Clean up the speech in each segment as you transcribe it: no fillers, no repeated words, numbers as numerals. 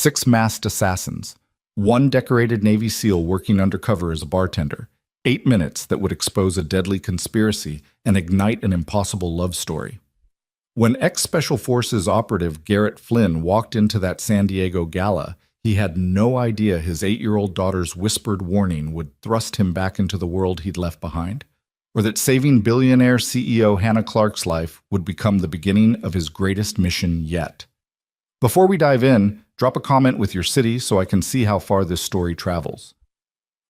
6 masked assassins, 1 decorated Navy SEAL working undercover as a bartender, 8 minutes that would expose a deadly conspiracy and ignite an impossible love story. When ex-Special Forces operative Garrett Flynn walked into that San Diego gala, he had no idea his 8-year-old daughter's whispered warning would thrust him back into the world he'd left behind, or that saving billionaire CEO Hannah Clark's life would become the beginning of his greatest mission yet. Before we dive in, drop a comment with your city so I can see how far this story travels.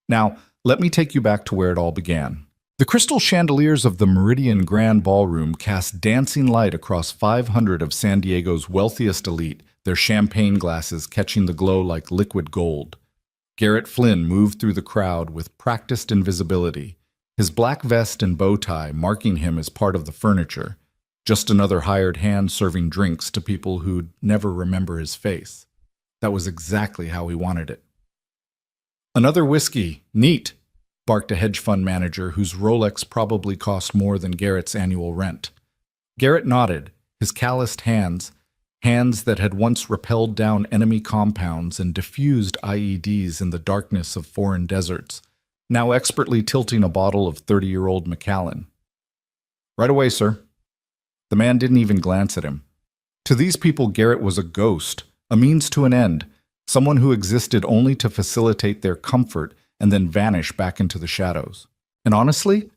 Now, let me take you back to where it all began. The crystal chandeliers of the Meridian Grand Ballroom cast dancing light across 500 of San Diego's wealthiest elite, their champagne glasses catching the glow like liquid gold. Garrett Flynn moved through the crowd with practiced invisibility, his black vest and bow tie marking him as part of the furniture, just another hired hand serving drinks to people who'd never remember his face. That was exactly how he wanted it. "Another whiskey, neat," barked a hedge fund manager whose Rolex probably cost more than Garrett's annual rent. Garrett nodded, his calloused hands that had once rappelled down enemy compounds and diffused IEDs in the darkness of foreign deserts, now expertly tilting a bottle of 30-year-old Macallan. "Right away, sir." The man didn't even glance at him. To these people, Garrett was a ghost, a means to an end, someone who existed only to facilitate their comfort and then vanish back into the shadows. And honestly,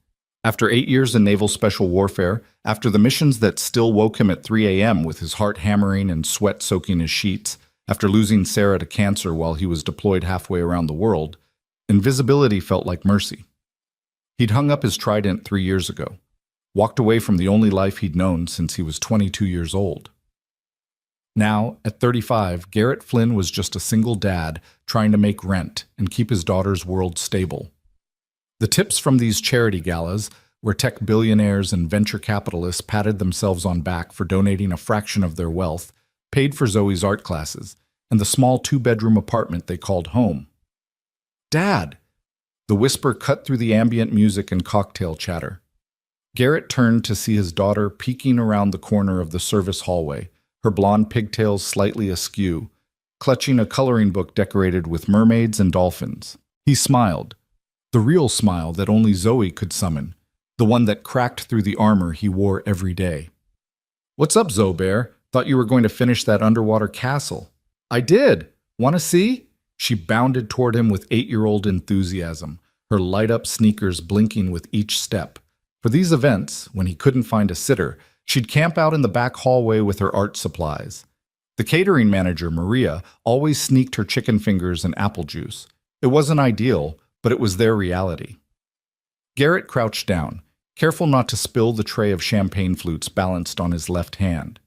after 8 years in naval special warfare, after the missions that still woke him at 3 a.m. with his heart hammering and sweat soaking his sheets, after losing Sarah to cancer while he was deployed halfway around the world, invisibility felt like mercy. He'd hung up his trident 3 years ago, walked away from the only life he'd known since he was 22 years old. Now, at 35, Garrett Flynn was just a single dad trying to make rent and keep his daughter's world stable. The tips from these charity galas, where tech billionaires and venture capitalists patted themselves on back for donating a fraction of their wealth, paid for Zoe's art classes and the small 2-bedroom apartment they called home. "Dad!" The whisper cut through the ambient music and cocktail chatter. Garrett turned to see his daughter peeking around the corner of the service hallway, her blonde pigtails slightly askew, clutching a coloring book decorated with mermaids and dolphins. He smiled, the real smile that only Zoe could summon, the one that cracked through the armor he wore every day. "What's up, Zobear? Thought you were going to finish that underwater castle." "I did. Want to see?" She bounded toward him with 8-year-old enthusiasm, her light-up sneakers blinking with each step. For these events, when he couldn't find a sitter, she'd camp out in the back hallway with her art supplies. The catering manager, Maria, always sneaked her chicken fingers and apple juice. It wasn't ideal, but it was their reality. Garrett crouched down, careful not to spill the tray of champagne flutes balanced on his left hand.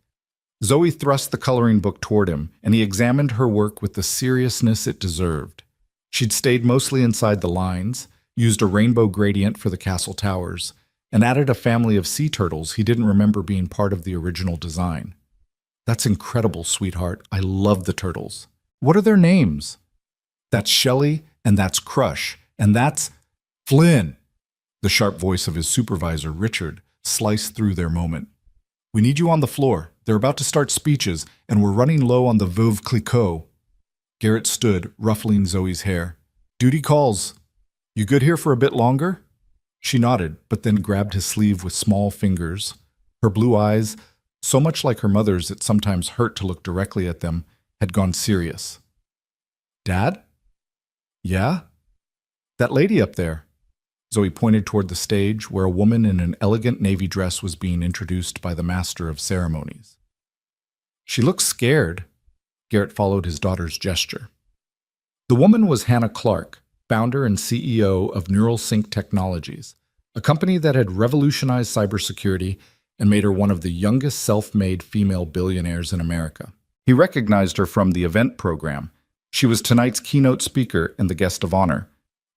Zoe thrust the coloring book toward him, and he examined her work with the seriousness it deserved. She'd stayed mostly inside the lines, used a rainbow gradient for the castle towers, and added a family of sea turtles he didn't remember being part of the original design. "That's incredible, sweetheart. I love the turtles. What are their names?" "That's Shelley, and that's Crush, and that's Flynn." The sharp voice of his supervisor, Richard, sliced through their moment. "We need you on the floor. They're about to start speeches, and we're running low on the Veuve Clicquot." Garrett stood, ruffling Zoe's hair. "Duty calls. You good here for a bit longer?" She nodded, but then grabbed his sleeve with small fingers. Her blue eyes, so much like her mother's it sometimes hurt to look directly at them, had gone serious. "Dad?" "Yeah?" "That lady up there." Zoe pointed toward the stage where a woman in an elegant navy dress was being introduced by the master of ceremonies. "She looks scared." Garrett followed his daughter's gesture. The woman was Hannah Clark, founder and CEO of NeuralSync Technologies, a company that had revolutionized cybersecurity and made her one of the youngest self-made female billionaires in America. He recognized her from the event program. She was tonight's keynote speaker and the guest of honor.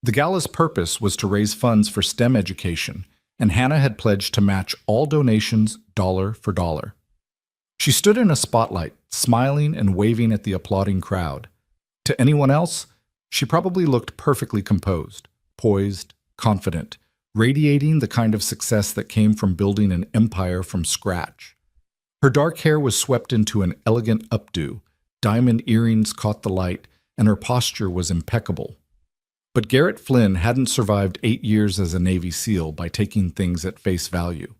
The gala's purpose was to raise funds for STEM education, and Hannah had pledged to match all donations dollar for dollar. She stood in a spotlight, smiling and waving at the applauding crowd. To anyone else, she probably looked perfectly composed, poised, confident, radiating the kind of success that came from building an empire from scratch. Her dark hair was swept into an elegant updo, Diamond earrings caught the light, and her posture was impeccable. But Garrett Flynn hadn't survived 8 years as a Navy SEAL by taking things at face value.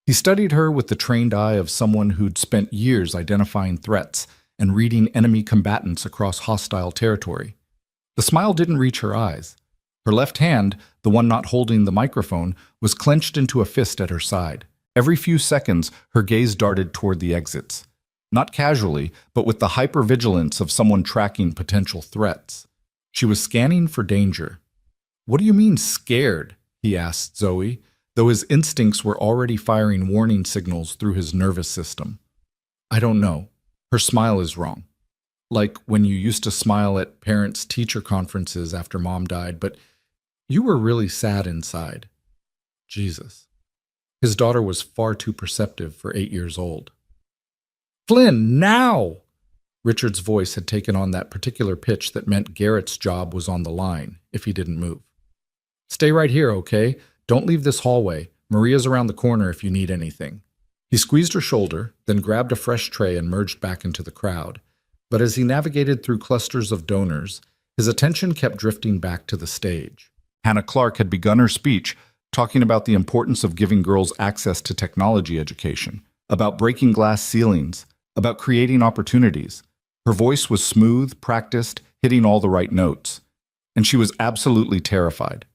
He studied her with the trained eye of someone who'd spent years identifying threats and reading enemy combatants across hostile territory. The smile didn't reach her eyes. Her left hand, the one not holding the microphone, was clenched into a fist at her side. Every few seconds, her gaze darted toward the exits. Not casually, but with the hypervigilance of someone tracking potential threats. She was scanning for danger. "What do you mean, scared?" he asked Zoe, though his instincts were already firing warning signals through his nervous system. "I don't know. Her smile is wrong. Like when you used to smile at parents-teacher conferences after mom died, but you were really sad inside." Jesus. His daughter was far too perceptive for 8 years old. "Flynn, now!" Richard's voice had taken on that particular pitch that meant Garrett's job was on the line if he didn't move. "Stay right here, okay? Don't leave this hallway. Maria's around the corner if you need anything." He squeezed her shoulder, then grabbed a fresh tray and merged back into the crowd. But as he navigated through clusters of donors, his attention kept drifting back to the stage. Hannah Clark had begun her speech, talking about the importance of giving girls access to technology education, about breaking glass ceilings, about creating opportunities. Her voice was smooth, practiced, hitting all the right notes. And she was absolutely terrified.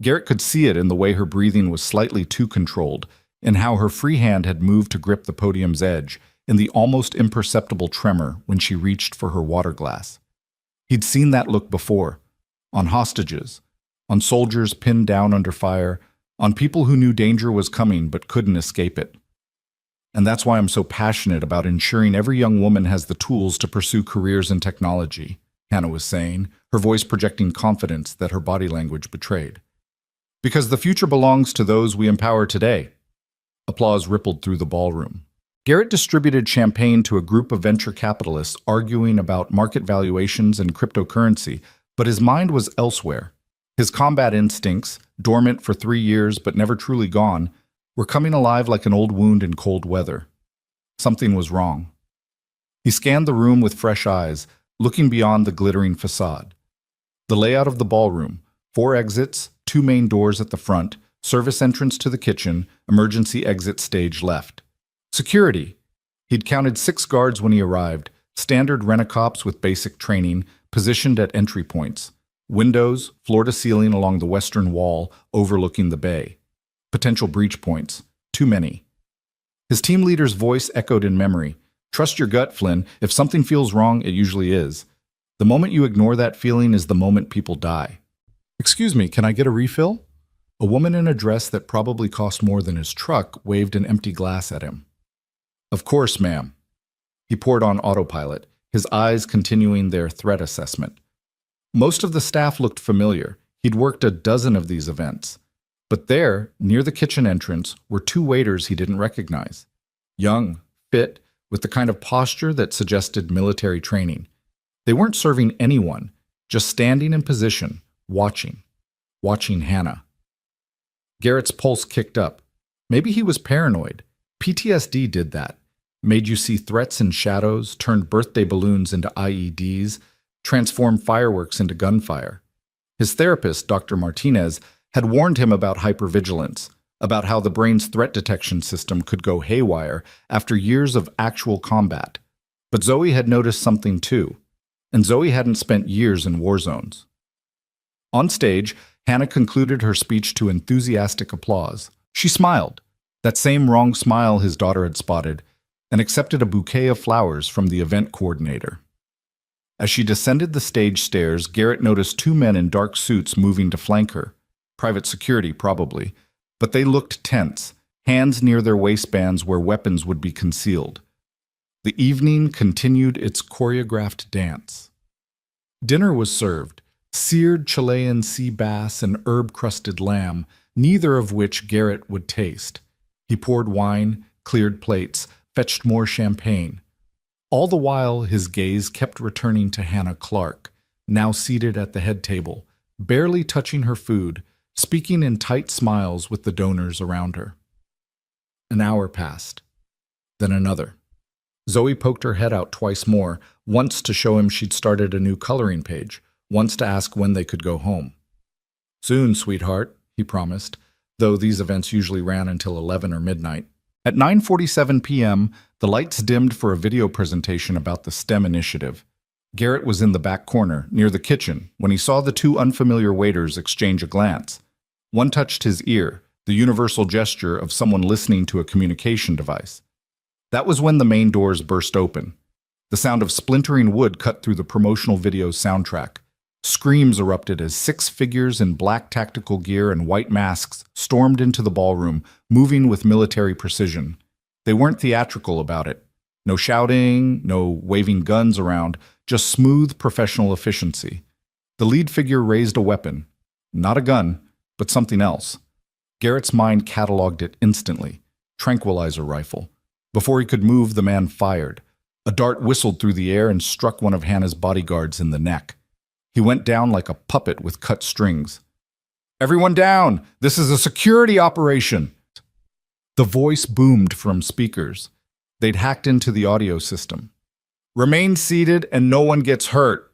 Garrett could see it in the way her breathing was slightly too controlled, in how her free hand had moved to grip the podium's edge, in the almost imperceptible tremor when she reached for her water glass. He'd seen that look before, on hostages, on soldiers pinned down under fire, on people who knew danger was coming but couldn't escape it. And that's why I'm so passionate about ensuring every young woman has the tools to pursue careers in technology, Hannah was saying, her voice projecting confidence that her body language betrayed. Because the future belongs to those we empower today. Applause rippled through the ballroom. Garrett distributed champagne to a group of venture capitalists arguing about market valuations and cryptocurrency, but his mind was elsewhere. His combat instincts, dormant for 3 years but never truly gone, were coming alive like an old wound in cold weather. Something was wrong. He scanned the room with fresh eyes, looking beyond the glittering facade. The layout of the ballroom, 4 exits, 2 main doors at the front, service entrance to the kitchen, emergency exit stage left. Security. He'd counted 6 guards when he arrived, standard rent-a-cops with basic training, positioned at entry points. Windows, floor-to-ceiling along the western wall, overlooking the bay. Potential breach points. Too many. His team leader's voice echoed in memory. "Trust your gut, Flynn. If something feels wrong, it usually is. The moment you ignore that feeling is the moment people die." "Excuse me, can I get a refill?" A woman in a dress that probably cost more than his truck waved an empty glass at him. "Of course, ma'am." He poured on autopilot, his eyes continuing their threat assessment. Most of the staff looked familiar. He'd worked a dozen of these events. But there, near the kitchen entrance, were 2 waiters he didn't recognize. Young, fit, with the kind of posture that suggested military training. They weren't serving anyone, just standing in position, watching Hannah. Garrett's pulse kicked up. Maybe he was paranoid. PTSD did that. Made you see threats in shadows, turned birthday balloons into IEDs, transformed fireworks into gunfire. His therapist, Dr. Martinez, had warned him about hypervigilance, about how the brain's threat detection system could go haywire after years of actual combat. But Zoe had noticed something too, and Zoe hadn't spent years in war zones. On stage, Hannah concluded her speech to enthusiastic applause. She smiled, that same wrong smile his daughter had spotted, and accepted a bouquet of flowers from the event coordinator. As she descended the stage stairs, Garrett noticed 2 men in dark suits moving to flank her. Private security, probably, but they looked tense, hands near their waistbands where weapons would be concealed. The evening continued its choreographed dance. Dinner was served, seared Chilean sea bass and herb-crusted lamb, neither of which Garrett would taste. He poured wine, cleared plates, fetched more champagne. All the while, his gaze kept returning to Hannah Clark, now seated at the head table, barely touching her food, speaking in tight smiles with the donors around her. An hour passed, then another. Zoe poked her head out twice more, once to show him she'd started a new coloring page, once to ask when they could go home. "Soon, sweetheart," he promised, though these events usually ran until 11 or midnight. At 9:47 p.m., the lights dimmed for a video presentation about the STEM initiative. Garrett was in the back corner, near the kitchen, when he saw the two unfamiliar waiters exchange a glance. One touched his ear, the universal gesture of someone listening to a communication device. That was when the main doors burst open. The sound of splintering wood cut through the promotional video's soundtrack. Screams erupted as 6 figures in black tactical gear and white masks stormed into the ballroom, moving with military precision. They weren't theatrical about it. No shouting, no waving guns around, just smooth professional efficiency. The lead figure raised a weapon. Not a gun, but something else. Garrett's mind cataloged it instantly. Tranquilizer rifle. Before he could move, the man fired. A dart whistled through the air and struck one of Hannah's bodyguards in the neck. He went down like a puppet with cut strings. "Everyone down! This is a security operation!" The voice boomed from speakers. They'd hacked into the audio system. "Remain seated and no one gets hurt."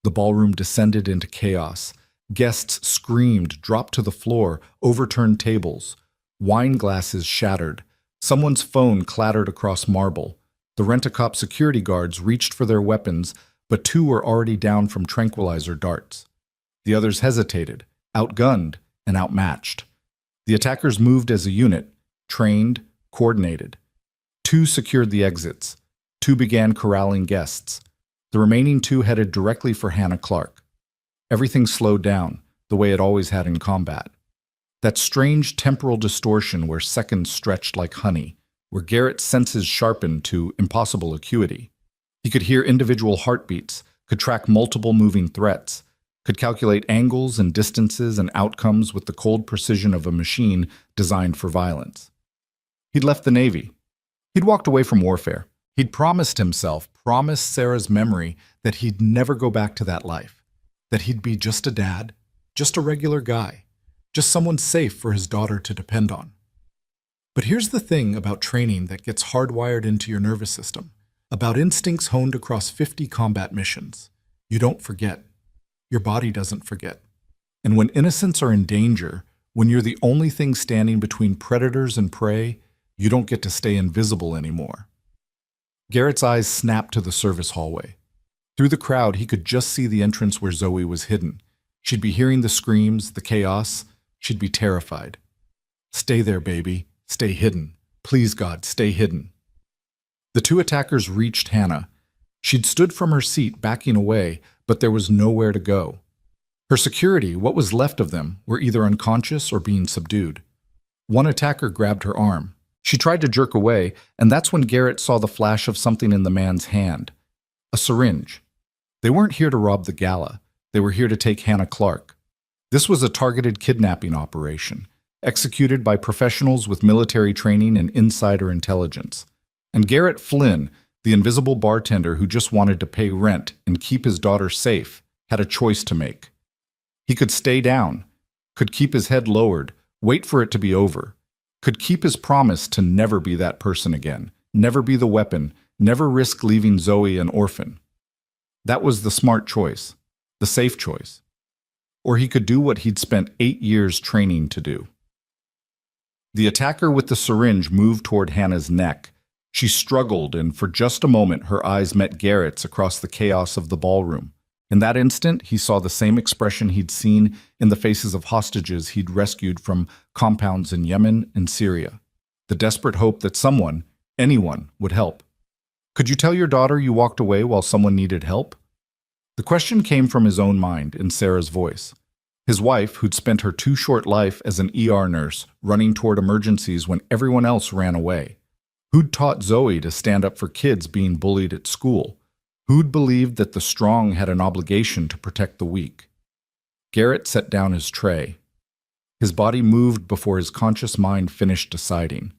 The ballroom descended into chaos. Guests screamed, dropped to the floor, overturned tables. Wine glasses shattered. Someone's phone clattered across marble. The rent-a-cop security guards reached for their weapons, but 2 were already down from tranquilizer darts. The others hesitated, outgunned and outmatched. The attackers moved as a unit, trained, coordinated. 2 secured the exits. 2 began corralling guests. The remaining 2 headed directly for Hannah Clark. Everything slowed down, the way it always had in combat. That strange temporal distortion where seconds stretched like honey, where Garrett's senses sharpened to impossible acuity. He could hear individual heartbeats, could track multiple moving threats, could calculate angles and distances and outcomes with the cold precision of a machine designed for violence. He'd left the Navy. He'd walked away from warfare. He'd promised Sarah's memory that he'd never go back to that life, that he'd be just a dad, just a regular guy, just someone safe for his daughter to depend on. But here's the thing about training that gets hardwired into your nervous system, about instincts honed across 50 combat missions. You don't forget. Your body doesn't forget. And when innocents are in danger, when you're the only thing standing between predators and prey, you don't get to stay invisible anymore. Garrett's eyes snapped to the service hallway. Through the crowd, he could just see the entrance where Zoe was hidden. She'd be hearing the screams, the chaos. She'd be terrified. "Stay there, baby. Stay hidden. Please, God, stay hidden." The 2 attackers reached Hannah. She'd stood from her seat, backing away, but there was nowhere to go. Her security, what was left of them, were either unconscious or being subdued. One attacker grabbed her arm. She tried to jerk away, and that's when Garrett saw the flash of something in the man's hand. A syringe. They weren't here to rob the gala. They were here to take Hannah Clark. This was a targeted kidnapping operation, executed by professionals with military training and insider intelligence. And Garrett Flynn, the invisible bartender who just wanted to pay rent and keep his daughter safe, had a choice to make. He could stay down, could keep his head lowered, wait for it to be over, could keep his promise to never be that person again, never be the weapon, never risk leaving Zoe an orphan. That was the smart choice, the safe choice. Or he could do what he'd spent 8 years training to do. The attacker with the syringe moved toward Hannah's neck. She struggled, and for just a moment her eyes met Garrett's across the chaos of the ballroom. In that instant, he saw the same expression he'd seen in the faces of hostages he'd rescued from compounds in Yemen and Syria. The desperate hope that someone, anyone, would help. Could you tell your daughter you walked away while someone needed help? The question came from his own mind, in Sarah's voice. His wife, who'd spent her too short life as an ER nurse, running toward emergencies when everyone else ran away. Who'd taught Zoe to stand up for kids being bullied at school? Who'd believed that the strong had an obligation to protect the weak? Garrett set down his tray. His body moved before his conscious mind finished deciding.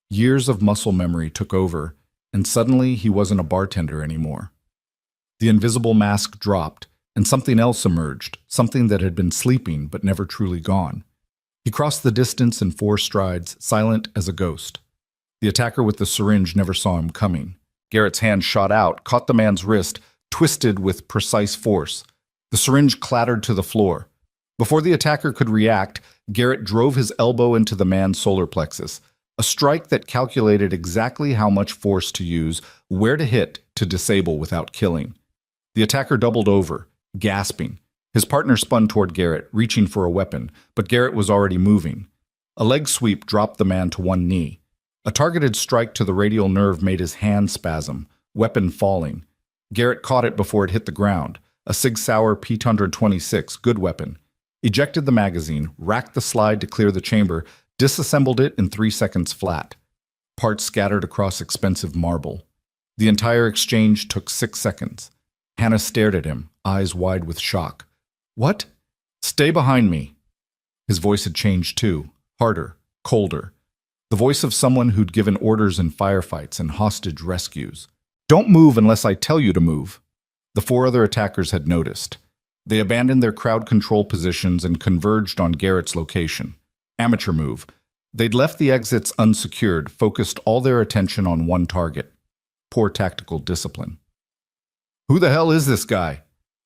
Years of muscle memory took over, and suddenly he wasn't a bartender anymore. The invisible mask dropped, and something else emerged, something that had been sleeping but never truly gone. He crossed the distance in 4 strides, silent as a ghost. The attacker with the syringe never saw him coming. Garrett's hand shot out, caught the man's wrist, twisted with precise force. The syringe clattered to the floor. Before the attacker could react, Garrett drove his elbow into the man's solar plexus, a strike that calculated exactly how much force to use, where to hit to disable without killing. The attacker doubled over, gasping. His partner spun toward Garrett, reaching for a weapon, but Garrett was already moving. A leg sweep dropped the man to one knee. A targeted strike to the radial nerve made his hand spasm, weapon falling. Garrett caught it before it hit the ground, a Sig Sauer P-126, good weapon. Ejected the magazine, racked the slide to clear the chamber, disassembled it in 3 seconds flat. Parts scattered across expensive marble. The entire exchange took 6 seconds. Hannah stared at him, eyes wide with shock. "What?" "Stay behind me." His voice had changed too, harder, colder. The voice of someone who'd given orders in firefights and hostage rescues. "Don't move unless I tell you to move." The 4 other attackers had noticed. They abandoned their crowd control positions and converged on Garrett's location. Amateur move. They'd left the exits unsecured, focused all their attention on one target. Poor tactical discipline. "Who the hell is this guy?"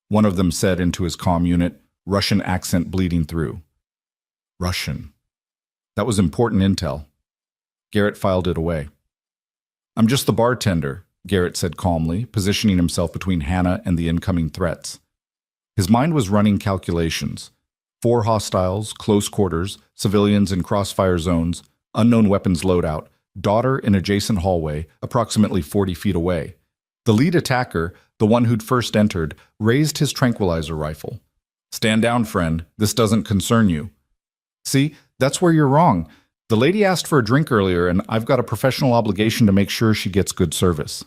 one of them said into his comm unit, Russian accent bleeding through. Russian. That was important intel. Garrett filed it away. "I'm just the bartender," Garrett said calmly, positioning himself between Hannah and the incoming threats. His mind was running calculations. 4 hostiles, close quarters, civilians in crossfire zones, unknown weapons loadout, daughter in adjacent hallway, approximately 40 feet away. The lead attacker, the one who'd first entered, raised his tranquilizer rifle. "Stand down, friend. This doesn't concern you." "See, that's where you're wrong. The lady asked for a drink earlier, and I've got a professional obligation to make sure she gets good service."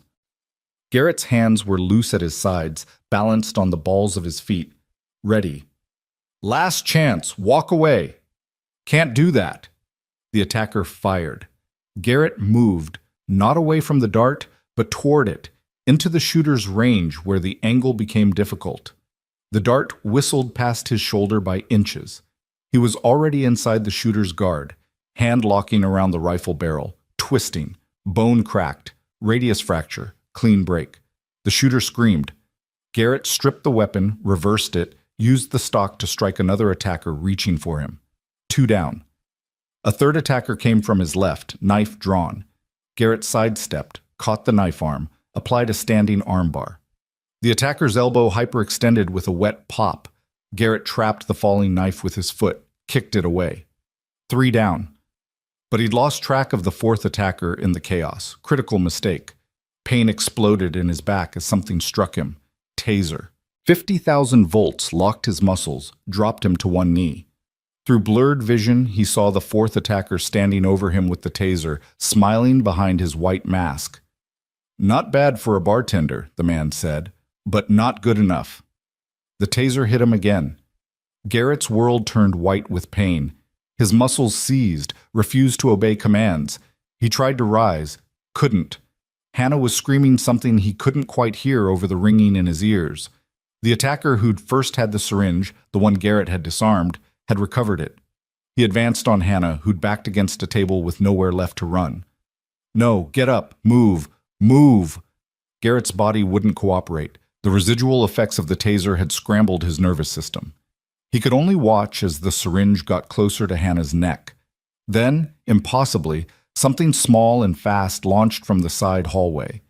Garrett's hands were loose at his sides, balanced on the balls of his feet. Ready. "Last chance. Walk away." "Can't do that." The attacker fired. Garrett moved, not away from the dart, but toward it, into the shooter's range where the angle became difficult. The dart whistled past his shoulder by inches. He was already inside the shooter's guard, hand locking around the rifle barrel, twisting, bone cracked, radius fracture, clean break. The shooter screamed. Garrett stripped the weapon, reversed it, used the stock to strike another attacker reaching for him. 2 down. A third attacker came from his left, knife drawn. Garrett sidestepped, caught the knife arm, applied a standing armbar. The attacker's elbow hyperextended with a wet pop. Garrett trapped the falling knife with his foot, kicked it away. 3 down. But he'd lost track of the 4th attacker in the chaos. Critical mistake. Pain exploded in his back as something struck him. Taser. 50,000 volts locked his muscles, dropped him to one knee. Through blurred vision, he saw the 4th attacker standing over him with the taser, smiling behind his white mask. "Not bad for a bartender," the man said, "but not good enough." The taser hit him again. Garrett's world turned white with pain. His muscles seized, refused to obey commands. He tried to rise, couldn't. Hannah was screaming something he couldn't quite hear over the ringing in his ears. The attacker who'd first had the syringe, the one Garrett had disarmed, had recovered it. He advanced on Hannah, who'd backed against a table with nowhere left to run. "No, get up, move, move!" Garrett's body wouldn't cooperate. The residual effects of the taser had scrambled his nervous system. He could only watch as the syringe got closer to Hannah's neck. Then, impossibly, something small and fast launched from the side hallway.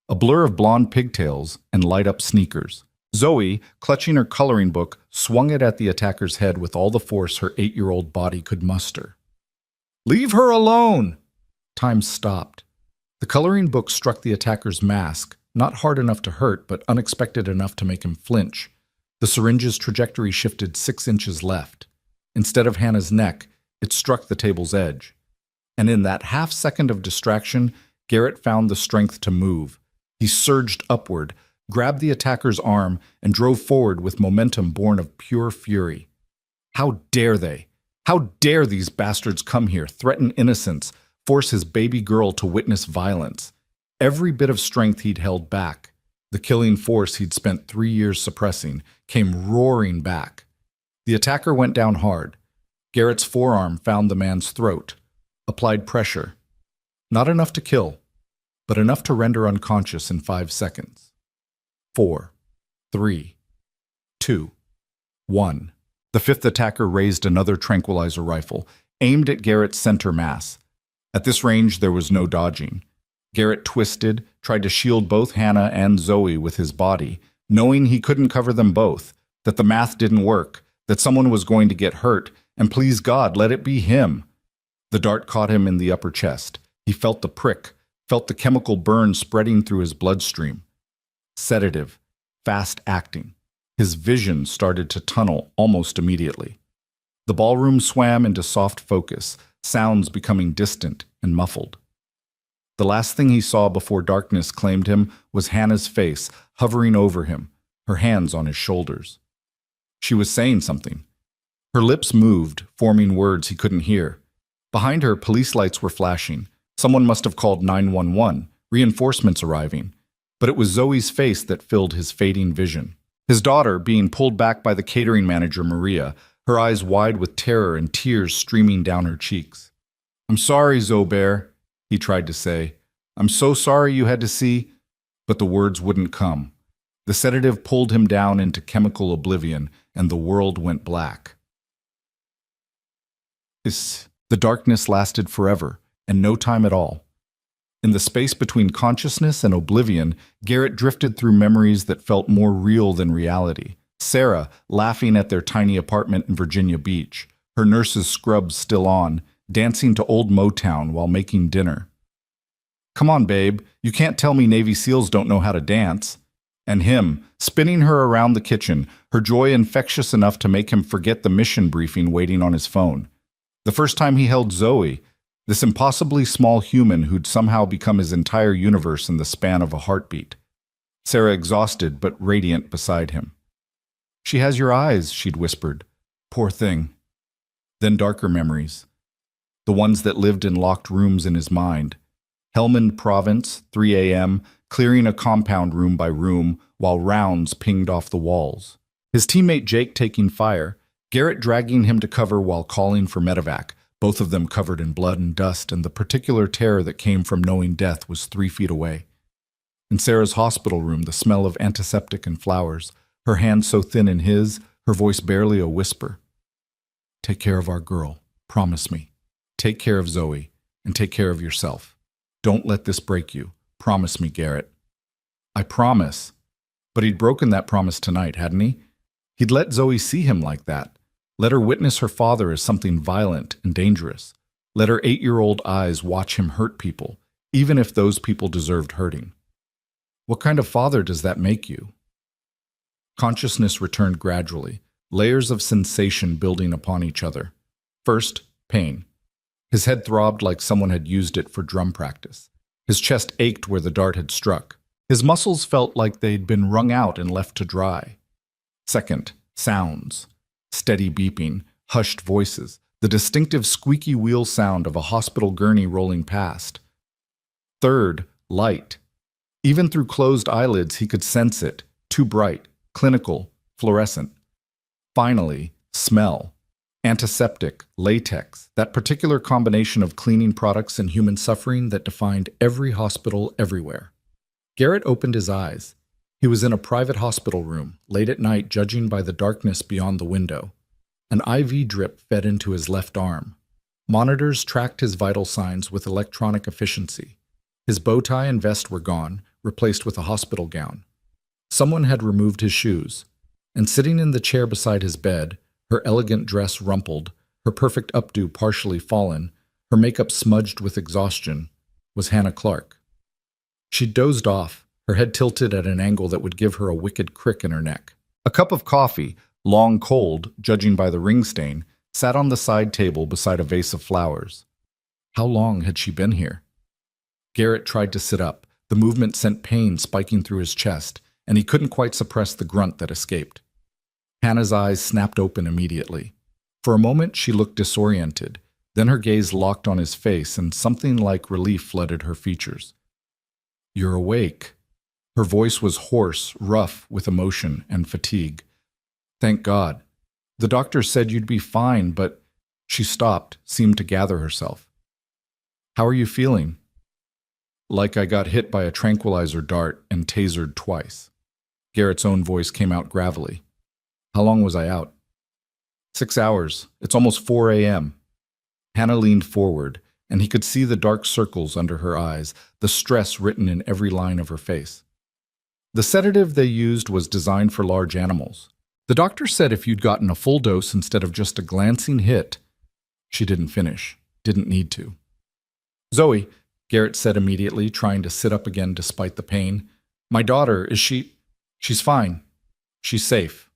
A blur of blonde pigtails and light-up sneakers. Zoe, clutching her coloring book, swung it at the attacker's head with all the force her 8-year-old body could muster. "Leave her alone!" Time stopped. The coloring book struck the attacker's mask, not hard enough to hurt, but unexpected enough to make him flinch. The syringe's trajectory shifted 6 inches left. Instead of Hannah's neck, it struck the table's edge. And in that half-second of distraction, Garrett found the strength to move. He surged upward, grabbed the attacker's arm, and drove forward with momentum born of pure fury. How dare they? How dare these bastards come here, threaten innocents, force his baby girl to witness violence? Every bit of strength he'd held back, the killing force he'd spent 3 years suppressing, came roaring back. The attacker went down hard. Garrett's forearm found the man's throat, applied pressure. Not enough to kill. but enough to render unconscious in 5 seconds. 4, 3, 2, 1. The fifth attacker raised another tranquilizer rifle, aimed at Garrett's center mass. At this range, there was no dodging. Garrett twisted, tried to shield both Hannah and Zoe with his body, knowing he couldn't cover them both, that the math didn't work, that someone was going to get hurt, and please God, let it be him. The dart caught him in the upper chest. He felt the prick, felt the chemical burn spreading through his bloodstream. Sedative, fast acting. His vision started to tunnel almost immediately. The ballroom swam into soft focus, sounds becoming distant and muffled. The last thing he saw before darkness claimed him was Hannah's face hovering over him, her hands on his shoulders. She was saying something. Her lips moved, forming words he couldn't hear. Behind her, police lights were flashing. Someone must have called 911, reinforcements arriving. But it was Zoe's face that filled his fading vision. His daughter being pulled back by the catering manager, Maria, her eyes wide with terror and tears streaming down her cheeks. "I'm sorry, Zobear," he tried to say. "I'm so sorry you had to see..." But the words wouldn't come. The sedative pulled him down into chemical oblivion, and the world went black. The darkness lasted forever, and no time at all. In the space between consciousness and oblivion, Garrett drifted through memories that felt more real than reality. Sarah, laughing at their tiny apartment in Virginia Beach, her nurse's scrubs still on, dancing to old Motown while making dinner. "Come on, babe, you can't tell me Navy SEALs don't know how to dance." And him, spinning her around the kitchen, her joy infectious enough to make him forget the mission briefing waiting on his phone. The first time he held Zoe, this impossibly small human who'd somehow become his entire universe in the span of a heartbeat. Sarah exhausted but radiant beside him. "She has your eyes," she'd whispered. "Poor thing." Then darker memories. The ones that lived in locked rooms in his mind. Helmand Province, 3 a.m., clearing a compound room by room while rounds pinged off the walls. His teammate Jake taking fire, Garrett dragging him to cover while calling for medevac, both of them covered in blood and dust, and the particular terror that came from knowing death was 3 feet away. In Sarah's hospital room, the smell of antiseptic and flowers, her hand so thin in his, her voice barely a whisper. "Take care of our girl. Promise me. Take care of Zoe, and take care of yourself. Don't let this break you. Promise me, Garrett." "I promise." But he'd broken that promise tonight, hadn't he? He'd let Zoe see him like that. Let her witness her father as something violent and dangerous. Let her 8-year-old eyes watch him hurt people, even if those people deserved hurting. What kind of father does that make you? Consciousness returned gradually, layers of sensation building upon each other. First, pain. His head throbbed like someone had used it for drum practice. His chest ached where the dart had struck. His muscles felt like they'd been wrung out and left to dry. Second, sounds. Steady beeping, hushed voices, the distinctive squeaky wheel sound of a hospital gurney rolling past. Third, light. Even through closed eyelids, he could sense it, too bright, clinical, fluorescent. Finally, smell. Antiseptic, latex, that particular combination of cleaning products and human suffering that defined every hospital everywhere. Garrett opened his eyes. He was in a private hospital room, late at night judging by the darkness beyond the window. An IV drip fed into his left arm. Monitors tracked his vital signs with electronic efficiency. His bow tie and vest were gone, replaced with a hospital gown. Someone had removed his shoes, and sitting in the chair beside his bed, her elegant dress rumpled, her perfect updo partially fallen, her makeup smudged with exhaustion, was Hannah Clark. She dozed off, her head tilted at an angle that would give her a wicked crick in her neck. A cup of coffee, long cold, judging by the ring stain, sat on the side table beside a vase of flowers. How long had she been here? Garrett tried to sit up. The movement sent pain spiking through his chest, and he couldn't quite suppress the grunt that escaped. Hannah's eyes snapped open immediately. For a moment, she looked disoriented. Then her gaze locked on his face, and something like relief flooded her features. "You're awake." Her voice was hoarse, rough with emotion and fatigue. "Thank God. The doctor said you'd be fine, but..." She stopped, seemed to gather herself. "How are you feeling?" Like I got hit by a tranquilizer dart and tasered twice. Garrett's own voice came out gravelly. How long was I out? 6 hours. It's almost 4 a.m. Hannah leaned forward, and he could see the dark circles under her eyes, the stress written in every line of her face. The sedative they used was designed for large animals. The doctor said if you'd gotten a full dose instead of just a glancing hit. She didn't finish. Didn't need to. Zoe, Garrett said immediately, trying to sit up again despite the pain. My daughter, is she? She's fine. She's safe.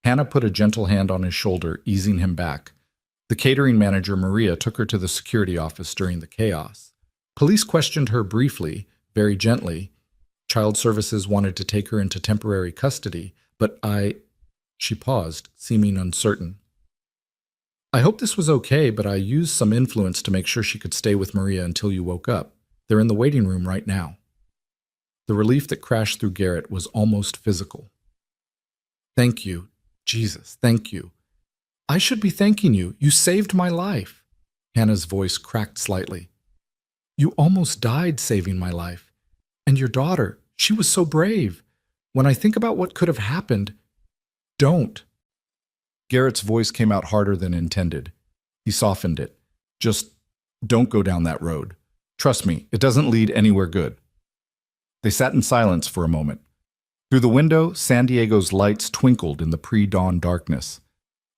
Hannah put a gentle hand on his shoulder, easing him back. The catering manager, Maria, took her to the security office during the chaos. Police questioned her briefly, very gently. Child Services wanted to take her into temporary custody, but She paused, seeming uncertain. I hope this was okay, but I used some influence to make sure she could stay with Maria until you woke up. They're in the waiting room right now. The relief that crashed through Garrett was almost physical. Thank you. Jesus, thank you. I should be thanking you. You saved my life. Hannah's voice cracked slightly. You almost died saving my life. And your daughter, she was so brave. When I think about what could have happened, don't. Garrett's voice came out harder than intended. He softened it. Just don't go down that road. Trust me, it doesn't lead anywhere good. They sat in silence for a moment. Through the window, San Diego's lights twinkled in the pre-dawn darkness.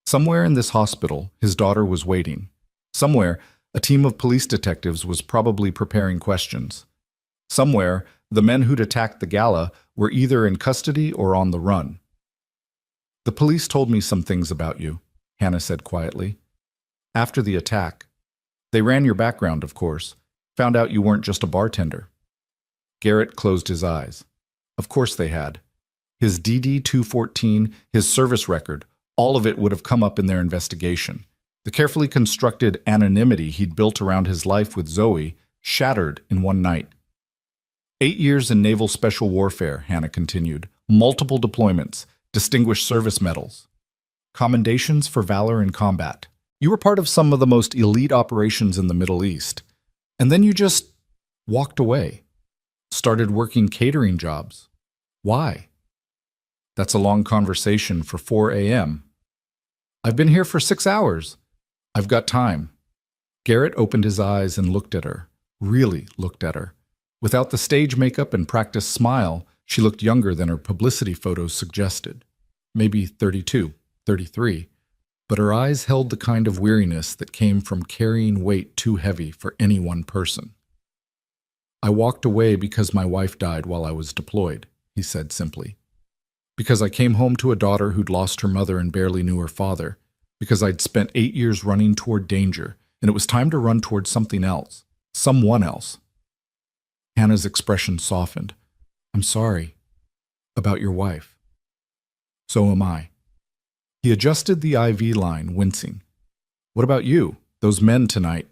Somewhere in this hospital, his daughter was waiting. Somewhere, a team of police detectives was probably preparing questions. Somewhere, the men who'd attacked the gala were either in custody or on the run. The police told me some things about you, Hannah said quietly. After the attack, they ran your background, of course, found out you weren't just a bartender. Garrett closed his eyes. Of course they had. His DD-214, his service record, all of it would have come up in their investigation. The carefully constructed anonymity he'd built around his life with Zoe shattered in one night. 8 years in naval special warfare, Hannah continued. Multiple deployments, distinguished service medals, commendations for valor in combat. You were part of some of the most elite operations in the Middle East. And then you just walked away. Started working catering jobs. Why? That's a long conversation for 4 a.m. I've been here for 6 hours. I've got time. Garrett opened his eyes and looked at her, really looked at her. Without the stage makeup and practiced smile, she looked younger than her publicity photos suggested. Maybe 32, 33. But her eyes held the kind of weariness that came from carrying weight too heavy for any one person. I walked away because my wife died while I was deployed, he said simply. Because I came home to a daughter who'd lost her mother and barely knew her father. Because I'd spent 8 years running toward danger, and it was time to run toward something else. Someone else. Hannah's expression softened. I'm sorry. About your wife. So am I. He adjusted the IV line, wincing. What about you? Those men tonight?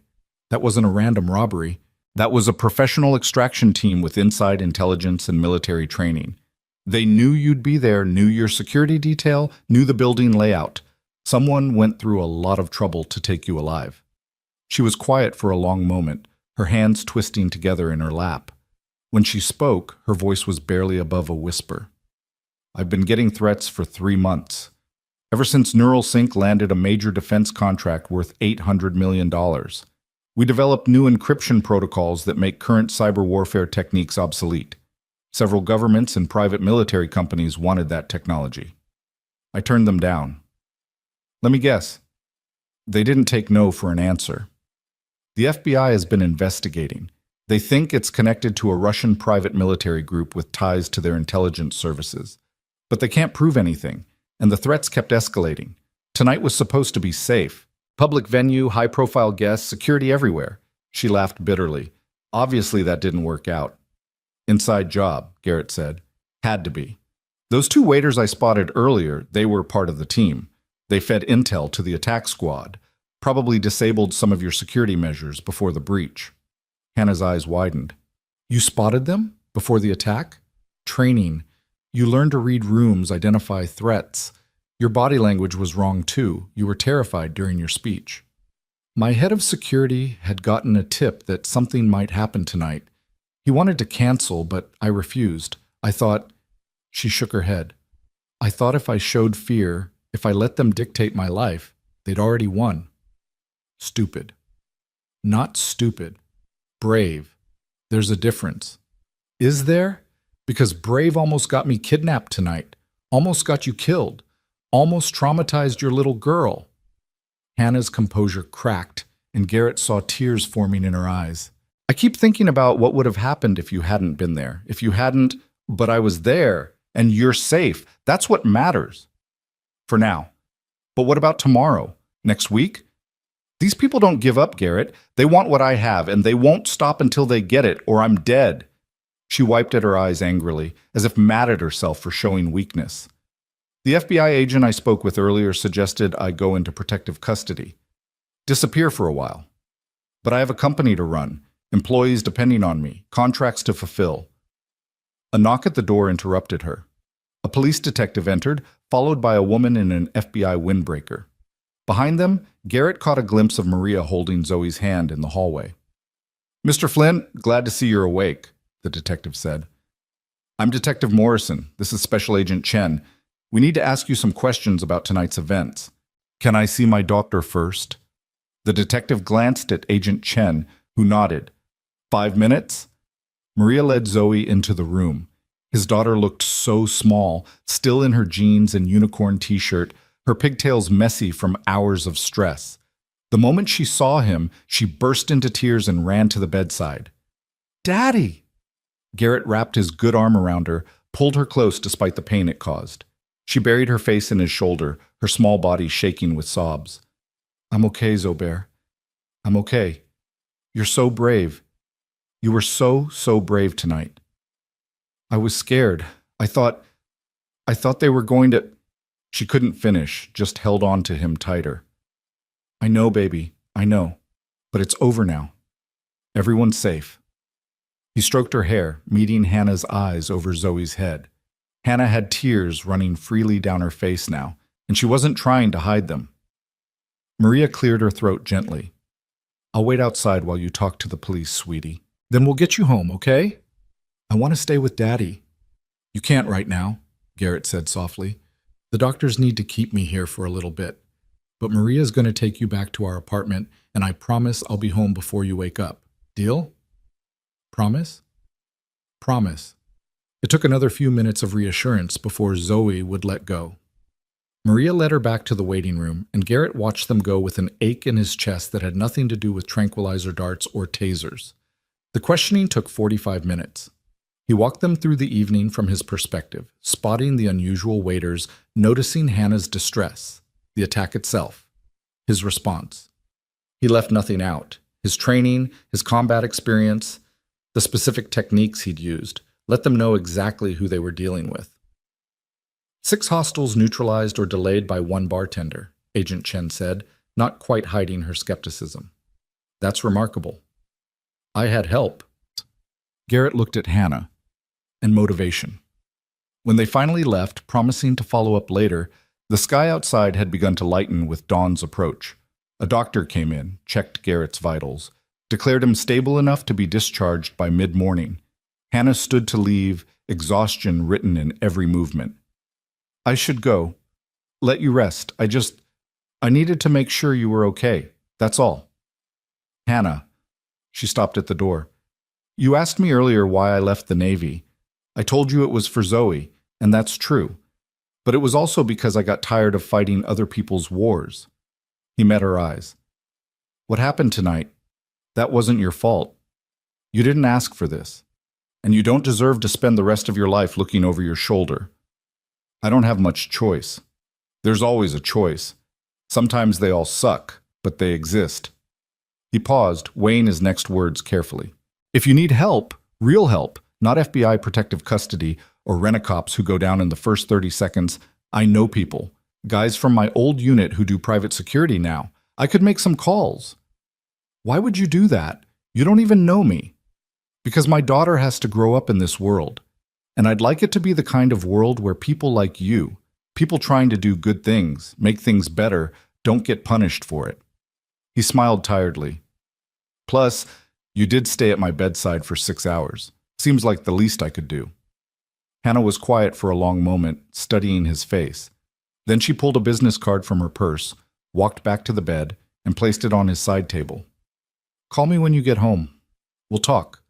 That wasn't a random robbery. That was a professional extraction team with inside intelligence and military training. They knew you'd be there, knew your security detail, knew the building layout. Someone went through a lot of trouble to take you alive. She was quiet for a long moment, her hands twisting together in her lap. When she spoke, her voice was barely above a whisper. I've been getting threats for 3 months. Ever since NeuralSync landed a major defense contract worth $800 million. We developed new encryption protocols that make current cyber warfare techniques obsolete. Several governments and private military companies wanted that technology. I turned them down. Let me guess. They didn't take no for an answer. The FBI has been investigating. They think it's connected to a Russian private military group with ties to their intelligence services. But they can't prove anything, and the threats kept escalating. Tonight was supposed to be safe. Public venue, high-profile guests, security everywhere. She laughed bitterly. Obviously that didn't work out. Inside job, Garrett said. Had to be. Those 2 waiters I spotted earlier, they were part of the team. They fed intel to the attack squad, probably disabled some of your security measures before the breach. Hannah's eyes widened. You spotted them? Before the attack? Training. You learned to read rooms, identify threats. Your body language was wrong too. You were terrified during your speech. My head of security had gotten a tip that something might happen tonight. He wanted to cancel, but I refused. I thought, she shook her head. I thought if I showed fear, if I let them dictate my life, they'd already won. Stupid. Not stupid. Brave. There's a difference. Is there? Because brave almost got me kidnapped tonight, almost got you killed, almost traumatized your little girl. Hannah's composure cracked, and Garrett saw tears forming in her eyes. I keep thinking about what would have happened if you hadn't been there, if you hadn't, but I was there, and you're safe. That's what matters. For now. But what about tomorrow? Next week? These people don't give up, Garrett. They want what I have, and they won't stop until they get it, or I'm dead. She wiped at her eyes angrily, as if mad at herself for showing weakness. The FBI agent I spoke with earlier suggested I go into protective custody. Disappear for a while. But I have a company to run, employees depending on me, contracts to fulfill. A knock at the door interrupted her. A police detective entered, followed by a woman in an FBI windbreaker. Behind them, Garrett caught a glimpse of Maria holding Zoe's hand in the hallway. Mr. Flynn, glad to see you're awake, the detective said. I'm Detective Morrison. This is Special Agent Chen. We need to ask you some questions about tonight's events. Can I see my doctor first? The detective glanced at Agent Chen, who nodded. 5 minutes? Maria led Zoe into the room. His daughter looked so small, still in her jeans and unicorn t-shirt, her pigtails messy from hours of stress. The moment she saw him, she burst into tears and ran to the bedside. Daddy! Garrett wrapped his good arm around her, pulled her close despite the pain it caused. She buried her face in his shoulder, her small body shaking with sobs. I'm okay, Zobeir. I'm okay. You're so brave. You were so brave tonight. I was scared. I thought they were going to... She couldn't finish, just held on to him tighter. I know, baby, I know. But it's over now. Everyone's safe. He stroked her hair, meeting Hannah's eyes over Zoe's head. Hannah had tears running freely down her face now, and she wasn't trying to hide them. Maria cleared her throat gently. I'll wait outside while you talk to the police, sweetie. Then we'll get you home, okay? I want to stay with Daddy. You can't right now, Garrett said softly. The doctors need to keep me here for a little bit. But Maria's going to take you back to our apartment, and I promise I'll be home before you wake up. Deal? Promise? Promise. It took another few minutes of reassurance before Zoe would let go. Maria led her back to the waiting room, and Garrett watched them go with an ache in his chest that had nothing to do with tranquilizer darts or tasers. The questioning took 45 minutes. He walked them through the evening from his perspective, spotting the unusual waiters, noticing Hannah's distress, the attack itself, his response. He left nothing out. His training, his combat experience, the specific techniques he'd used. Let them know exactly who they were dealing with. 6 hostiles neutralized or delayed by 1 bartender, Agent Chen said, not quite hiding her skepticism. That's remarkable. I had help. Garrett looked at Hannah. And motivation. When they finally left, promising to follow up later, the sky outside had begun to lighten with dawn's approach. A doctor came in, checked Garrett's vitals, declared him stable enough to be discharged by mid-morning. Hannah stood to leave, exhaustion written in every movement. I should go. Let you rest. I needed to make sure you were okay. That's all. Hannah. She stopped at the door. You asked me earlier why I left the Navy. I told you it was for Zoe, and that's true. But it was also because I got tired of fighting other people's wars. He met her eyes. What happened tonight? That wasn't your fault. You didn't ask for this. And you don't deserve to spend the rest of your life looking over your shoulder. I don't have much choice. There's always a choice. Sometimes they all suck, but they exist. He paused, weighing his next words carefully. If you need help, real help, not FBI protective custody or rent-a-cops who go down in the first 30 seconds, I know people. Guys from my old unit who do private security now. I could make some calls. Why would you do that? You don't even know me. Because my daughter has to grow up in this world. And I'd like it to be the kind of world where people like you, people trying to do good things, make things better, don't get punished for it. He smiled tiredly. Plus, You did stay at my bedside for 6 hours. Seems like the least I could do. Hannah was quiet for a long moment, studying his face. Then she pulled a business card from her purse, walked back to the bed, and placed it on his side table. Call me when you get home. We'll talk.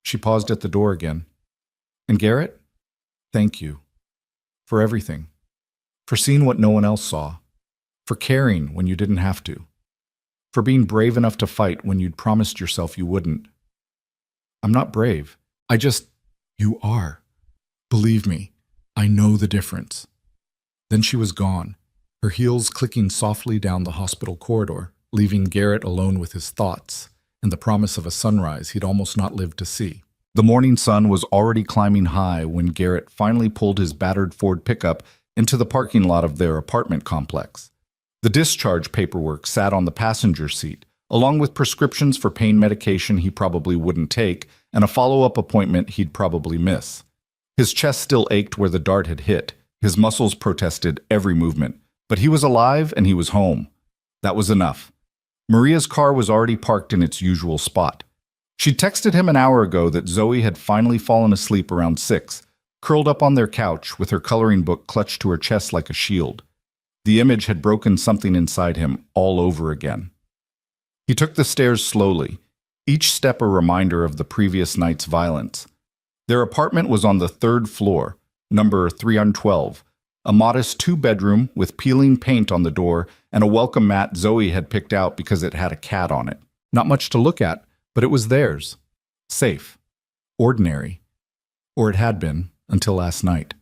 She paused at the door again. And Garrett? Thank you. For everything. For seeing what no one else saw. For caring when you didn't have to. For being brave enough to fight when you'd promised yourself you wouldn't. I'm not brave. You are. Believe me, I know the difference. Then she was gone, her heels clicking softly down the hospital corridor, leaving Garrett alone with his thoughts and the promise of a sunrise he'd almost not lived to see. The morning sun was already climbing high when Garrett finally pulled his battered Ford pickup into the parking lot of their apartment complex. The discharge paperwork sat on the passenger seat, along with prescriptions for pain medication he probably wouldn't take and a follow-up appointment he'd probably miss. His chest still ached where the dart had hit. His muscles protested every movement. But he was alive and he was home. That was enough. Maria's car was already parked in its usual spot. She texted him an hour ago that Zoe had finally fallen asleep around 6, curled up on their couch with her coloring book clutched to her chest like a shield. The image had broken something inside him all over again. He took the stairs slowly, each step a reminder of the previous night's violence. Their apartment was on the 3rd floor, number 312, a modest 2-bedroom with peeling paint on the door and a welcome mat Zoe had picked out because it had a cat on it. Not much to look at, but it was theirs. Safe. Ordinary. Or it had been, until last night.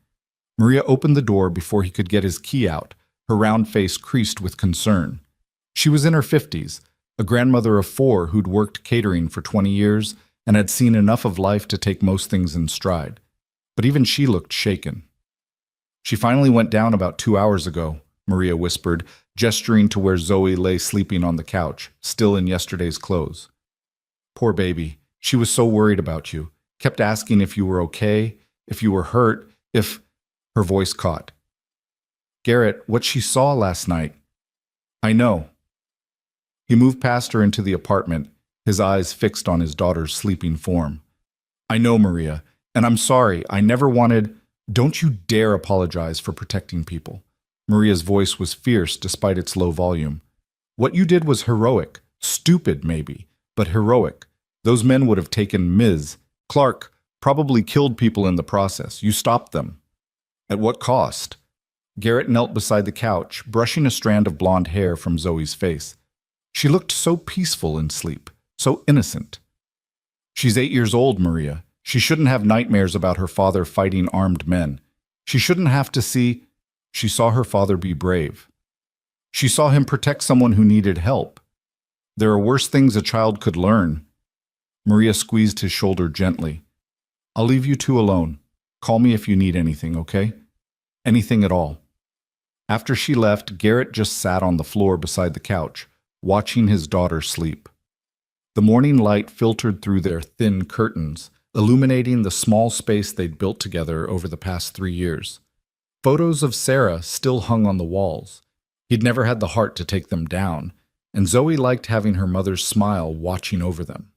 Maria opened the door before he could get his key out, her round face creased with concern. She was in her 50s, a grandmother of 4 who'd worked catering for 20 years and had seen enough of life to take most things in stride. But even she looked shaken. She finally went down about 2 hours ago, Maria whispered, gesturing to where Zoe lay sleeping on the couch, still in yesterday's clothes. Poor baby. She was so worried about you. Kept asking if you were okay, if you were hurt, if... Her voice caught. Garrett, what she saw last night. I know. He moved past her into the apartment, his eyes fixed on his daughter's sleeping form. I know, Maria, and I'm sorry. I never wanted... Don't you dare apologize for protecting people. Maria's voice was fierce despite its low volume. What you did was heroic. Stupid, maybe, but heroic. Those men would have taken Ms. Clark, probably killed people in the process. You stopped them. At what cost? Garrett knelt beside the couch, brushing a strand of blonde hair from Zoe's face. She looked so peaceful in sleep, so innocent. She's 8 years old, Maria. She shouldn't have nightmares about her father fighting armed men. She shouldn't have to see... She saw her father be brave. She saw him protect someone who needed help. There are worse things a child could learn. Maria squeezed his shoulder gently. I'll leave you two alone. Call me if you need anything, okay? Anything at all. After she left, Garrett just sat on the floor beside the couch, watching his daughter sleep. The morning light filtered through their thin curtains, illuminating the small space they'd built together over the past 3 years. Photos of Sarah still hung on the walls. He'd never had the heart to take them down, and Zoe liked having her mother's smile watching over them.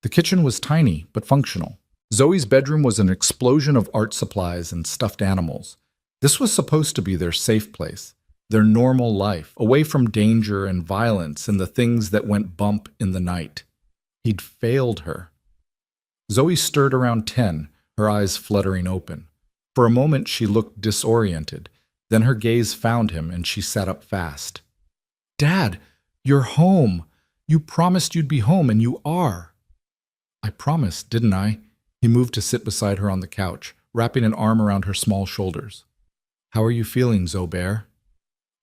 The kitchen was tiny but functional. Zoe's bedroom was an explosion of art supplies and stuffed animals. This was supposed to be their safe place, their normal life, away from danger and violence and the things that went bump in the night. He'd failed her. Zoe stirred around 10, her eyes fluttering open. For a moment she looked disoriented. Then her gaze found him and she sat up fast. Dad, you're home. You promised you'd be home and you are. I promised, didn't I? He moved to sit beside her on the couch, wrapping an arm around her small shoulders. How are you feeling, Zobear?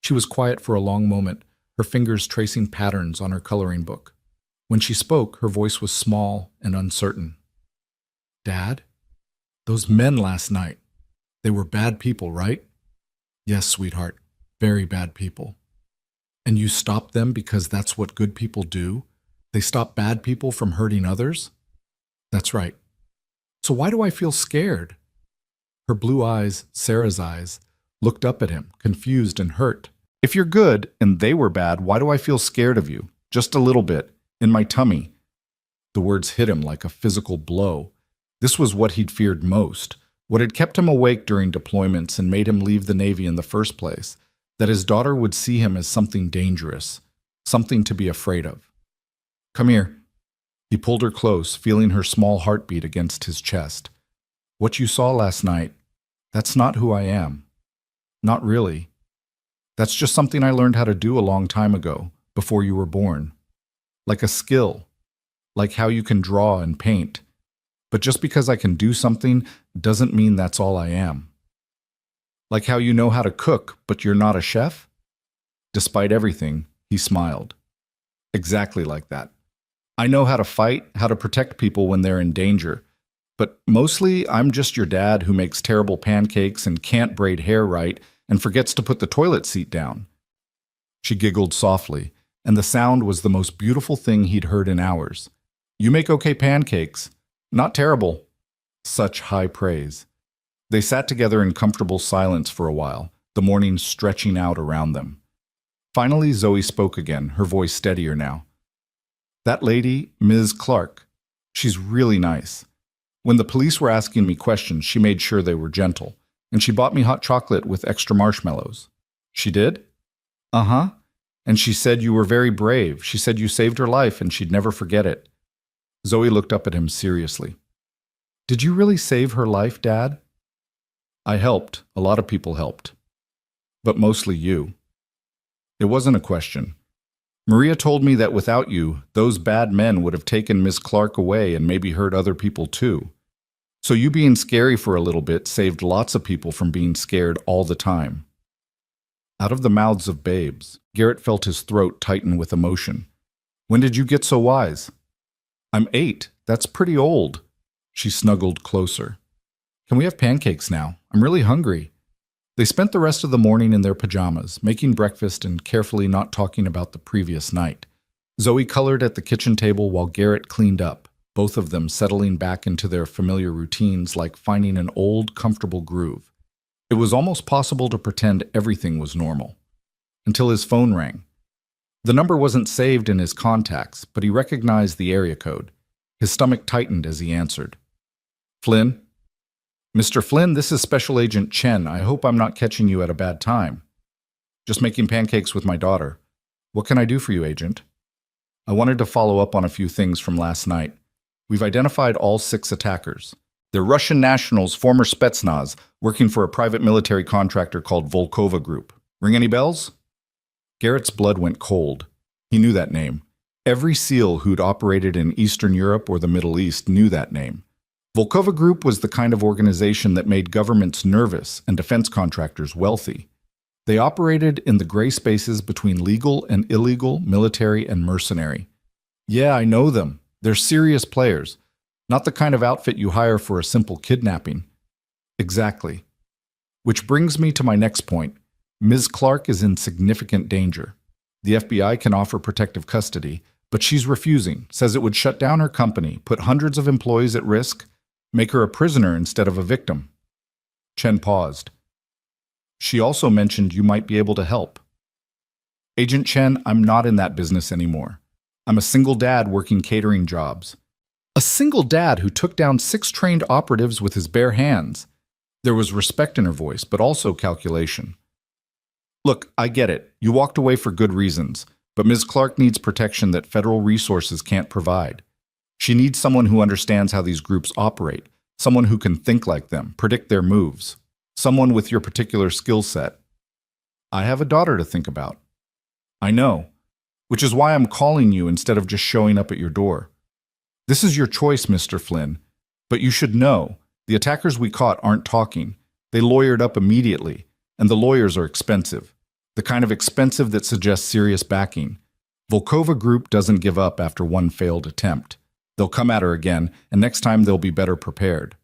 She was quiet for a long moment, her fingers tracing patterns on her coloring book. When she spoke, her voice was small and uncertain. Dad? Those men last night. They were bad people, right? Yes, sweetheart. Very bad people. And you stopped them because that's what good people do? They stop bad people from hurting others? That's right. So why do I feel scared? Her blue eyes, Sarah's eyes, looked up at him, confused and hurt. If you're good and they were bad, why do I feel scared of you? Just a little bit, in my tummy. The words hit him like a physical blow. This was what he'd feared most, what had kept him awake during deployments and made him leave the Navy in the first place, that his daughter would see him as something dangerous, something to be afraid of. "Come here." He pulled her close, feeling her small heartbeat against his chest. "What you saw last night, that's not who I am. Not really. That's just something I learned how to do a long time ago, before you were born. Like a skill, like how you can draw and paint. But just because I can do something doesn't mean that's all I am. Like how you know how to cook, but you're not a chef?" Despite everything, he smiled. "Exactly like that. I know how to fight, how to protect people when they're in danger. But mostly, I'm just your dad who makes terrible pancakes and can't braid hair right and forgets to put the toilet seat down." She giggled softly, and the sound was the most beautiful thing he'd heard in hours. "You make okay pancakes. Not terrible." Such high praise. They sat together in comfortable silence for a while, the morning stretching out around them. Finally, Zoe spoke again, her voice steadier now. "That lady, Ms. Clark, she's really nice. When the police were asking me questions, she made sure they were gentle, and she bought me hot chocolate with extra marshmallows." "She did?" "Uh-huh. And she said you were very brave. She said you saved her life and she'd never forget it." Zoe looked up at him seriously. "Did you really save her life, Dad?" "I helped. A lot of people helped. But mostly you." It wasn't a question. "Maria told me that without you, those bad men would have taken Miss Clark away and maybe hurt other people too. So you being scary for a little bit saved lots of people from being scared all the time." Out of the mouths of babes, Garrett felt his throat tighten with emotion. "When did you get so wise?" "I'm 8. That's pretty old." She snuggled closer. "Can we have pancakes now? I'm really hungry." They spent the rest of the morning in their pajamas, making breakfast and carefully not talking about the previous night. Zoe colored at the kitchen table while Garrett cleaned up, both of them settling back into their familiar routines like finding an old, comfortable groove. It was almost possible to pretend everything was normal. Until his phone rang. The number wasn't saved in his contacts, but he recognized the area code. His stomach tightened as he answered. "Flynn?" "Mr. Flynn, this is Special Agent Chen. I hope I'm not catching you at a bad time." "Just making pancakes with my daughter." "What can I do for you, Agent?" "I wanted to follow up on a few things from last night. We've identified all 6 attackers. They're Russian nationals, former Spetsnaz, working for a private military contractor called Volkova Group. Ring any bells?" Garrett's blood went cold. He knew that name. Every SEAL who'd operated in Eastern Europe or the Middle East knew that name. Volkova Group was the kind of organization that made governments nervous and defense contractors wealthy. They operated in the gray spaces between legal and illegal, military and mercenary. "Yeah, I know them. They're serious players. Not the kind of outfit you hire for a simple kidnapping." "Exactly. Which brings me to my next point. Ms. Clark is in significant danger. The FBI can offer protective custody, but she's refusing, says it would shut down her company, put hundreds of employees at risk, make her a prisoner instead of a victim." Chen paused. "She also mentioned you might be able to help." "Agent Chen, I'm not in that business anymore. I'm a single dad working catering jobs." A single dad who took down 6 trained operatives with his bare hands. There was respect in her voice, but also calculation. "Look, I get it. You walked away for good reasons, but Ms. Clark needs protection that federal resources can't provide. She needs someone who understands how these groups operate, someone who can think like them, predict their moves, someone with your particular skill set." "I have a daughter to think about." "I know, which is why I'm calling you instead of just showing up at your door. This is your choice, Mr. Flynn, but you should know, the attackers we caught aren't talking. They lawyered up immediately, and the lawyers are expensive. The kind of expensive that suggests serious backing. Volkova Group doesn't give up after one failed attempt. They'll come at her again, and next time they'll be better prepared."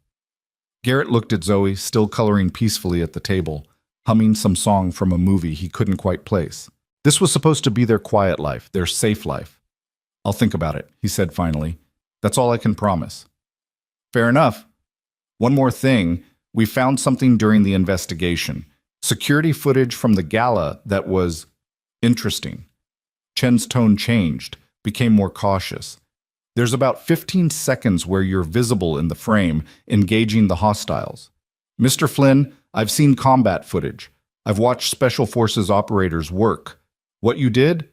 Garrett looked at Zoe, still coloring peacefully at the table, humming some song from a movie he couldn't quite place. This was supposed to be their quiet life, their safe life. "I'll think about it," he said finally. "That's all I can promise." "Fair enough. One more thing, we found something during the investigation. Security footage from the gala that was interesting." Chen's tone changed, became more cautious. There's about 15 seconds where you're visible in the frame, engaging the hostiles. Mr. Flynn, I've seen combat footage. I've watched Special Forces operators work. What you did?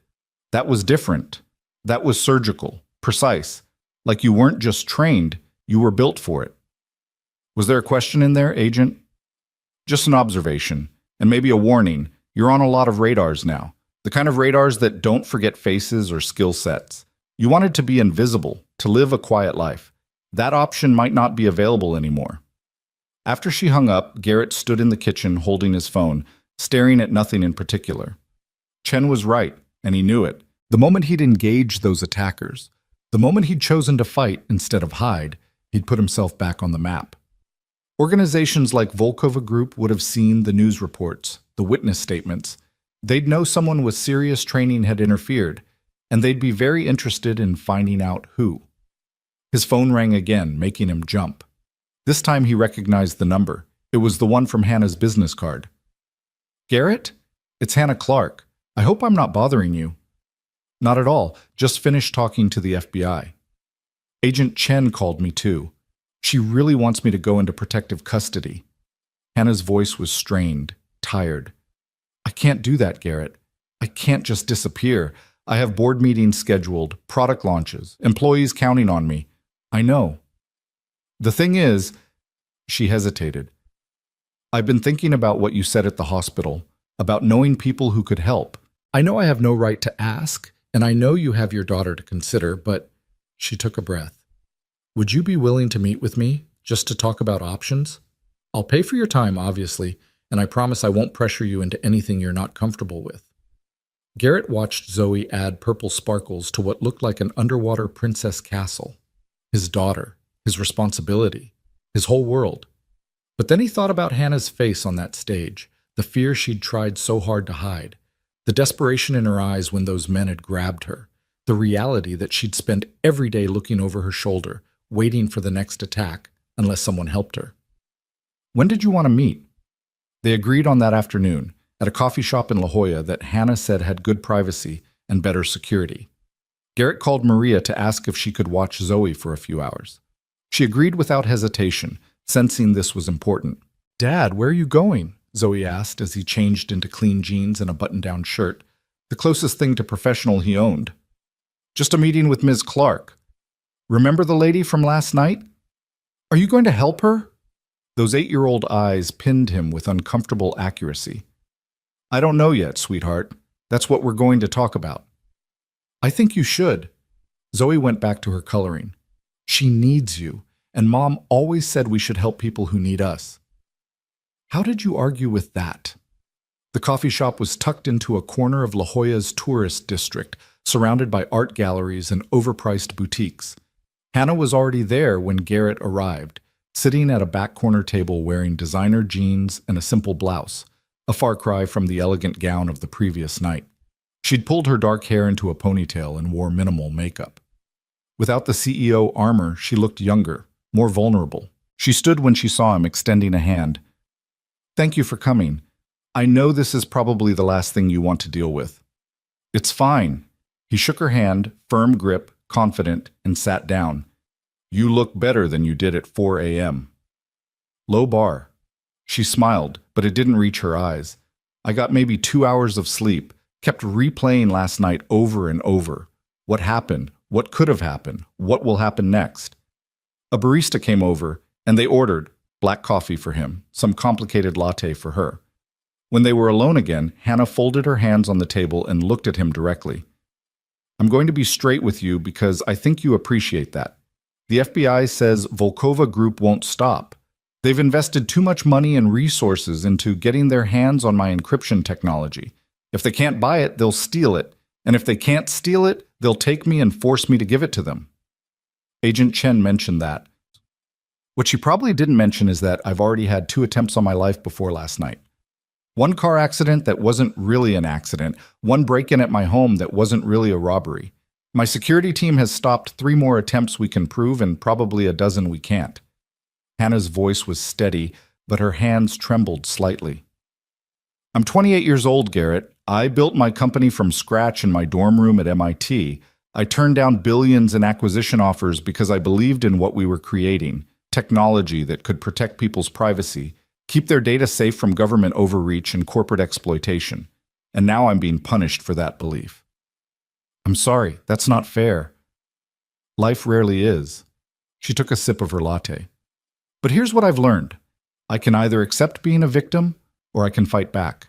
That was different. That was surgical, precise. Like you weren't just trained, you were built for it. Was there a question in there, Agent? Just an observation, and maybe a warning. You're on a lot of radars now. The kind of radars that don't forget faces or skill sets. You wanted to be invisible, to live a quiet life. That option might not be available anymore. After she hung up, Garrett stood in the kitchen holding his phone, staring at nothing in particular. Chen was right, and he knew it. The moment he'd engaged those attackers, the moment he'd chosen to fight instead of hide, he'd put himself back on the map. Organizations like Volkova Group would have seen the news reports, the witness statements. They'd know someone with serious training had interfered, and they'd be very interested in finding out who. His phone rang again, making him jump. This time he recognized the number. It was the one from Hannah's business card. Garrett? It's Hannah Clark. I hope I'm not bothering you. Not at all. Just finished talking to the FBI. Agent Chen called me too. She really wants me to go into protective custody. Hannah's voice was strained, tired. I can't do that, Garrett. I can't just disappear. I have board meetings scheduled, product launches, employees counting on me. I know. The thing is, she hesitated. I've been thinking about what you said at the hospital, about knowing people who could help. I know I have no right to ask, and I know you have your daughter to consider, but she took a breath. Would you be willing to meet with me, just to talk about options? I'll pay for your time, obviously, and I promise I won't pressure you into anything you're not comfortable with. Garrett watched Zoe add purple sparkles to what looked like an underwater princess castle. His daughter, his responsibility, his whole world. But then he thought about Hannah's face on that stage, the fear she'd tried so hard to hide, the desperation in her eyes when those men had grabbed her, the reality that she'd spent every day looking over her shoulder, waiting for the next attack, unless someone helped her. When did you want to meet? They agreed on that afternoon, at a coffee shop in La Jolla that Hannah said had good privacy and better security. Garrett called Maria to ask if she could watch Zoe for a few hours. She agreed without hesitation, sensing this was important. Dad, where are you going? Zoe asked as he changed into clean jeans and a button-down shirt, the closest thing to professional he owned. Just a meeting with Ms. Clark. Remember the lady from last night? Are you going to help her? Those 8-year-old eyes pinned him with uncomfortable accuracy. I don't know yet, sweetheart. That's what we're going to talk about. I think you should. Zoe went back to her coloring. She needs you, and Mom always said we should help people who need us. How did you argue with that? The coffee shop was tucked into a corner of La Jolla's tourist district, surrounded by art galleries and overpriced boutiques. Hannah was already there when Garrett arrived, sitting at a back corner table wearing designer jeans and a simple blouse, a far cry from the elegant gown of the previous night. She'd pulled her dark hair into a ponytail and wore minimal makeup. Without the CEO armor, she looked younger, more vulnerable. She stood when she saw him, extending a hand. Thank you for coming. I know this is probably the last thing you want to deal with. It's fine. He shook her hand, firm grip, confident, and sat down. You look better than you did at 4 a.m. Low bar. She smiled, but it didn't reach her eyes. I got maybe 2 hours of sleep, kept replaying last night over and over. What happened? What could have happened? What will happen next? A barista came over, and they ordered black coffee for him, some complicated latte for her. When they were alone again, Hannah folded her hands on the table and looked at him directly. I'm going to be straight with you because I think you appreciate that. The FBI says Volkova Group won't stop. They've invested too much money and resources into getting their hands on my encryption technology. If they can't buy it, they'll steal it. And if they can't steal it, they'll take me and force me to give it to them. Agent Chen mentioned that. What she probably didn't mention is that I've already had 2 attempts on my life before last night. One car accident that wasn't really an accident, one break-in at my home that wasn't really a robbery. My security team has stopped 3 more attempts we can prove and probably a dozen we can't. Hannah's voice was steady, but her hands trembled slightly. I'm 28 years old, Garrett. I built my company from scratch in my dorm room at MIT. I turned down billions in acquisition offers because I believed in what we were creating, technology that could protect people's privacy, keep their data safe from government overreach and corporate exploitation. And now I'm being punished for that belief. I'm sorry, that's not fair. Life rarely is. She took a sip of her latte. But here's what I've learned. I can either accept being a victim or I can fight back.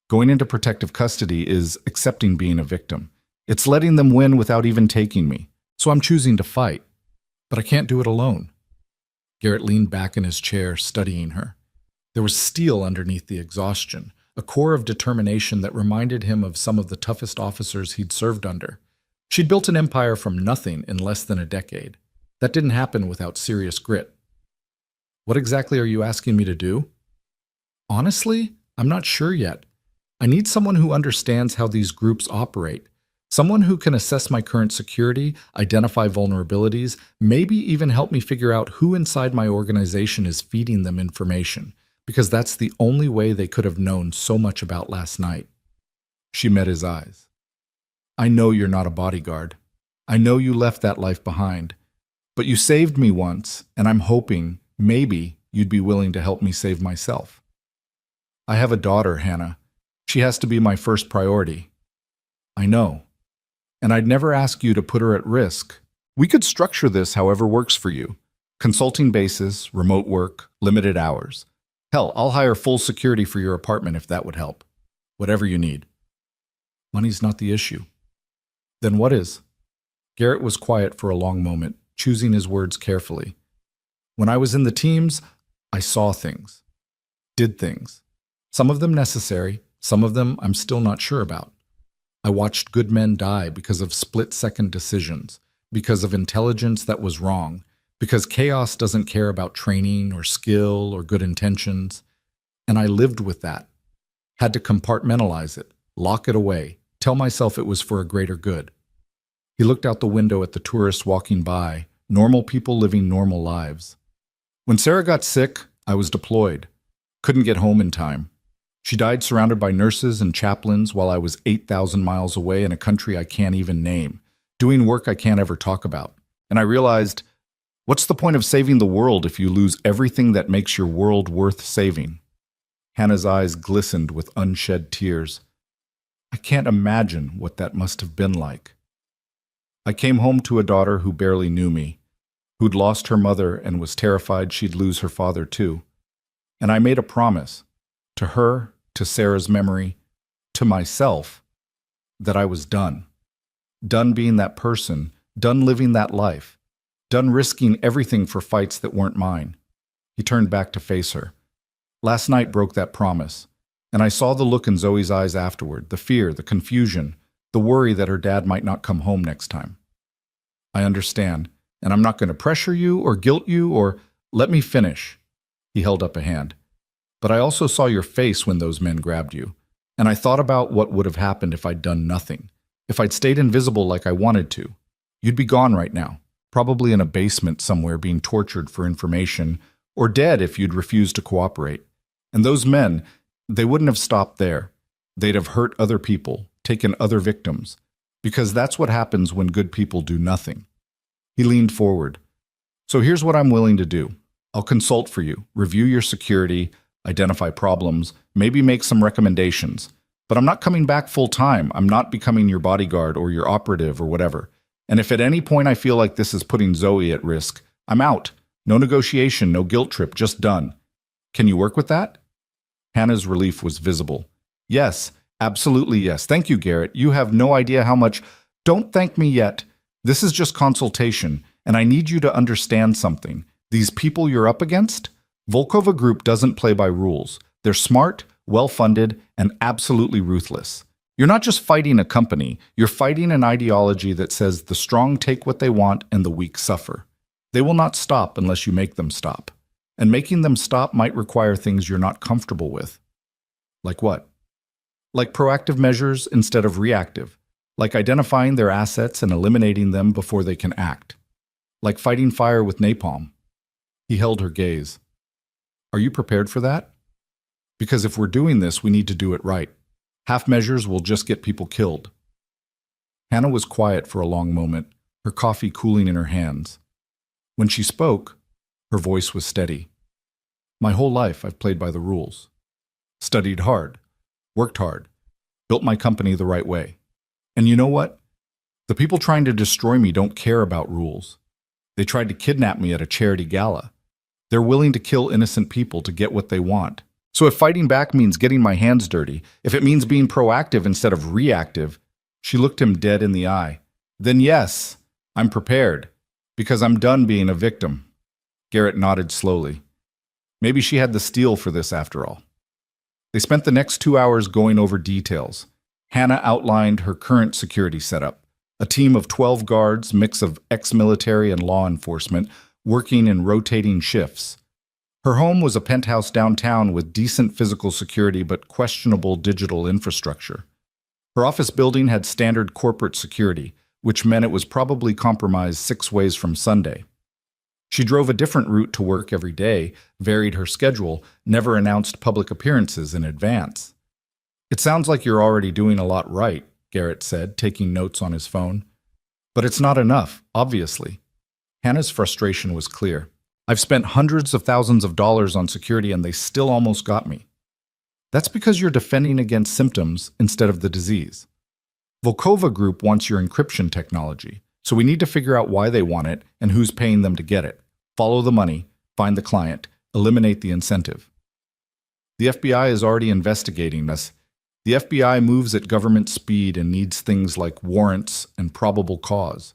Going into protective custody is accepting being a victim. It's letting them win without even taking me. So I'm choosing to fight. But I can't do it alone. Garrett leaned back in his chair, studying her. There was steel underneath the exhaustion, a core of determination that reminded him of some of the toughest officers he'd served under. She'd built an empire from nothing in less than a decade. That didn't happen without serious grit. What exactly are you asking me to do? Honestly, I'm not sure yet. I need someone who understands how these groups operate. Someone who can assess my current security, identify vulnerabilities, maybe even help me figure out who inside my organization is feeding them information, because that's the only way they could have known so much about last night. She met his eyes. I know you're not a bodyguard. I know you left that life behind. But you saved me once, and I'm hoping, maybe, you'd be willing to help me save myself. I have a daughter, Hannah. She has to be my first priority. I know. And I'd never ask you to put her at risk. We could structure this however works for you. Consulting basis, remote work, limited hours. Hell, I'll hire full security for your apartment if that would help. Whatever you need. Money's not the issue. Then what is? Garrett was quiet for a long moment, choosing his words carefully. When I was in the teams, I saw things. Did things. Some of them necessary, some of them I'm still not sure about. I watched good men die because of split-second decisions, because of intelligence that was wrong, because chaos doesn't care about training or skill or good intentions. And I lived with that. Had to compartmentalize it, lock it away, tell myself it was for a greater good. He looked out the window at the tourists walking by, normal people living normal lives. When Sarah got sick, I was deployed. Couldn't get home in time. She died surrounded by nurses and chaplains while I was 8,000 miles away in a country I can't even name, doing work I can't ever talk about. And I realized, what's the point of saving the world if you lose everything that makes your world worth saving? Hannah's eyes glistened with unshed tears. I can't imagine what that must have been like. I came home to a daughter who barely knew me, who'd lost her mother and was terrified she'd lose her father too. And I made a promise, to her, to Sarah's memory, to myself, that I was done. Done being that person, done living that life, done risking everything for fights that weren't mine. He turned back to face her. Last night broke that promise, and I saw the look in Zoe's eyes afterward, the fear, the confusion, the worry that her dad might not come home next time. I understand, and I'm not going to pressure you or guilt you or let me finish. He held up a hand. But I also saw your face when those men grabbed you, and I thought about what would have happened if I'd done nothing, if I'd stayed invisible like I wanted to. You'd be gone right now, probably in a basement somewhere being tortured for information, or dead if you'd refused to cooperate. And those men, they wouldn't have stopped there. They'd have hurt other people, taken other victims, because that's what happens when good people do nothing. He leaned forward. So here's what I'm willing to do. I'll consult for you, review your security, identify problems, maybe make some recommendations. But I'm not coming back full time. I'm not becoming your bodyguard or your operative or whatever. And if at any point I feel like this is putting Zoe at risk, I'm out. No negotiation, no guilt trip, just done. Can you work with that? Hannah's relief was visible. Yes, absolutely yes. Thank you, Garrett. You have no idea how much. Don't thank me yet. This is just consultation, and I need you to understand something. These people you're up against? Volkova Group doesn't play by rules. They're smart, well-funded, and absolutely ruthless. You're not just fighting a company, you're fighting an ideology that says the strong take what they want and the weak suffer. They will not stop unless you make them stop. And making them stop might require things you're not comfortable with. Like what? Like proactive measures instead of reactive. Like identifying their assets and eliminating them before they can act. Like fighting fire with napalm. He held her gaze. Are you prepared for that? Because if we're doing this, we need to do it right. Half measures will just get people killed. Hannah was quiet for a long moment, her coffee cooling in her hands. When she spoke, her voice was steady. My whole life I've played by the rules. Studied hard, worked hard, built my company the right way. And you know what? The people trying to destroy me don't care about rules. They tried to kidnap me at a charity gala. They're willing to kill innocent people to get what they want. So if fighting back means getting my hands dirty, if it means being proactive instead of reactive, she looked him dead in the eye. Then yes, I'm prepared, because I'm done being a victim. Garrett nodded slowly. Maybe she had the steel for this after all. They spent the next 2 hours going over details. Hannah outlined her current security setup. A team of 12 guards, mix of ex-military and law enforcement, working in rotating shifts. Her home was a penthouse downtown with decent physical security but questionable digital infrastructure. Her office building had standard corporate security, which meant it was probably compromised 6 ways from Sunday. She drove a different route to work every day, varied her schedule, never announced public appearances in advance. It sounds like you're already doing a lot right, Garrett said, taking notes on his phone. But it's not enough, obviously. Hannah's frustration was clear. I've spent hundreds of thousands of dollars on security and they still almost got me. That's because you're defending against symptoms instead of the disease. Volkova Group wants your encryption technology, so we need to figure out why they want it and who's paying them to get it. Follow the money, find the client, eliminate the incentive. The FBI is already investigating us. The FBI moves at government speed and needs things like warrants and probable cause.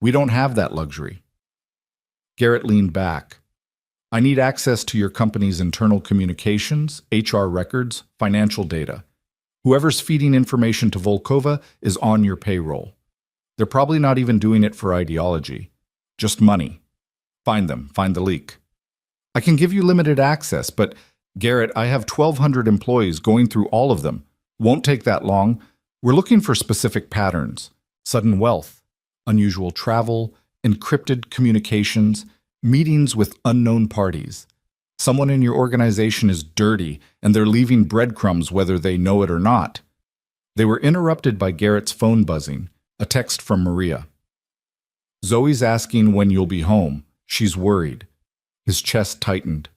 We don't have that luxury. Garrett leaned back. I need access to your company's internal communications, HR records, financial data. Whoever's feeding information to Volkova is on your payroll. They're probably not even doing it for ideology. Just money. Find them, find the leak. I can give you limited access, but Garrett, I have 1,200 employees going through all of them. Won't take that long. We're looking for specific patterns. Sudden wealth, unusual travel, encrypted communications, meetings with unknown parties. Someone in your organization is dirty, and they're leaving breadcrumbs whether they know it or not. They were interrupted by Garrett's phone buzzing, a text from Maria. Zoe's asking when you'll be home. She's worried. His chest tightened.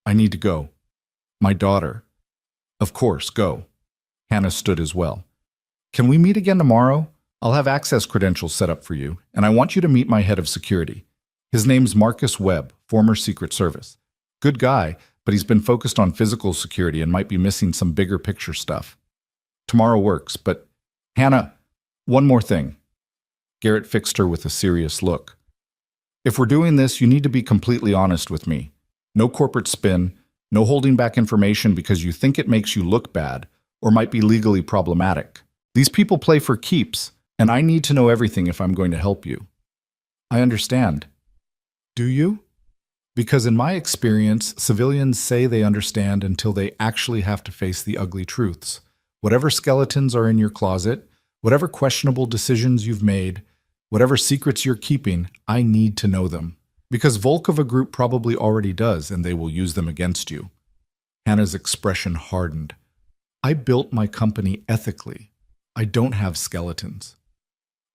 I need to go. My daughter. Of course, go. Hannah stood as well. Can we meet again tomorrow? I'll have access credentials set up for you, and I want you to meet my head of security. His name's Marcus Webb, former Secret Service. Good guy, but he's been focused on physical security and might be missing some bigger picture stuff. Tomorrow works, but Hannah, one more thing. Garrett fixed her with a serious look. If we're doing this, you need to be completely honest with me. No corporate spin, no holding back information because you think it makes you look bad or might be legally problematic. These people play for keeps, and I need to know everything if I'm going to help you. I understand. Do you? Because in my experience, civilians say they understand until they actually have to face the ugly truths. Whatever skeletons are in your closet, whatever questionable decisions you've made, whatever secrets you're keeping, I need to know them. Because Volkova Group probably already does, and they will use them against you. Hannah's expression hardened. I built my company ethically. I don't have skeletons.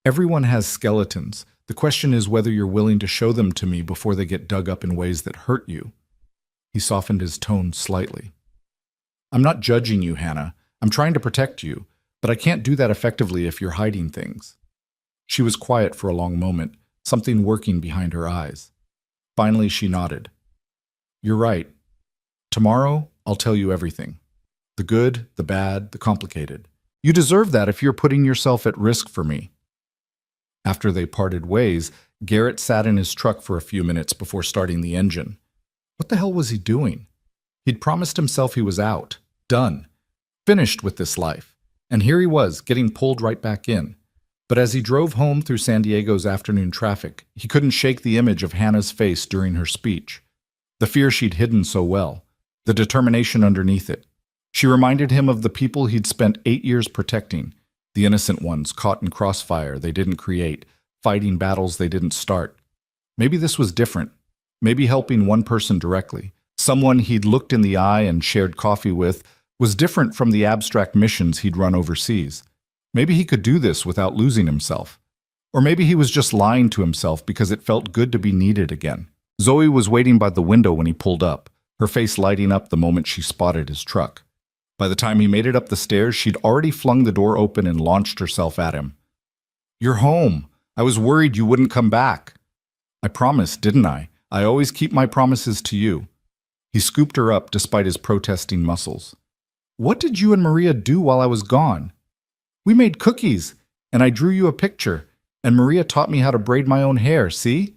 Everyone has skeletons. The question is whether you're willing to show them to me before they get dug up in ways that hurt you. He softened his tone slightly. I'm not judging you, Hannah. I'm trying to protect you, but I can't do that effectively if you're hiding things. She was quiet for a long moment, something working behind her eyes. Finally, she nodded. You're right. Tomorrow, I'll tell you everything. The good, the bad, the complicated. You deserve that if you're putting yourself at risk for me. After they parted ways, Garrett sat in his truck for a few minutes before starting the engine. What the hell was he doing? He'd promised himself he was out, done, finished with this life, and here he was, getting pulled right back in. But as he drove home through San Diego's afternoon traffic, he couldn't shake the image of Hannah's face during her speech. The fear she'd hidden so well, the determination underneath it. She reminded him of the people he'd spent 8 years protecting, the innocent ones caught in crossfire they didn't create, fighting battles they didn't start. Maybe this was different. Maybe helping one person directly, someone he'd looked in the eye and shared coffee with, was different from the abstract missions he'd run overseas. Maybe he could do this without losing himself. Or maybe he was just lying to himself because it felt good to be needed again. Zoe was waiting by the window when he pulled up, her face lighting up the moment she spotted his truck. By the time he made it up the stairs, she'd already flung the door open and launched herself at him. "You're home. I was worried you wouldn't come back." "I promised, didn't I? I always keep my promises to you." He scooped her up despite his protesting muscles. "What did you and Maria do while I was gone?" "We made cookies, and I drew you a picture, and Maria taught me how to braid my own hair, see?"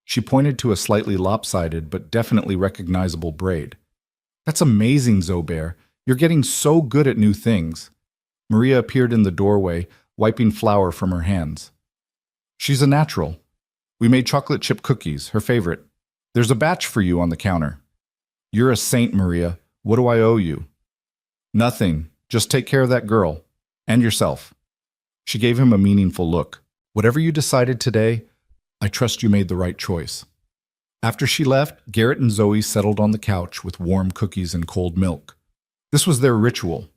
She pointed to a slightly lopsided but definitely recognizable braid. "That's amazing, Zobair. You're getting so good at new things." Maria appeared in the doorway, wiping flour from her hands. "She's a natural. We made chocolate chip cookies, her favorite. There's a batch for you on the counter." "You're a saint, Maria. What do I owe you?" "Nothing. Just take care of that girl. And yourself." She gave him a meaningful look. "Whatever you decided today, I trust you made the right choice." After she left, Garrett and Zoe settled on the couch with warm cookies and cold milk. This was their ritual.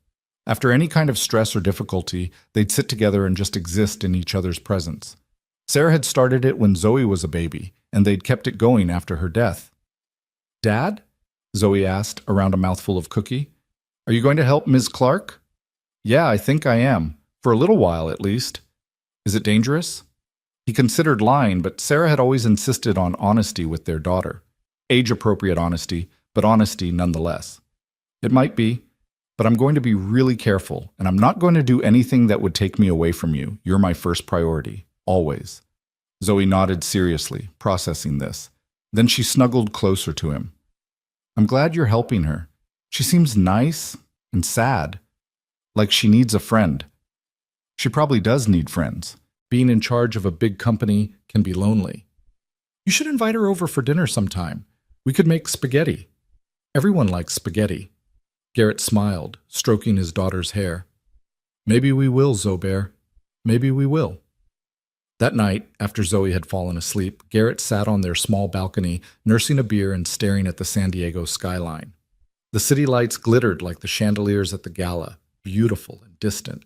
After any kind of stress or difficulty, they'd sit together and just exist in each other's presence. Sarah had started it when Zoe was a baby, and they'd kept it going after her death. "Dad?" Zoe asked, around a mouthful of cookie. "Are you going to help Ms. Clark?" "Yeah, I think I am. For a little while, at least." "Is it dangerous?" He considered lying, but Sarah had always insisted on honesty with their daughter. Age-appropriate honesty, but honesty nonetheless. "It might be, but I'm going to be really careful, and I'm not going to do anything that would take me away from you. You're my first priority, always." Zoe nodded seriously, processing this. Then she snuggled closer to him. "I'm glad you're helping her. She seems nice and sad, like she needs a friend." "She probably does need friends. Being in charge of a big company can be lonely." "You should invite her over for dinner sometime. We could make spaghetti. Everyone likes spaghetti." Garrett smiled, stroking his daughter's hair. "Maybe we will, Zobair. Maybe we will." That night, after Zoe had fallen asleep, Garrett sat on their small balcony, nursing a beer and staring at the San Diego skyline. The city lights glittered like the chandeliers at the gala, beautiful and distant.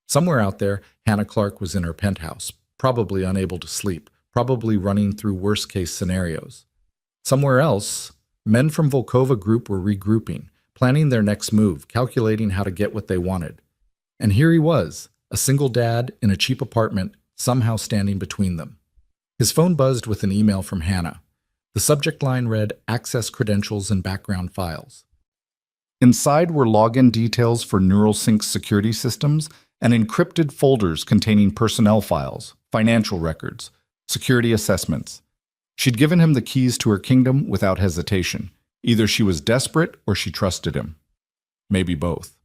Somewhere out there, Hannah Clark was in her penthouse, probably unable to sleep, probably running through worst-case scenarios. Somewhere else, men from Volkova Group were regrouping, planning their next move, calculating how to get what they wanted. And here he was, a single dad in a cheap apartment, somehow standing between them. His phone buzzed with an email from Hannah. The subject line read, "Access credentials and background files." Inside were login details for NeuralSync's security systems and encrypted folders containing personnel files, financial records, security assessments. She'd given him the keys to her kingdom without hesitation. Either she was desperate or she trusted him. Maybe both.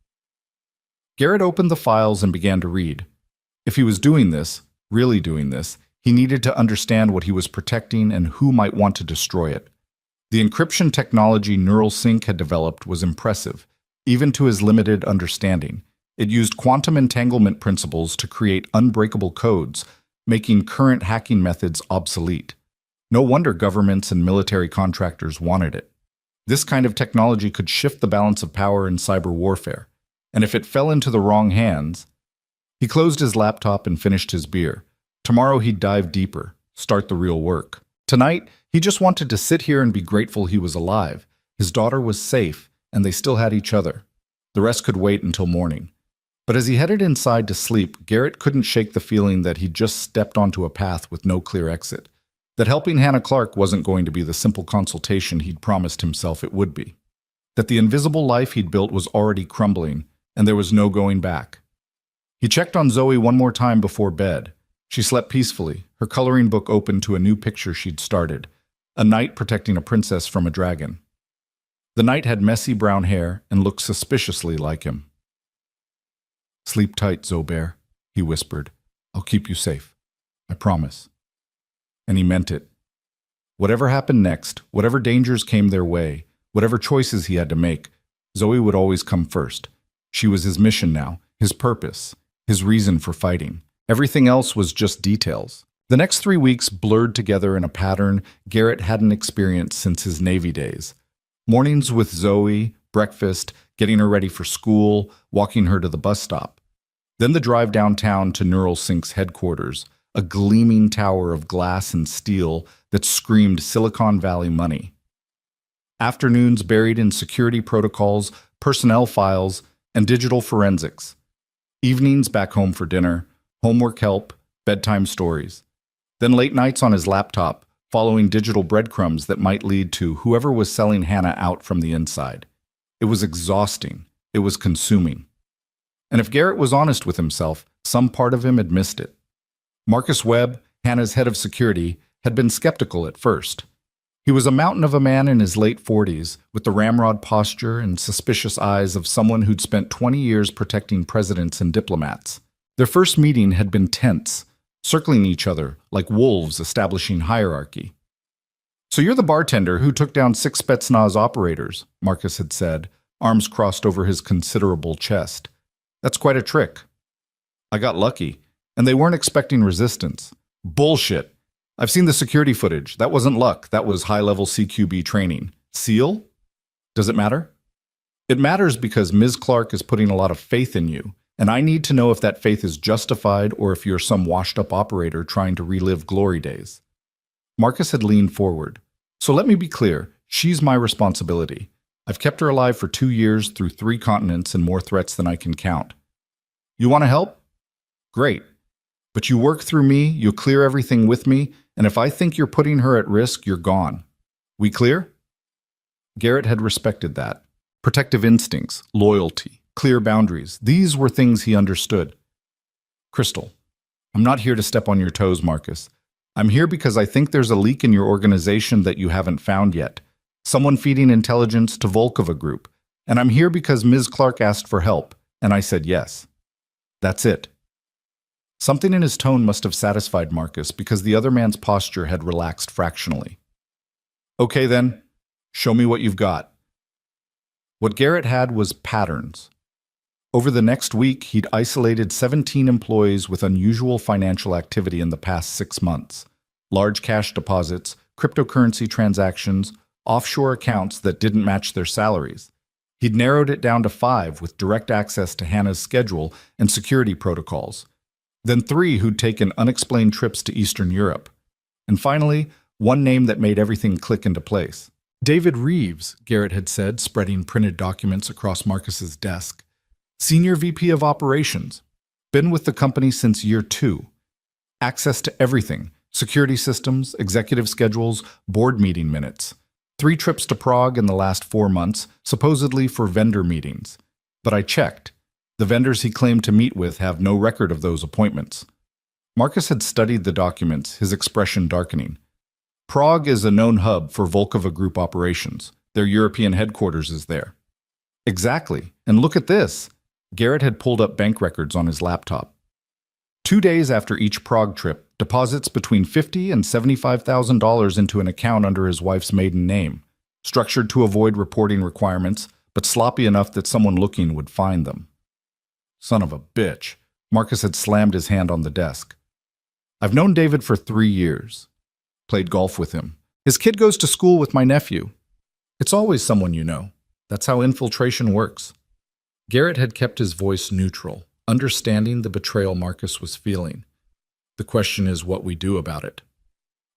Garrett opened the files and began to read. If he was doing this, really doing this, he needed to understand what he was protecting and who might want to destroy it. The encryption technology NeuralSync had developed was impressive, even to his limited understanding. It used quantum entanglement principles to create unbreakable codes, making current hacking methods obsolete. No wonder governments and military contractors wanted it. This kind of technology could shift the balance of power in cyber warfare, and if it fell into the wrong hands... He closed his laptop and finished his beer. Tomorrow he'd dive deeper, start the real work. Tonight, he just wanted to sit here and be grateful he was alive. His daughter was safe, and they still had each other. The rest could wait until morning. But as he headed inside to sleep, Garrett couldn't shake the feeling that he'd just stepped onto a path with no clear exit. That helping Hannah Clark wasn't going to be the simple consultation he'd promised himself it would be. That the invisible life he'd built was already crumbling, and there was no going back. He checked on Zoe one more time before bed. She slept peacefully, her coloring book open to a new picture she'd started, a knight protecting a princess from a dragon. The knight had messy brown hair and looked suspiciously like him. "Sleep tight, Zobair," he whispered. "I'll keep you safe. I promise." And he meant it. Whatever happened next, whatever dangers came their way, whatever choices he had to make, Zoe would always come first. She was his mission now, his purpose, his reason for fighting. Everything else was just details. The next 3 weeks blurred together in a pattern Garrett hadn't experienced since his Navy days. Mornings with Zoe, breakfast, getting her ready for school, walking her to the bus stop. Then the drive downtown to Neuralsync's headquarters, a gleaming tower of glass and steel that screamed Silicon Valley money. Afternoons buried in security protocols, personnel files, and digital forensics. Evenings back home for dinner, homework help, bedtime stories. Then late nights on his laptop, following digital breadcrumbs that might lead to whoever was selling Hannah out from the inside. It was exhausting. It was consuming. And if Garrett was honest with himself, some part of him had missed it. Marcus Webb, Hannah's head of security, had been skeptical at first. He was a mountain of a man in his late 40s, with the ramrod posture and suspicious eyes of someone who'd spent 20 years protecting presidents and diplomats. Their first meeting had been tense, circling each other like wolves establishing hierarchy. "So you're the bartender who took down 6 Spetsnaz operators," Marcus had said, arms crossed over his considerable chest. "That's quite a trick." "I got lucky, and they weren't expecting resistance." "Bullshit. I've seen the security footage. That wasn't luck. That was high-level CQB training." "SEAL? Does it matter?" "It matters because Ms. Clark is putting a lot of faith in you, and I need to know if that faith is justified or if you're some washed-up operator trying to relive glory days." Marcus had leaned forward. "So let me be clear. She's my responsibility. I've kept her alive for 2 years through 3 continents and more threats than I can count. You want to help? Great. But you work through me, you clear everything with me, and if I think you're putting her at risk, you're gone. We clear?" Garrett had respected that. Protective instincts, loyalty, clear boundaries. These were things he understood. "Crystal, I'm not here to step on your toes, Marcus. I'm here because I think there's a leak in your organization that you haven't found yet. Someone feeding intelligence to Volkova Group. And I'm here because Ms. Clark asked for help, and I said yes. That's it." Something in his tone must have satisfied Marcus because the other man's posture had relaxed fractionally. "Okay then, show me what you've got." What Garrett had was patterns. Over the next week, he'd isolated 17 employees with unusual financial activity in the past 6 months. Large cash deposits, cryptocurrency transactions, offshore accounts that didn't match their salaries. He'd narrowed it down to 5 with direct access to Hannah's schedule and security protocols. Then 3 who'd taken unexplained trips to Eastern Europe. And finally, one name that made everything click into place. "David Reeves," Garrett had said, spreading printed documents across Marcus's desk. "Senior VP of Operations. Been with the company since year 2. Access to everything. Security systems, executive schedules, board meeting minutes. 3 trips to Prague in the last 4 months, supposedly for vendor meetings. But I checked. The vendors he claimed to meet with have no record of those appointments." Marcus had studied the documents, his expression darkening. "Prague is a known hub for Volkova Group operations. Their European headquarters is there." "Exactly. And look at this." Garrett had pulled up bank records on his laptop. 2 days after each Prague trip, deposits between $50,000 and $75,000 into an account under his wife's maiden name, structured to avoid reporting requirements, but sloppy enough that someone looking would find them. Son of a bitch. Marcus had slammed his hand on the desk. "I've known David for 3 years. Played golf with him. His kid goes to school with my nephew. It's always someone you know. That's how infiltration works." Garrett had kept his voice neutral, understanding the betrayal Marcus was feeling. The question is what we do about it.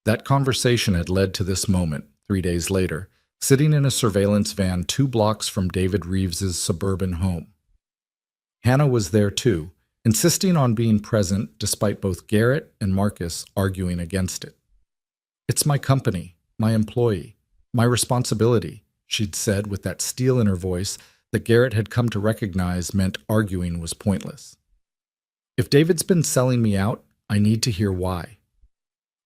That conversation had led to this moment, 3 days later, sitting in a surveillance van 2 blocks from David Reeves's suburban home. Hannah was there too, insisting on being present despite both Garrett and Marcus arguing against it. "It's my company, my employee, my responsibility," she'd said with that steel in her voice that Garrett had come to recognize meant arguing was pointless. "If David's been selling me out, I need to hear why."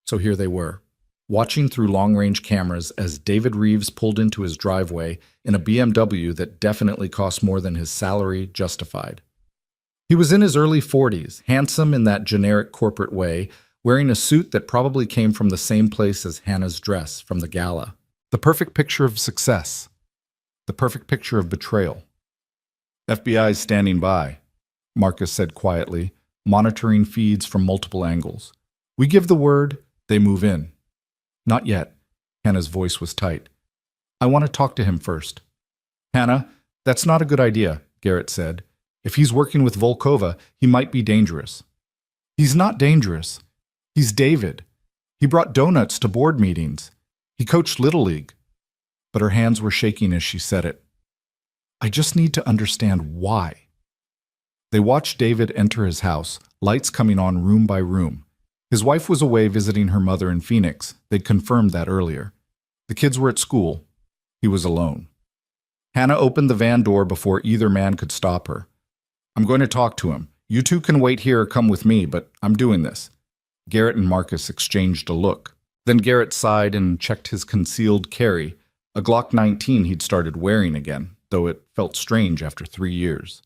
So here they were, watching through long-range cameras as David Reeves pulled into his driveway in a BMW that definitely cost more than his salary justified. He was in his early 40s, handsome in that generic corporate way, wearing a suit that probably came from the same place as Hannah's dress from the gala. The perfect picture of success. The perfect picture of betrayal. "FBI's standing by," Marcus said quietly, monitoring feeds from multiple angles. "We give the word, they move in." "Not yet." Hannah's voice was tight. "I want to talk to him first." "Hannah, that's not a good idea," Garrett said. If he's working with Volkova, he might be dangerous. He's not dangerous. He's David. He brought donuts to board meetings. He coached Little League. But her hands were shaking as she said it. I just need to understand why. They watched David enter his house, lights coming on room by room. His wife was away visiting her mother in Phoenix. They'd confirmed that earlier. The kids were at school. He was alone. Hannah opened the van door before either man could stop her. I'm going to talk to him. You two can wait here or come with me, but I'm doing this. Garrett and Marcus exchanged a look. Then Garrett sighed and checked his concealed carry, a Glock 19 he'd started wearing again, though it felt strange after 3 years.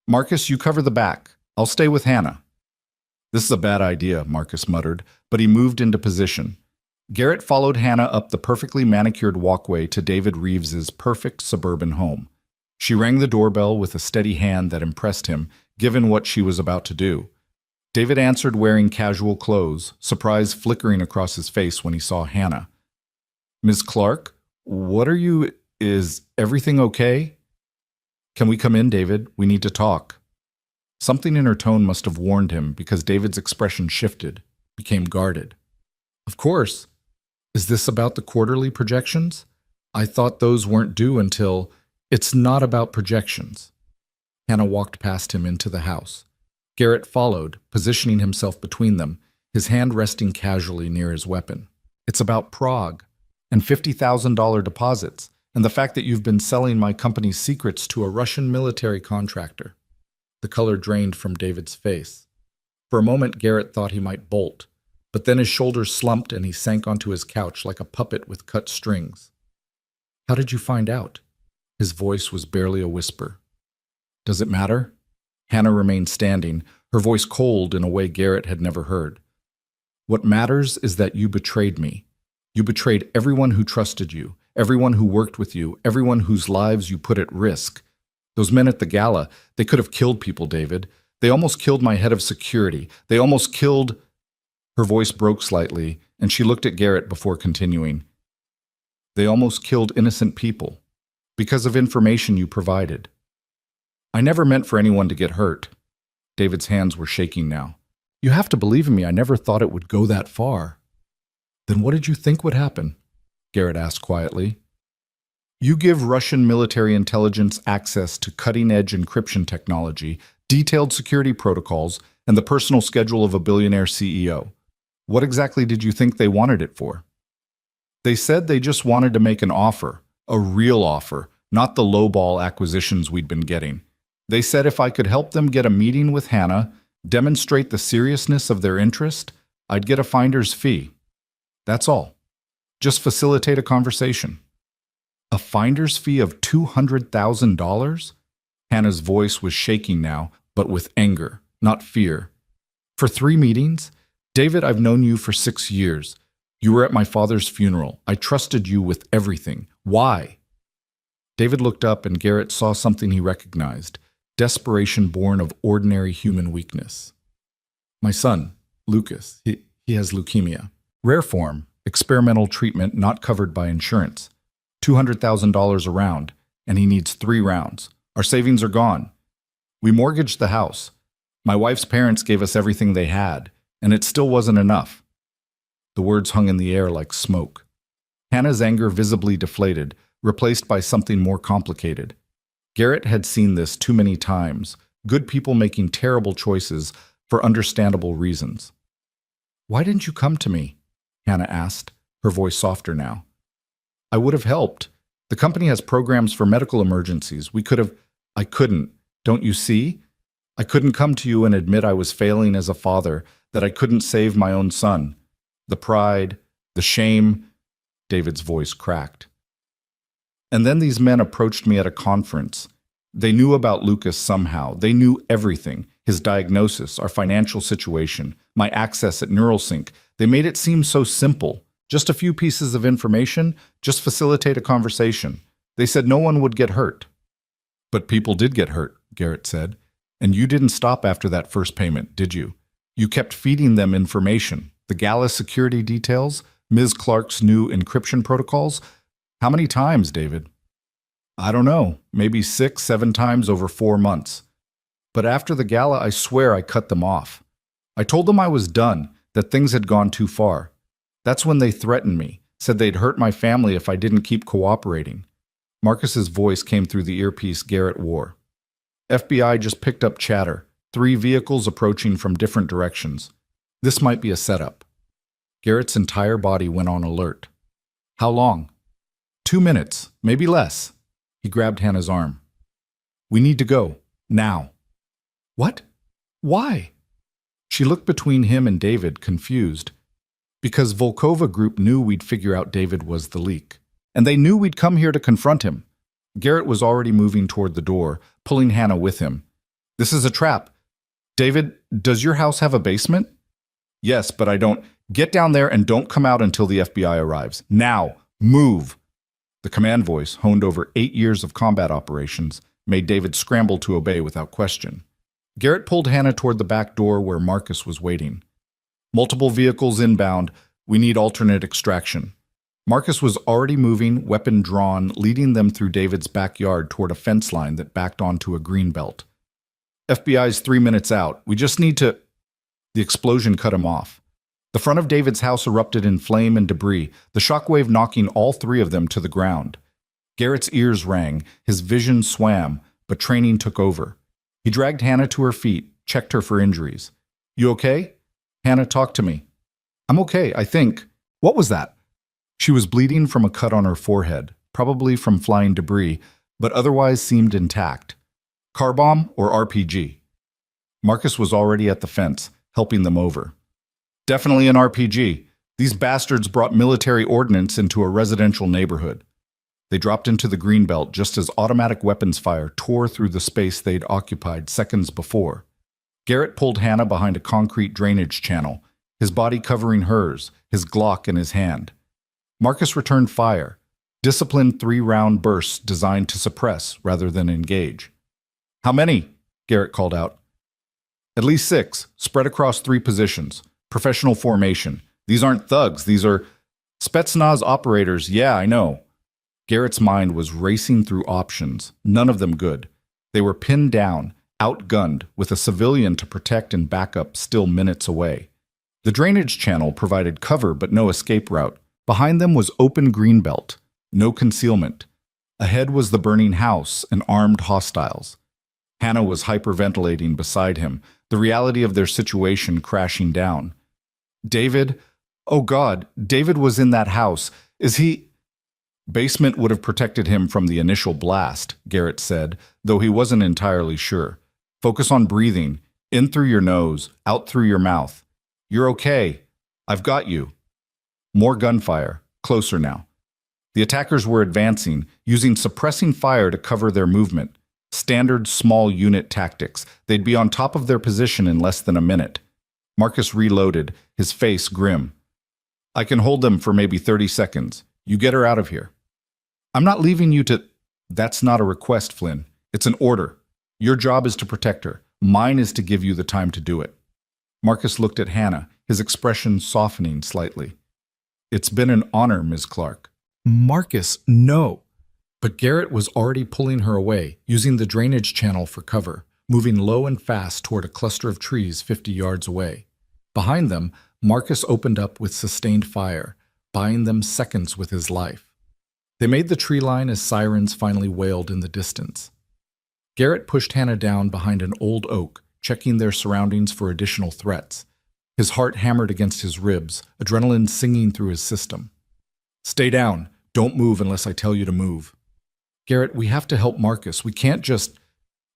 Marcus, you cover the back. I'll stay with Hannah. This is a bad idea, Marcus muttered, but he moved into position. Garrett followed Hannah up the perfectly manicured walkway to David Reeves's perfect suburban home. She rang the doorbell with a steady hand that impressed him, given what she was about to do. David answered wearing casual clothes, surprise flickering across his face when he saw Hannah. Ms. Clark, what are you… Is everything okay? Can we come in, David? We need to talk. Something in her tone must have warned him because David's expression shifted, became guarded. Of course. Is this about the quarterly projections? I thought those weren't due until… It's not about projections. Hannah walked past him into the house. Garrett followed, positioning himself between them, his hand resting casually near his weapon. It's about Prague, and $50,000 deposits, and the fact that you've been selling my company's secrets to a Russian military contractor. The color drained from David's face. For a moment, Garrett thought he might bolt, but then his shoulders slumped and he sank onto his couch like a puppet with cut strings. How did you find out? His voice was barely a whisper. Does it matter? Hannah remained standing, her voice cold in a way Garrett had never heard. What matters is that you betrayed me. You betrayed everyone who trusted you, everyone who worked with you, everyone whose lives you put at risk. Those men at the gala, they could have killed people, David. They almost killed my head of security. They almost killed… Her voice broke slightly, and she looked at Garrett before continuing. They almost killed innocent people because of information you provided. I never meant for anyone to get hurt. David's hands were shaking now. You have to believe in me. I never thought it would go that far. Then what did you think would happen? Garrett asked quietly. You give Russian military intelligence access to cutting-edge encryption technology, detailed security protocols, and the personal schedule of a billionaire CEO. What exactly did you think they wanted it for? They said they just wanted to make an offer, a real offer, not the lowball acquisitions we'd been getting. They said if I could help them get a meeting with Hannah, demonstrate the seriousness of their interest, I'd get a finder's fee. That's all. Just facilitate a conversation. A finder's fee of $200,000? Hannah's voice was shaking now, but with anger, not fear. For 3 meetings? David, I've known you for 6 years. You were at my father's funeral. I trusted you with everything. Why? David looked up and Garrett saw something he recognized, desperation born of ordinary human weakness. My son, Lucas, he has leukemia. Rare form, experimental treatment not covered by insurance. $200,000 a round, and he needs 3 rounds. Our savings are gone. We mortgaged the house. My wife's parents gave us everything they had, and it still wasn't enough. The words hung in the air like smoke. Hannah's anger visibly deflated, replaced by something more complicated. Garrett had seen this too many times, good people making terrible choices for understandable reasons. Why didn't you come to me? Hannah asked, her voice softer now. I would have helped. The company has programs for medical emergencies. We could have… I couldn't. Don't you see? I couldn't come to you and admit I was failing as a father, that I couldn't save my own son. The pride, the shame… David's voice cracked. And then these men approached me at a conference. They knew about Lucas somehow. They knew everything. His diagnosis, our financial situation, my access at Neuralync. They made it seem so simple. Just a few pieces of information, just facilitate a conversation. They said no one would get hurt. But people did get hurt, Garrett said. And you didn't stop after that first payment, did you? You kept feeding them information. The gala security details, Ms. Clark's new encryption protocols. How many times, David? I don't know, maybe 6, 7 times over 4 months. But after the gala, I swear I cut them off. I told them I was done, that things had gone too far. That's when they threatened me, said they'd hurt my family if I didn't keep cooperating. Marcus's voice came through the earpiece Garrett wore. FBI just picked up chatter, 3 vehicles approaching from different directions. This might be a setup. Garrett's entire body went on alert. How long? 2 minutes, maybe less. He grabbed Hannah's arm. We need to go, now. What? Why? She looked between him and David, confused. Because Volkova Group knew we'd figure out David was the leak. And they knew we'd come here to confront him. Garrett was already moving toward the door, pulling Hannah with him. This is a trap. David, does your house have a basement? Yes, but I don't. Get down there and don't come out until the FBI arrives. Now, move. The command voice, honed over 8 years of combat operations, made David scramble to obey without question. Garrett pulled Hannah toward the back door where Marcus was waiting. Multiple vehicles inbound. We need alternate extraction. Marcus was already moving, weapon drawn, leading them through David's backyard toward a fence line that backed onto a green belt. FBI's 3 minutes out. We just need to... The explosion cut him off. The front of David's house erupted in flame and debris, the shockwave knocking all 3 of them to the ground. Garrett's ears rang, his vision swam, but training took over. He dragged Hannah to her feet, checked her for injuries. You okay? Hannah, talk to me. I'm okay, I think. What was that? She was bleeding from a cut on her forehead, probably from flying debris, but otherwise seemed intact. Car bomb or RPG? Marcus was already at the fence, helping them over. Definitely an RPG. These bastards brought military ordnance into a residential neighborhood. They dropped into the greenbelt just as automatic weapons fire tore through the space they'd occupied seconds before. Garrett pulled Hannah behind a concrete drainage channel, his body covering hers, his Glock in his hand. Marcus returned fire, disciplined 3-round bursts designed to suppress rather than engage. How many? Garrett called out. At least 6, spread across 3 positions. Professional formation. These aren't thugs, these are Spetsnaz operators, yeah, I know. Garrett's mind was racing through options, none of them good. They were pinned down, outgunned, with a civilian to protect and back up still minutes away. The drainage channel provided cover but no escape route. Behind them was open greenbelt, no concealment. Ahead was the burning house and armed hostiles. Hannah was hyperventilating beside him, the reality of their situation crashing down. David? Oh God, David was in that house. Is he... Basement would have protected him from the initial blast, Garrett said, though he wasn't entirely sure. Focus on breathing, in through your nose, out through your mouth. You're okay. I've got you. More gunfire, closer now. The attackers were advancing, using suppressing fire to cover their movement. Standard small unit tactics. They'd be on top of their position in less than a minute. Marcus reloaded, his face grim. I can hold them for maybe 30 seconds. You get her out of here. I'm not leaving you to... That's not a request, Flynn. It's an order. Your job is to protect her. Mine is to give you the time to do it. Marcus looked at Hannah, his expression softening slightly. It's been an honor, Ms. Clark. Marcus, no. But Garrett was already pulling her away, using the drainage channel for cover, moving low and fast toward a cluster of trees 50 yards away. Behind them, Marcus opened up with sustained fire, buying them seconds with his life. They made the tree line as sirens finally wailed in the distance. Garrett pushed Hannah down behind an old oak, checking their surroundings for additional threats. His heart hammered against his ribs, adrenaline singing through his system. Stay down. Don't move unless I tell you to move. Garrett, we have to help Marcus. We can't just...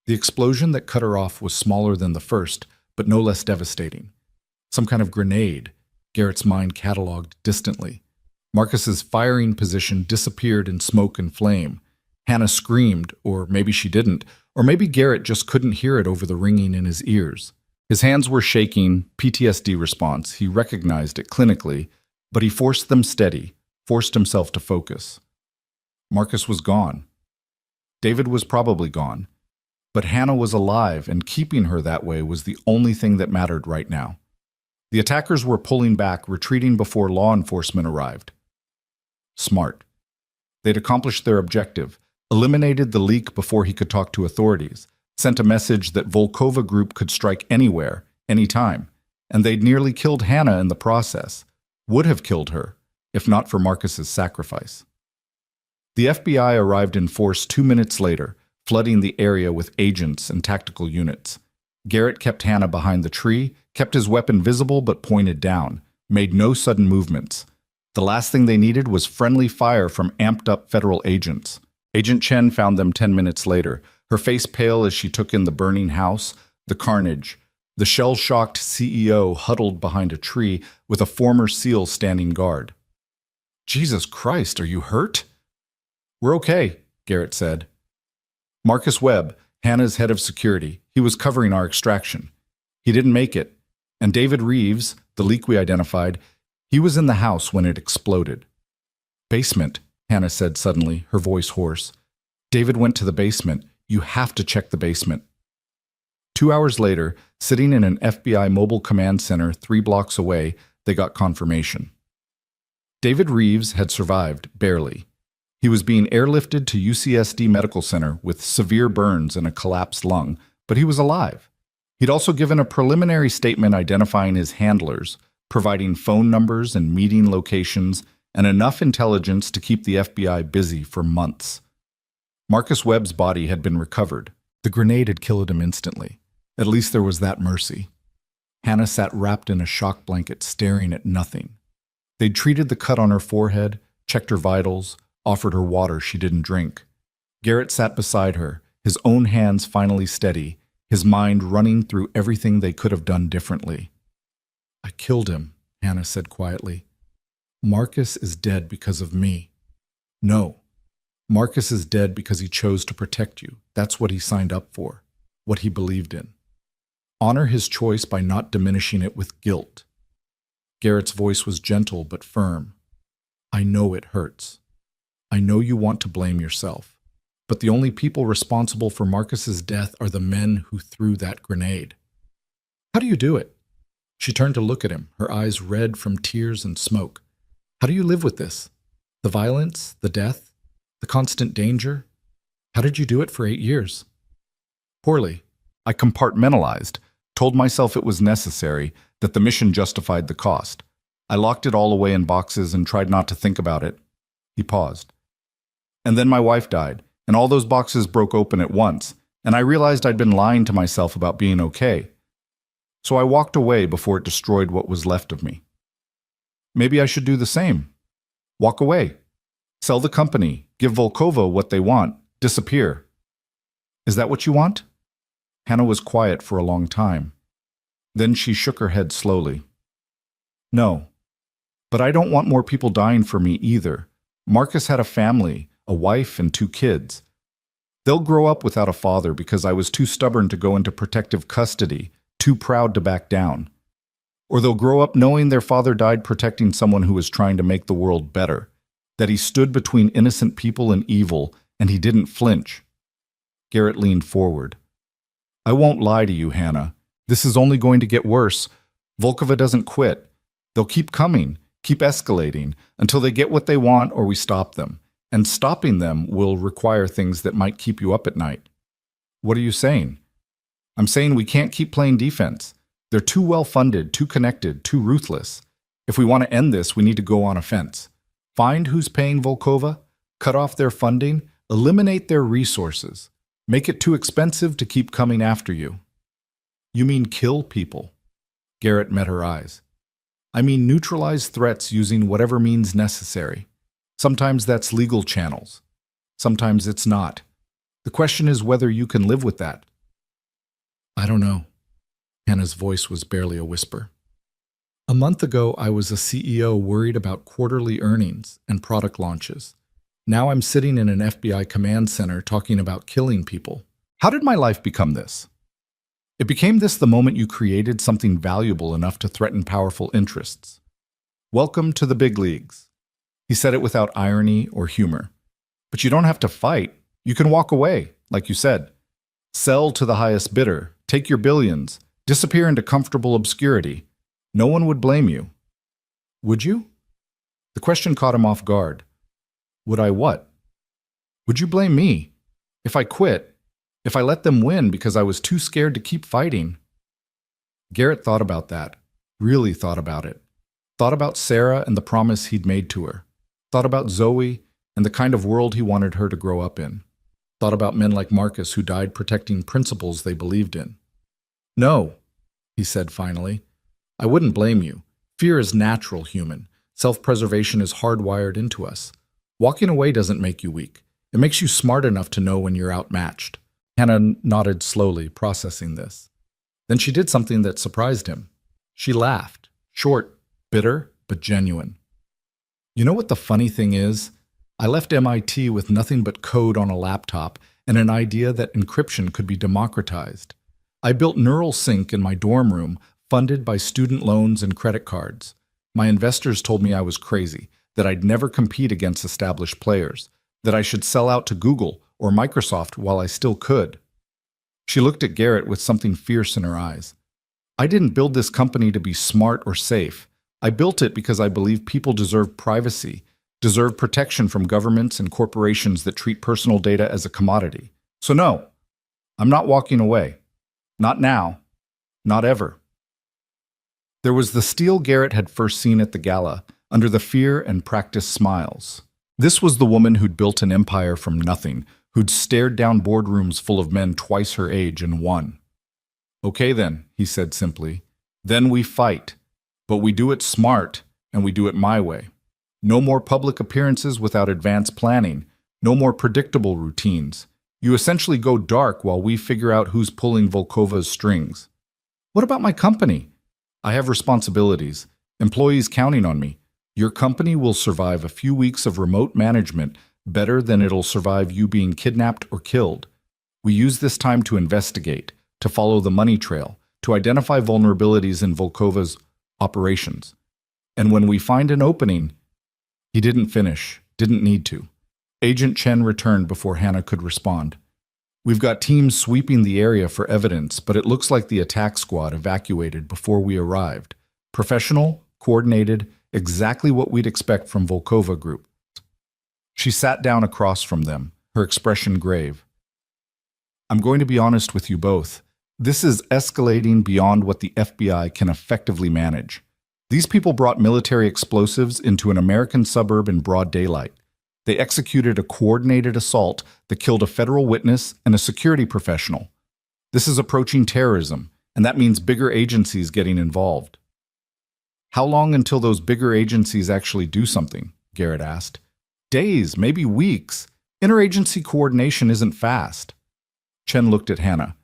The explosion that cut her off was smaller than the first, but no less devastating. Some kind of grenade, Garrett's mind cataloged distantly. Marcus's firing position disappeared in smoke and flame. Hannah screamed, or maybe she didn't, or maybe Garrett just couldn't hear it over the ringing in his ears. His hands were shaking, PTSD response. He recognized it clinically, but he forced them steady, forced himself to focus. Marcus was gone. David was probably gone. But Hannah was alive, and keeping her that way was the only thing that mattered right now. The attackers were pulling back, retreating before law enforcement arrived. Smart. They'd accomplished their objective, eliminated the leak before he could talk to authorities, sent a message that Volkova Group could strike anywhere, anytime, and they'd nearly killed Hannah in the process, would have killed her, if not for Marcus's sacrifice. The FBI arrived in force 2 minutes later, flooding the area with agents and tactical units. Garrett kept Hannah behind the tree, kept his weapon visible but pointed down, made no sudden movements. The last thing they needed was friendly fire from amped-up federal agents. Agent Chen found them 10 minutes later, her face pale as she took in the burning house, the carnage, the shell-shocked CEO huddled behind a tree with a former SEAL standing guard. "Jesus Christ, are you hurt?" "We're okay," Garrett said. Marcus Webb, Hannah's head of security, he was covering our extraction. He didn't make it. And David Reeves, the leak we identified, he was in the house when it exploded. "Basement," Hannah said suddenly, her voice hoarse. "David went to the basement. You have to check the basement." 2 hours later, sitting in an FBI mobile command center 3 blocks away, they got confirmation. David Reeves had survived, barely. He was being airlifted to UCSD Medical Center with severe burns and a collapsed lung, but he was alive. He'd also given a preliminary statement identifying his handlers, providing phone numbers and meeting locations, and enough intelligence to keep the FBI busy for months. Marcus Webb's body had been recovered. The grenade had killed him instantly. At least there was that mercy. Hannah sat wrapped in a shock blanket, staring at nothing. They'd treated the cut on her forehead, checked her vitals, offered her water she didn't drink. Garrett sat beside her, his own hands finally steady, his mind running through everything they could have done differently. "I killed him," Hannah said quietly. "Marcus is dead because of me." "No. Marcus is dead because he chose to protect you. That's what he signed up for, what he believed in. Honor his choice by not diminishing it with guilt." Garrett's voice was gentle but firm. "I know it hurts. I know you want to blame yourself. But the only people responsible for Marcus's death are the men who threw that grenade. How do you do it?" She turned to look at him, her eyes red from tears and smoke. "How do you live with this? The violence, the death, the constant danger? How did you do it for 8 years?" "Poorly. I compartmentalized, told myself it was necessary, that the mission justified the cost. I locked it all away in boxes and tried not to think about it." He paused. "And then my wife died, and all those boxes broke open at once, and I realized I'd been lying to myself about being okay. So I walked away before it destroyed what was left of me. Maybe I should do the same. Walk away. Sell the company, give Volkova what they want, disappear. Is that what you want?" Hannah was quiet for a long time. Then she shook her head slowly. "No. But I don't want more people dying for me either. Marcus had a family, a wife and 2 kids. They'll grow up without a father because I was too stubborn to go into protective custody, too proud to back down. Or they'll grow up knowing their father died protecting someone who was trying to make the world better, that he stood between innocent people and evil, and he didn't flinch." Garrett leaned forward. "I won't lie to you, Hannah. This is only going to get worse. Volkova doesn't quit. They'll keep coming, keep escalating, until they get what they want or we stop them. And stopping them will require things that might keep you up at night." "What are you saying?" "I'm saying we can't keep playing defense. They're too well-funded, too connected, too ruthless. If we want to end this, we need to go on offense. Find who's paying Volkova, cut off their funding, eliminate their resources. Make it too expensive to keep coming after you." "You mean kill people?" Garrett met her eyes. "I mean neutralize threats using whatever means necessary. Sometimes that's legal channels. Sometimes it's not. The question is whether you can live with that." "I don't know." Hannah's voice was barely a whisper. "A month ago, I was a CEO worried about quarterly earnings and product launches. Now I'm sitting in an FBI command center talking about killing people. How did my life become this?" "It became this the moment you created something valuable enough to threaten powerful interests. Welcome to the big leagues." He said it without irony or humor. "But you don't have to fight. You can walk away, like you said. Sell to the highest bidder, take your billions, disappear into comfortable obscurity. No one would blame you." "Would you?" The question caught him off guard. "Would I what?" "Would you blame me? If I quit, If I let them win because I was too scared to keep fighting. Garrett thought about that, really thought about it. Thought about Sarah and the promise he'd made to her. Thought about Zoe and the kind of world he wanted her to grow up in. Thought about men like Marcus who died protecting principles they believed in. No, he said finally. I wouldn't blame you. Fear is natural human. Self-preservation is hardwired into us. Walking away doesn't make you weak. It makes you smart enough to know when you're outmatched. Hannah nodded slowly, processing this. Then she did something that surprised him. She laughed, short, bitter, but genuine. You know what the funny thing is? I left MIT with nothing but code on a laptop and an idea that encryption could be democratized. I built Neural Sync in my dorm room, funded by student loans and credit cards. My investors told me I was crazy, that I'd never compete against established players, that I should sell out to Google or Microsoft while I still could. She looked at Garrett with something fierce in her eyes. I didn't build this company to be smart or safe. I built it because I believe people deserve privacy, deserve protection from governments and corporations that treat personal data as a commodity. So no, I'm not walking away. Not now. Not ever. There was the steel Garrett had first seen at the gala, under the fear and practiced smiles. This was the woman who'd built an empire from nothing, who'd stared down boardrooms full of men twice her age and won. Okay then, he said simply. Then we fight. But we do it smart, and we do it my way. No more public appearances without advanced planning. No more predictable routines. You essentially go dark while we figure out who's pulling Volkova's strings. What about my company? I have responsibilities, employees counting on me. Your company will survive a few weeks of remote management better than it'll survive you being kidnapped or killed. We use this time to investigate, to follow the money trail, to identify vulnerabilities in Volkova's operations. And when we find an opening, he didn't finish, didn't need to. Agent Chen returned before Hannah could respond. We've got teams sweeping the area for evidence, but it looks like the attack squad evacuated before we arrived. Professional, coordinated, exactly what we'd expect from Volkova Group. She sat down across from them, her expression grave. I'm going to be honest with you both. This is escalating beyond what the FBI can effectively manage. These people brought military explosives into an American suburb in broad daylight. They executed a coordinated assault that killed a federal witness and a security professional. This is approaching terrorism, and that means bigger agencies getting involved. How long until those bigger agencies actually do something? Garrett asked. Days, maybe weeks. Interagency coordination isn't fast. Chen looked at Hannah.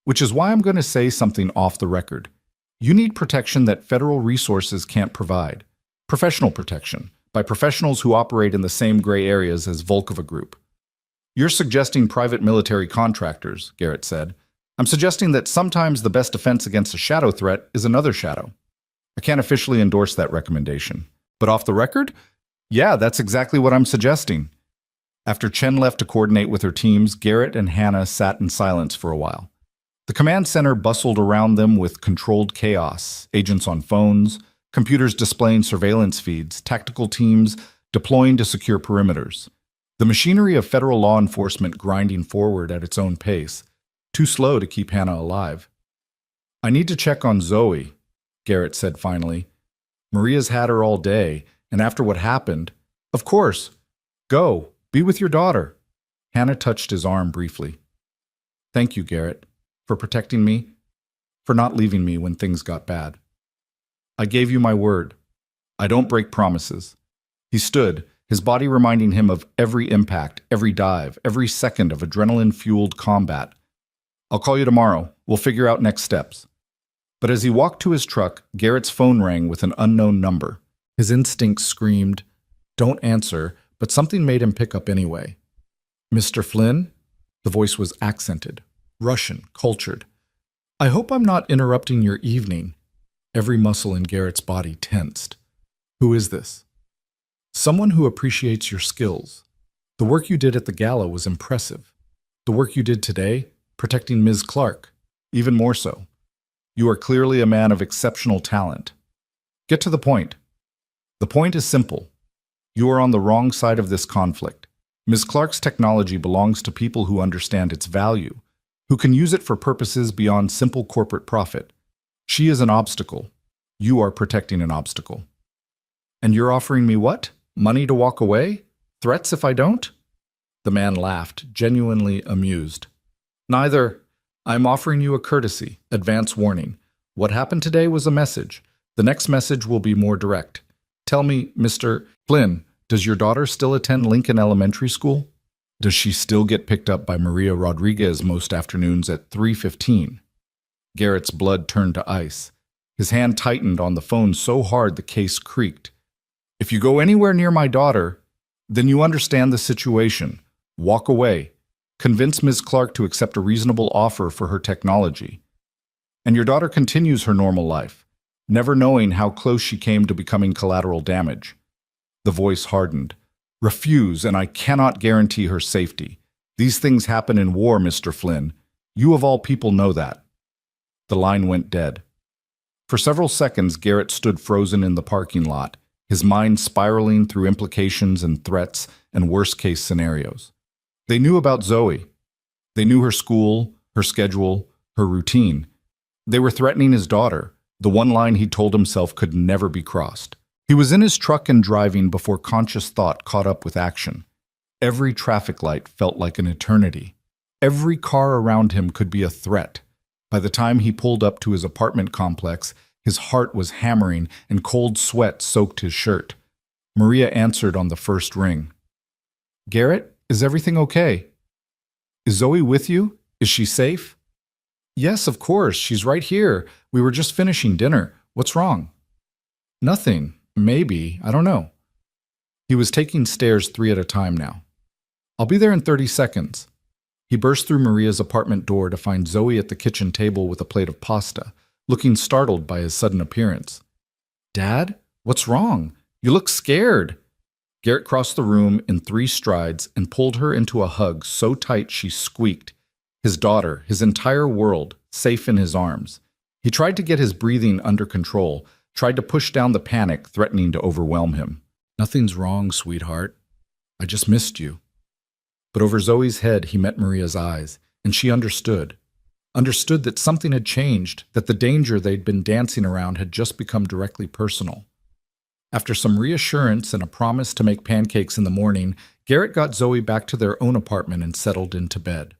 Which is why I'm going to say something off the record. You need protection that federal resources can't provide. Professional protection, by professionals who operate in the same gray areas as Volkova Group. You're suggesting private military contractors, Garrett said. I'm suggesting that sometimes the best defense against a shadow threat is another shadow. I can't officially endorse that recommendation. But off the record? Yeah, that's exactly what I'm suggesting. After Chen left to coordinate with her teams, Garrett and Hannah sat in silence for a while. The command center bustled around them with controlled chaos, agents on phones, computers displaying surveillance feeds, tactical teams deploying to secure perimeters. The machinery of federal law enforcement grinding forward at its own pace, too slow to keep Hannah alive. I need to check on Zoe, Garrett said finally. Maria's had her all day, and after what happened, of course, go, be with your daughter. Hannah touched his arm briefly. Thank you, Garrett, for protecting me, for not leaving me when things got bad. I gave you my word. I don't break promises. He stood, his body reminding him of every impact, every dive, every second of adrenaline-fueled combat. I'll call you tomorrow. We'll figure out next steps. But as he walked to his truck, Garrett's phone rang with an unknown number. His instincts screamed, "Don't answer," but something made him pick up anyway. Mr. Flynn? The voice was accented, Russian, cultured. I hope I'm not interrupting your evening. Every muscle in Garrett's body tensed. Who is this? Someone who appreciates your skills. The work you did at the gala was impressive. The work you did today, protecting Ms. Clark, even more so. You are clearly a man of exceptional talent. Get to the point. The point is simple. You are on the wrong side of this conflict. Ms. Clark's technology belongs to people who understand its value, who can use it for purposes beyond simple corporate profit. She is an obstacle. You are protecting an obstacle. And you're offering me what? Money to walk away? Threats if I don't? The man laughed, genuinely amused. Neither. I'm offering you a courtesy, advance warning. What happened today was a message. The next message will be more direct. Tell me, Mr. Flynn, does your daughter still attend Lincoln Elementary School? Does she still get picked up by Maria Rodriguez most afternoons at 3:15? Garrett's blood turned to ice. His hand tightened on the phone so hard the case creaked. If you go anywhere near my daughter, then you understand the situation. Walk away. Convince Ms. Clark to accept a reasonable offer for her technology. And your daughter continues her normal life, never knowing how close she came to becoming collateral damage. The voice hardened. Refuse, and I cannot guarantee her safety. These things happen in war, Mr. Flynn. You of all people know that. The line went dead. For several seconds, Garrett stood frozen in the parking lot, his mind spiraling through implications and threats and worst-case scenarios. They knew about Zoe. They knew her school, her schedule, her routine. They were threatening his daughter, the one line he told himself could never be crossed. He was in his truck and driving before conscious thought caught up with action. Every traffic light felt like an eternity. Every car around him could be a threat. By the time he pulled up to his apartment complex, his heart was hammering and cold sweat soaked his shirt. Maria answered on the first ring. Garrett, is everything okay? Is Zoe with you? Is she safe? Yes, of course. She's right here. We were just finishing dinner. What's wrong? Nothing. Maybe. I don't know. He was taking stairs 3 at a time now. I'll be there in 30 seconds. He burst through Maria's apartment door to find Zoe at the kitchen table with a plate of pasta, looking startled by his sudden appearance. Dad? What's wrong? You look scared. Garrett crossed the room in 3 strides and pulled her into a hug so tight she squeaked. His daughter, his entire world, safe in his arms. He tried to get his breathing under control, tried to push down the panic threatening to overwhelm him. Nothing's wrong, sweetheart. I just missed you. But over Zoe's head he met Maria's eyes, and she understood. Understood that something had changed, that the danger they'd been dancing around had just become directly personal. After some reassurance and a promise to make pancakes in the morning, Garrett got Zoe back to their own apartment and settled into bed.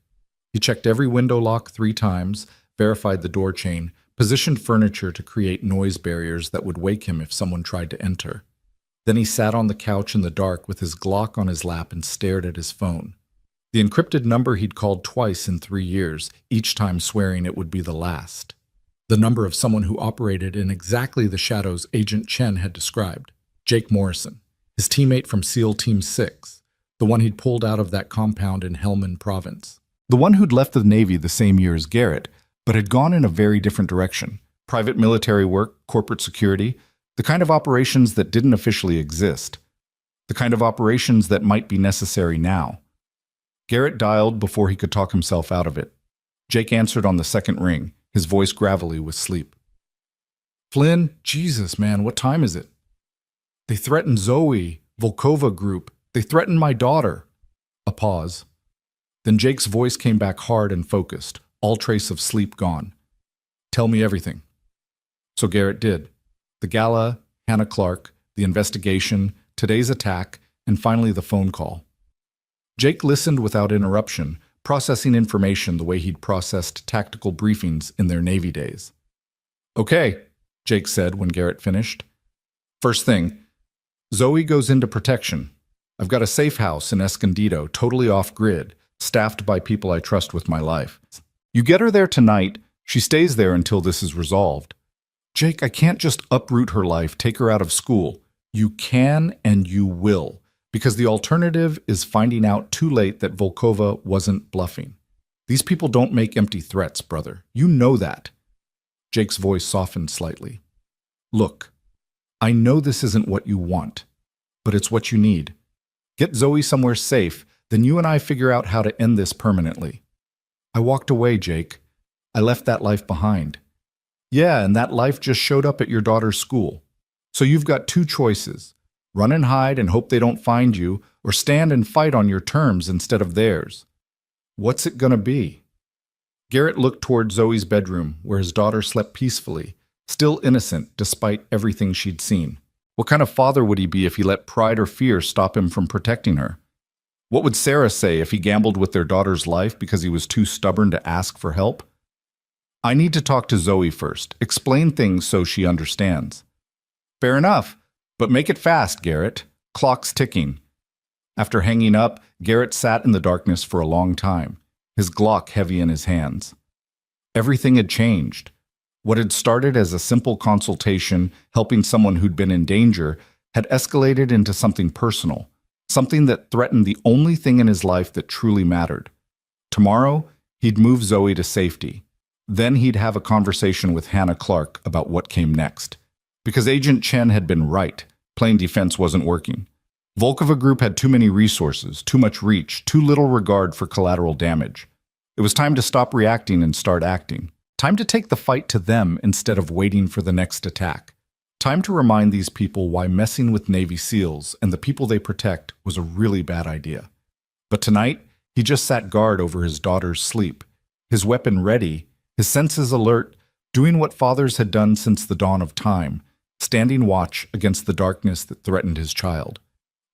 He checked every window lock 3 times, verified the door chain, positioned furniture to create noise barriers that would wake him if someone tried to enter. Then he sat on the couch in the dark with his Glock on his lap and stared at his phone. The encrypted number he'd called twice in 3 years, each time swearing it would be the last. The number of someone who operated in exactly the shadows Agent Chen had described. Jake Morrison, his teammate from SEAL Team 6, the one he'd pulled out of that compound in Helmand Province. The one who'd left the Navy the same year as Garrett, but had gone in a very different direction. Private military work, corporate security, the kind of operations that didn't officially exist. The kind of operations that might be necessary now. Garrett dialed before he could talk himself out of it. Jake answered on the second ring, his voice gravelly with sleep. Flynn, Jesus, man, what time is it? They threatened Zoe, Volkova Group. They threatened my daughter. A pause. Then Jake's voice came back hard and focused, all trace of sleep gone. Tell me everything. So Garrett did. The gala, Hannah Clark, the investigation, today's attack, and finally the phone call. Jake listened without interruption, processing information the way he'd processed tactical briefings in their Navy days. Okay, Jake said when Garrett finished. First thing, Zoe goes into protection. I've got a safe house in Escondido, totally off-grid, staffed by people I trust with my life. You get her there tonight, she stays there until this is resolved. Jake, I can't just uproot her life, take her out of school. You can and you will. Because the alternative is finding out too late that Volkova wasn't bluffing. These people don't make empty threats, brother. You know that. Jake's voice softened slightly. Look, I know this isn't what you want, but it's what you need. Get Zoe somewhere safe, then you and I figure out how to end this permanently. I walked away, Jake. I left that life behind. Yeah, and that life just showed up at your daughter's school. So you've got 2 choices. Run and hide and hope they don't find you, or stand and fight on your terms instead of theirs. What's it gonna be? Garrett looked toward Zoe's bedroom, where his daughter slept peacefully, still innocent despite everything she'd seen. What kind of father would he be if he let pride or fear stop him from protecting her? What would Sarah say if he gambled with their daughter's life because he was too stubborn to ask for help? I need to talk to Zoe first, explain things so she understands. Fair enough, but make it fast, Garrett. Clock's ticking. After hanging up, Garrett sat in the darkness for a long time, his Glock heavy in his hands. Everything had changed. What had started as a simple consultation, helping someone who'd been in danger, had escalated into something personal, something that threatened the only thing in his life that truly mattered. Tomorrow, he'd move Zoe to safety. Then he'd have a conversation with Hannah Clark about what came next. Because Agent Chen had been right, plain defense wasn't working. Volkova Group had too many resources, too much reach, too little regard for collateral damage. It was time to stop reacting and start acting. Time to take the fight to them instead of waiting for the next attack. Time to remind these people why messing with Navy SEALs and the people they protect was a really bad idea. But tonight, he just sat guard over his daughter's sleep, his weapon ready, his senses alert, doing what fathers had done since the dawn of time, standing watch against the darkness that threatened his child,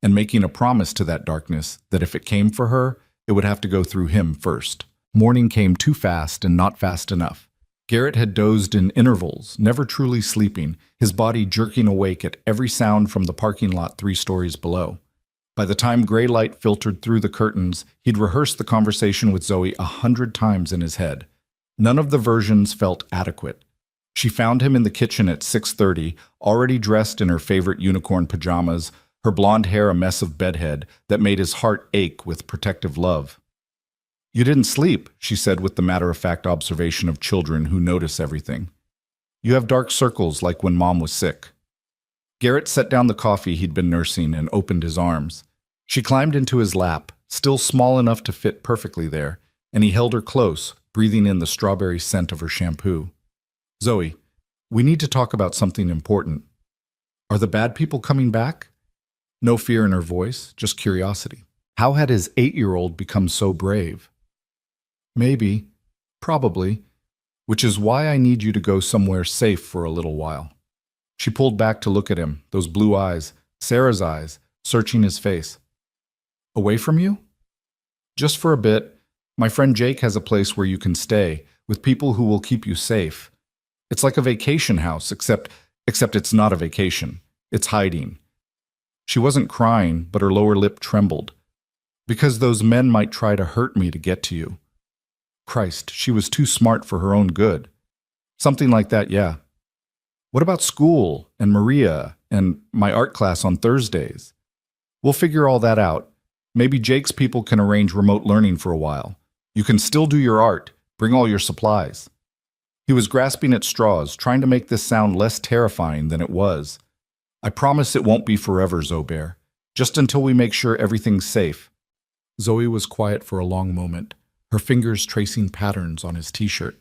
and making a promise to that darkness that if it came for her, it would have to go through him first. Morning came too fast and not fast enough. Garrett had dozed in intervals, never truly sleeping, his body jerking awake at every sound from the parking lot 3 stories below. By the time gray light filtered through the curtains, he'd rehearsed the conversation with Zoe 100 times in his head. None of the versions felt adequate. She found him in the kitchen at 6:30, already dressed in her favorite unicorn pajamas, her blonde hair a mess of bedhead that made his heart ache with protective love. "You didn't sleep," she said with the matter-of-fact observation of children who notice everything. "You have dark circles like when Mom was sick." Garrett set down the coffee he'd been nursing and opened his arms. She climbed into his lap, still small enough to fit perfectly there, and he held her close, breathing in the strawberry scent of her shampoo. "Zoe, we need to talk about something important. Are the bad people coming back?" No fear in her voice, just curiosity. How had his 8-year-old become so brave? "Maybe. Probably. Which is why I need you to go somewhere safe for a little while." She pulled back to look at him, those blue eyes, Sarah's eyes, searching his face. "Away from you?" "Just for a bit. My friend Jake has a place where you can stay, with people who will keep you safe. It's like a vacation house, except it's not a vacation. It's hiding." She wasn't crying, but her lower lip trembled. "Because those men might try to hurt me to get to you." Christ, she was too smart for her own good. "Something like that, yeah." "What about school, and Maria, and my art class on Thursdays?" "We'll figure all that out. Maybe Jake's people can arrange remote learning for a while. You can still do your art. Bring all your supplies." He was grasping at straws, trying to make this sound less terrifying than it was. "I promise it won't be forever, Zobear. Just until we make sure everything's safe." Zoe was quiet for a long moment, her fingers tracing patterns on his t-shirt.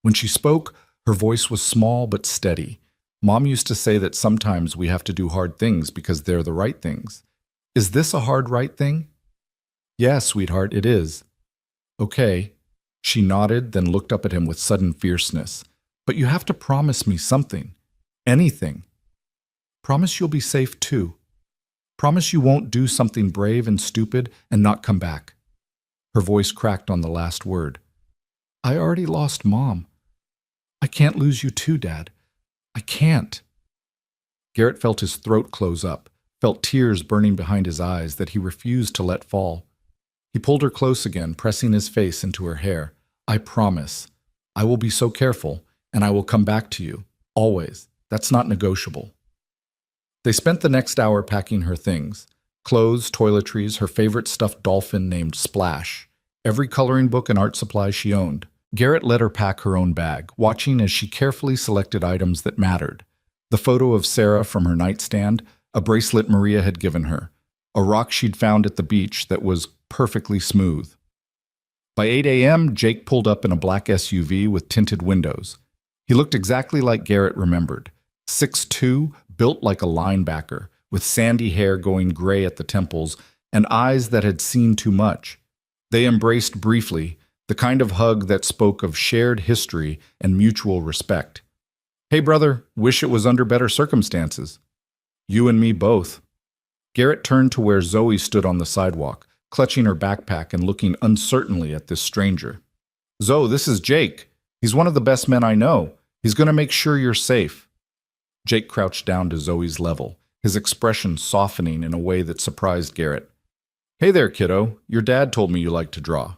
When she spoke, her voice was small but steady. Mom used to say that sometimes we have to do hard things because they're the right things. Is this a hard right thing? "Yeah, sweetheart, it is." "Okay." She nodded, then looked up at him with sudden fierceness. "But you have to promise me something. Anything. Promise you'll be safe too. Promise you won't do something brave and stupid and not come back." Her voice cracked on the last word. "I already lost Mom. I can't lose you too, Dad. I can't." Garrett felt his throat close up, felt tears burning behind his eyes that he refused to let fall. He pulled her close again, pressing his face into her hair. "I promise. I will be so careful, and I will come back to you. Always. That's not negotiable." They spent the next hour packing her things. Clothes, toiletries, her favorite stuffed dolphin named Splash, every coloring book and art supply she owned. Garrett let her pack her own bag, watching as she carefully selected items that mattered. The photo of Sarah from her nightstand, a bracelet Maria had given her, a rock she'd found at the beach that was perfectly smooth. By 8 a.m., Jake pulled up in a black SUV with tinted windows. He looked exactly like Garrett remembered, 6'2", built like a linebacker, with sandy hair going gray at the temples and eyes that had seen too much. They embraced briefly, the kind of hug that spoke of shared history and mutual respect. Hey, brother, wish it was under better circumstances. You and me both. Garrett turned to where Zoe stood on the sidewalk, clutching her backpack and looking uncertainly at this stranger. Zoe, this is Jake. He's one of the best men I know. He's going to make sure you're safe. Jake crouched down to Zoe's level, his expression softening in a way that surprised Garrett. Hey there, kiddo. Your dad told me you like to draw.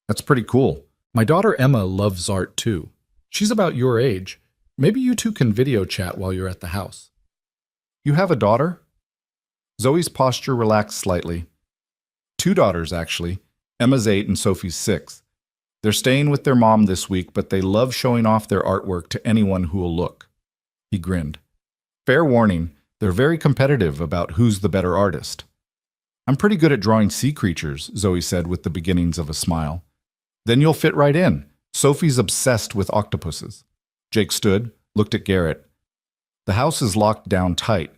That's pretty cool. My daughter Emma loves art too. She's about your age. Maybe you two can video chat while you're at the house. You have a daughter? Zoe's posture relaxed slightly. 2 daughters, actually. Emma's 8 and Sophie's 6. They're staying with their mom this week, but they love showing off their artwork to anyone who will look. He grinned. Fair warning, they're very competitive about who's the better artist. I'm pretty good at drawing sea creatures, Zoe said with the beginnings of a smile. Then you'll fit right in. Sophie's obsessed with octopuses. Jake stood, looked at Garrett. The house is locked down tight.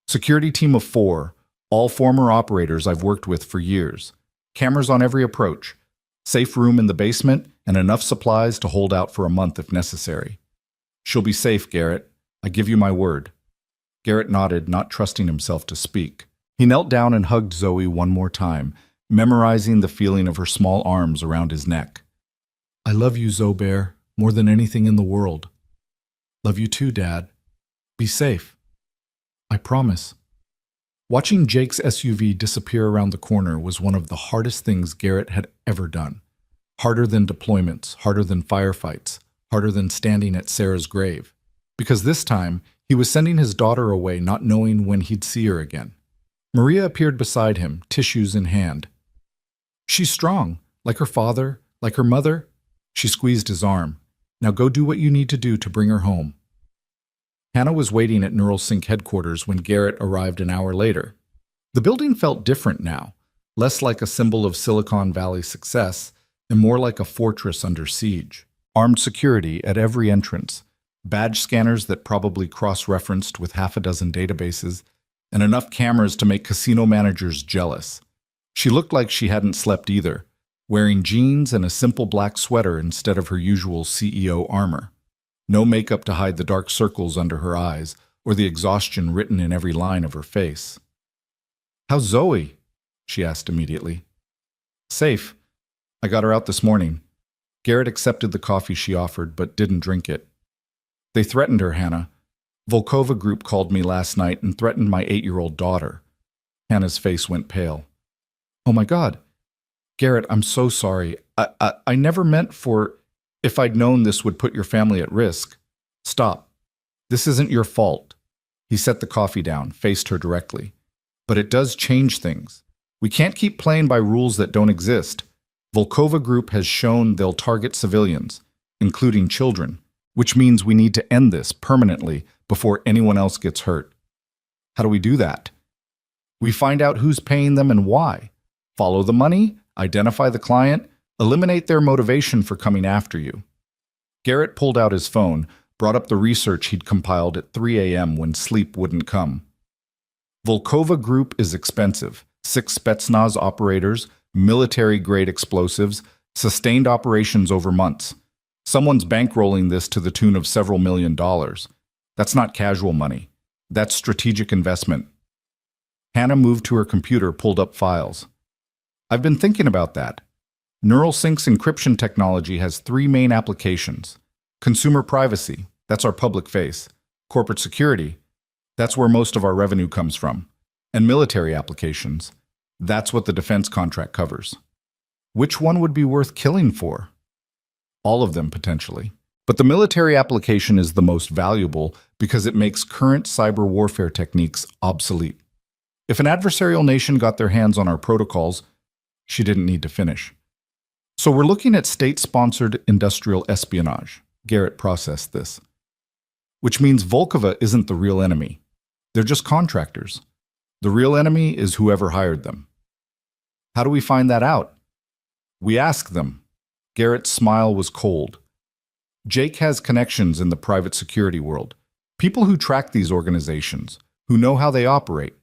Security team of 4, all former operators I've worked with for years. Cameras on every approach. Safe room in the basement, and enough supplies to hold out for a month if necessary. She'll be safe, Garrett. I give you my word. Garrett nodded, not trusting himself to speak. He knelt down and hugged Zoe one more time, memorizing the feeling of her small arms around his neck. I love you, Zoe Bear, more than anything in the world. Love you too, Dad. Be safe. I promise. Watching Jake's SUV disappear around the corner was one of the hardest things Garrett had ever done. Harder than deployments, harder than firefights, harder than standing at Sarah's grave. Because this time, he was sending his daughter away not knowing when he'd see her again. Maria appeared beside him, tissues in hand. She's strong, like her father, like her mother. She squeezed his arm. Now go do what you need to do to bring her home. Hannah was waiting at Neuralink headquarters when Garrett arrived an hour later. The building felt different now, less like a symbol of Silicon Valley success and more like a fortress under siege. Armed security at every entrance, badge scanners that probably cross-referenced with half a dozen databases, and enough cameras to make casino managers jealous. She looked like she hadn't slept either, wearing jeans and a simple black sweater instead of her usual CEO armor. No makeup to hide the dark circles under her eyes or the exhaustion written in every line of her face. How's Zoe? She asked immediately. Safe. I got her out this morning. Garrett accepted the coffee she offered but didn't drink it. They threatened her, Hannah. Volkova Group called me last night and threatened my 8-year-old daughter. Hannah's face went pale. Oh my God. Garrett, I'm so sorry. I never meant for... If I'd known this would put your family at risk. Stop. This isn't your fault. He set the coffee down, faced her directly. But it does change things. We can't keep playing by rules that don't exist. Volkova Group has shown they'll target civilians, including children, which means we need to end this permanently before anyone else gets hurt. How do we do that? We find out who's paying them and why. Follow the money, identify the client, eliminate their motivation for coming after you. Garrett pulled out his phone, brought up the research he'd compiled at 3 a.m. when sleep wouldn't come. Volkova Group is expensive. 6 Spetsnaz operators, military-grade explosives, sustained operations over months. Someone's bankrolling this to the tune of several $1,000,000. That's not casual money. That's strategic investment. Hannah moved to her computer, pulled up files. I've been thinking about that. Neuralsync's encryption technology has 3 main applications. Consumer privacy, that's our public face. Corporate security, that's where most of our revenue comes from. And military applications, that's what the defense contract covers. Which one would be worth killing for? All of them, potentially. But the military application is the most valuable because it makes current cyber warfare techniques obsolete. If an adversarial nation got their hands on our protocols, she didn't need to finish. So we're looking at state-sponsored industrial espionage. Garrett processed this. Which means Volkova isn't the real enemy. They're just contractors. The real enemy is whoever hired them. How do we find that out? We ask them. Garrett's smile was cold. Jake has connections in the private security world. People who track these organizations, who know how they operate.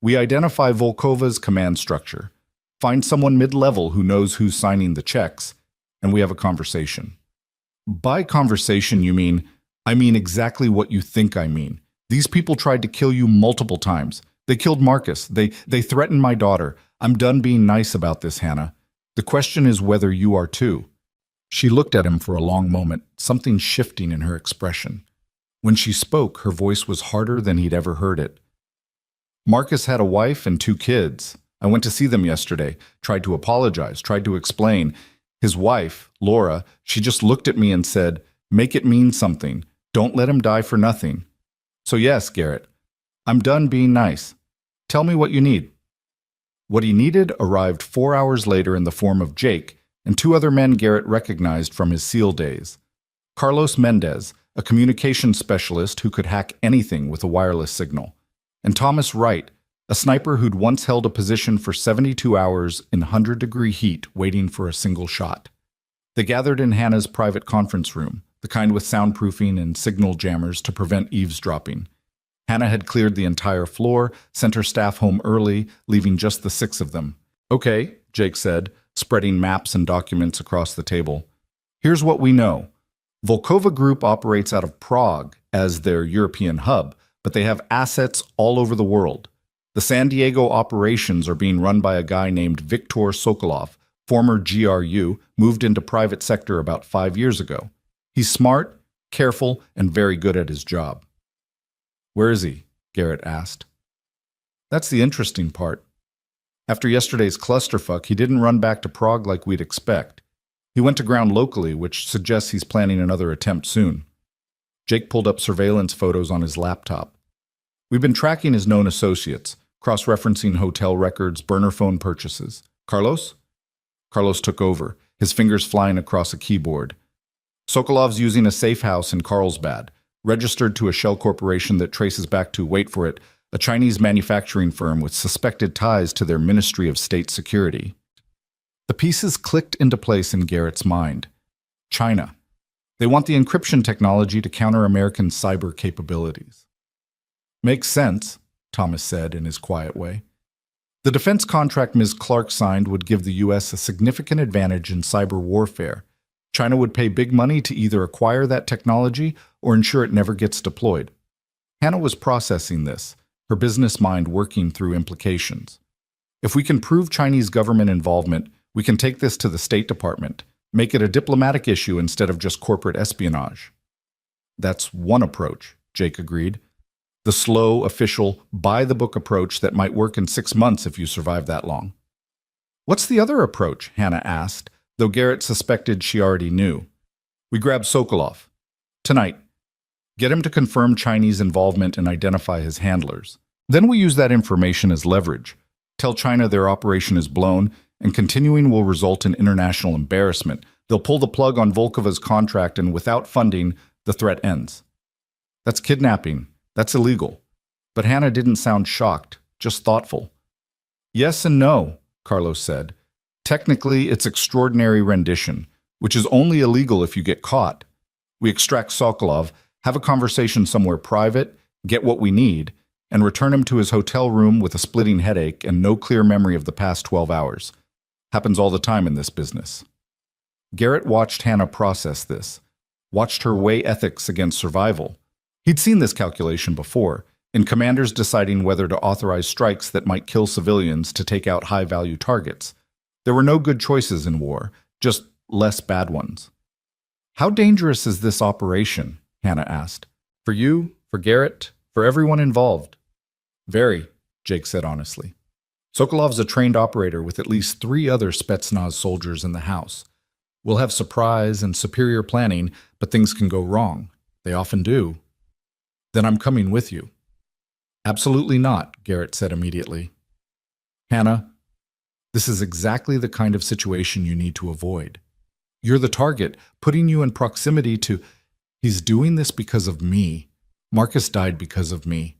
We identify Volkova's command structure. Find someone mid-level who knows who's signing the checks, and we have a conversation. By conversation, you mean, I mean exactly what you think I mean. These people tried to kill you multiple times. They killed Marcus. They threatened my daughter. I'm done being nice about this, Hannah. The question is whether you are too. She looked at him for a long moment, something shifting in her expression. When she spoke, her voice was harder than he'd ever heard it. Marcus had a wife and 2 kids. I went to see them yesterday, tried to apologize, tried to explain. His wife, Laura, she just looked at me and said, "Make it mean something. Don't let him die for nothing." So yes, Garrett, I'm done being nice. Tell me what you need. What he needed arrived 4 hours later in the form of Jake and 2 other men Garrett recognized from his SEAL days. Carlos Mendez, a communications specialist who could hack anything with a wireless signal, and Thomas Wright, a sniper who'd once held a position for 72 hours in 100-degree heat waiting for a single shot. They gathered in Hannah's private conference room, the kind with soundproofing and signal jammers to prevent eavesdropping. Hannah had cleared the entire floor, sent her staff home early, leaving just the 6 of them. "Okay," Jake said, spreading maps and documents across the table. "Here's what we know. Volkova Group operates out of Prague as their European hub, but they have assets all over the world. The San Diego operations are being run by a guy named Viktor Sokolov, former GRU, moved into private sector about 5 years ago. He's smart, careful, and very good at his job." "Where is he?" Garrett asked. "That's the interesting part. After yesterday's clusterfuck, he didn't run back to Prague like we'd expect. He went to ground locally, which suggests he's planning another attempt soon." Jake pulled up surveillance photos on his laptop. "We've been tracking his known associates, cross-referencing hotel records, burner phone purchases. Carlos?" Carlos took over, his fingers flying across a keyboard. "Sokolov's using a safe house in Carlsbad, registered to a shell corporation that traces back to, wait for it, a Chinese manufacturing firm with suspected ties to their Ministry of State Security." The pieces clicked into place in Garrett's mind. China. They want the encryption technology to counter American cyber capabilities. "Makes sense," Thomas said in his quiet way. "The defense contract Ms. Clark signed would give the U.S. a significant advantage in cyber warfare. China would pay big money to either acquire that technology or ensure it never gets deployed." Hannah was processing this, her business mind working through implications. "If we can prove Chinese government involvement, we can take this to the State Department, make it a diplomatic issue instead of just corporate espionage." "That's one approach," Jake agreed. "The slow, official, by-the-book approach that might work in 6 months if you survive that long." "What's the other approach?" Hannah asked, though Garrett suspected she already knew. "We grab Sokolov. Tonight. Get him to confirm Chinese involvement and identify his handlers. Then we use that information as leverage. Tell China their operation is blown, and continuing will result in international embarrassment. They'll pull the plug on Volkova's contract, and without funding, the threat ends." "That's kidnapping. That's illegal." But Hannah didn't sound shocked, just thoughtful. "Yes and no," Carlos said. "Technically, it's extraordinary rendition, which is only illegal if you get caught. We extract Sokolov, have a conversation somewhere private, get what we need, and return him to his hotel room with a splitting headache and no clear memory of the past 12 hours. Happens all the time in this business." Garrett watched Hannah process this, watched her weigh ethics against survival. He'd seen this calculation before, in commanders deciding whether to authorize strikes that might kill civilians to take out high-value targets. There were no good choices in war, just less bad ones. "How dangerous is this operation?" Hannah asked. "For you, for Garrett, for everyone involved?" "Very," Jake said honestly. "Sokolov's a trained operator with at least 3 other Spetsnaz soldiers in the house. We'll have surprise and superior planning, but things can go wrong. They often do." "Then I'm coming with you." "Absolutely not," Garrett said immediately. "Hannah, this is exactly the kind of situation you need to avoid. You're the target, putting you in proximity to... He's doing this because of me. Marcus died because of me.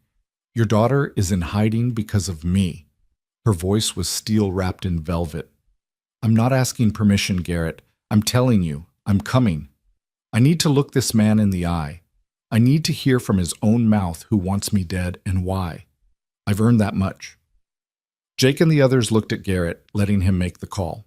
Your daughter is in hiding because of me." Her voice was steel wrapped in velvet. "I'm not asking permission, Garrett. I'm telling you, I'm coming. I need to look this man in the eye. I need to hear from his own mouth who wants me dead and why. I've earned that much." Jake and the others looked at Garrett, letting him make the call.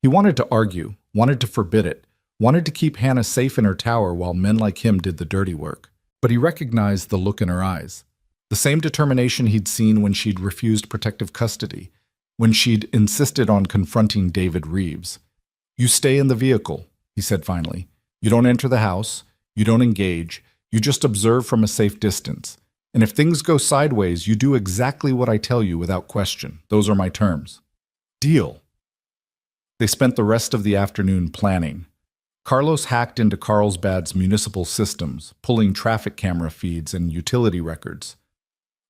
He wanted to argue, wanted to forbid it, wanted to keep Hannah safe in her tower while men like him did the dirty work. But he recognized the look in her eyes. The same determination he'd seen when she'd refused protective custody, when she'd insisted on confronting David Reeves. "You stay in the vehicle," he said finally. "You don't enter the house. You don't engage. You just observe from a safe distance. And if things go sideways, you do exactly what I tell you without question. Those are my terms." Deal. They spent the rest of the afternoon planning. Carlos hacked into Carlsbad's municipal systems, pulling traffic camera feeds and utility records.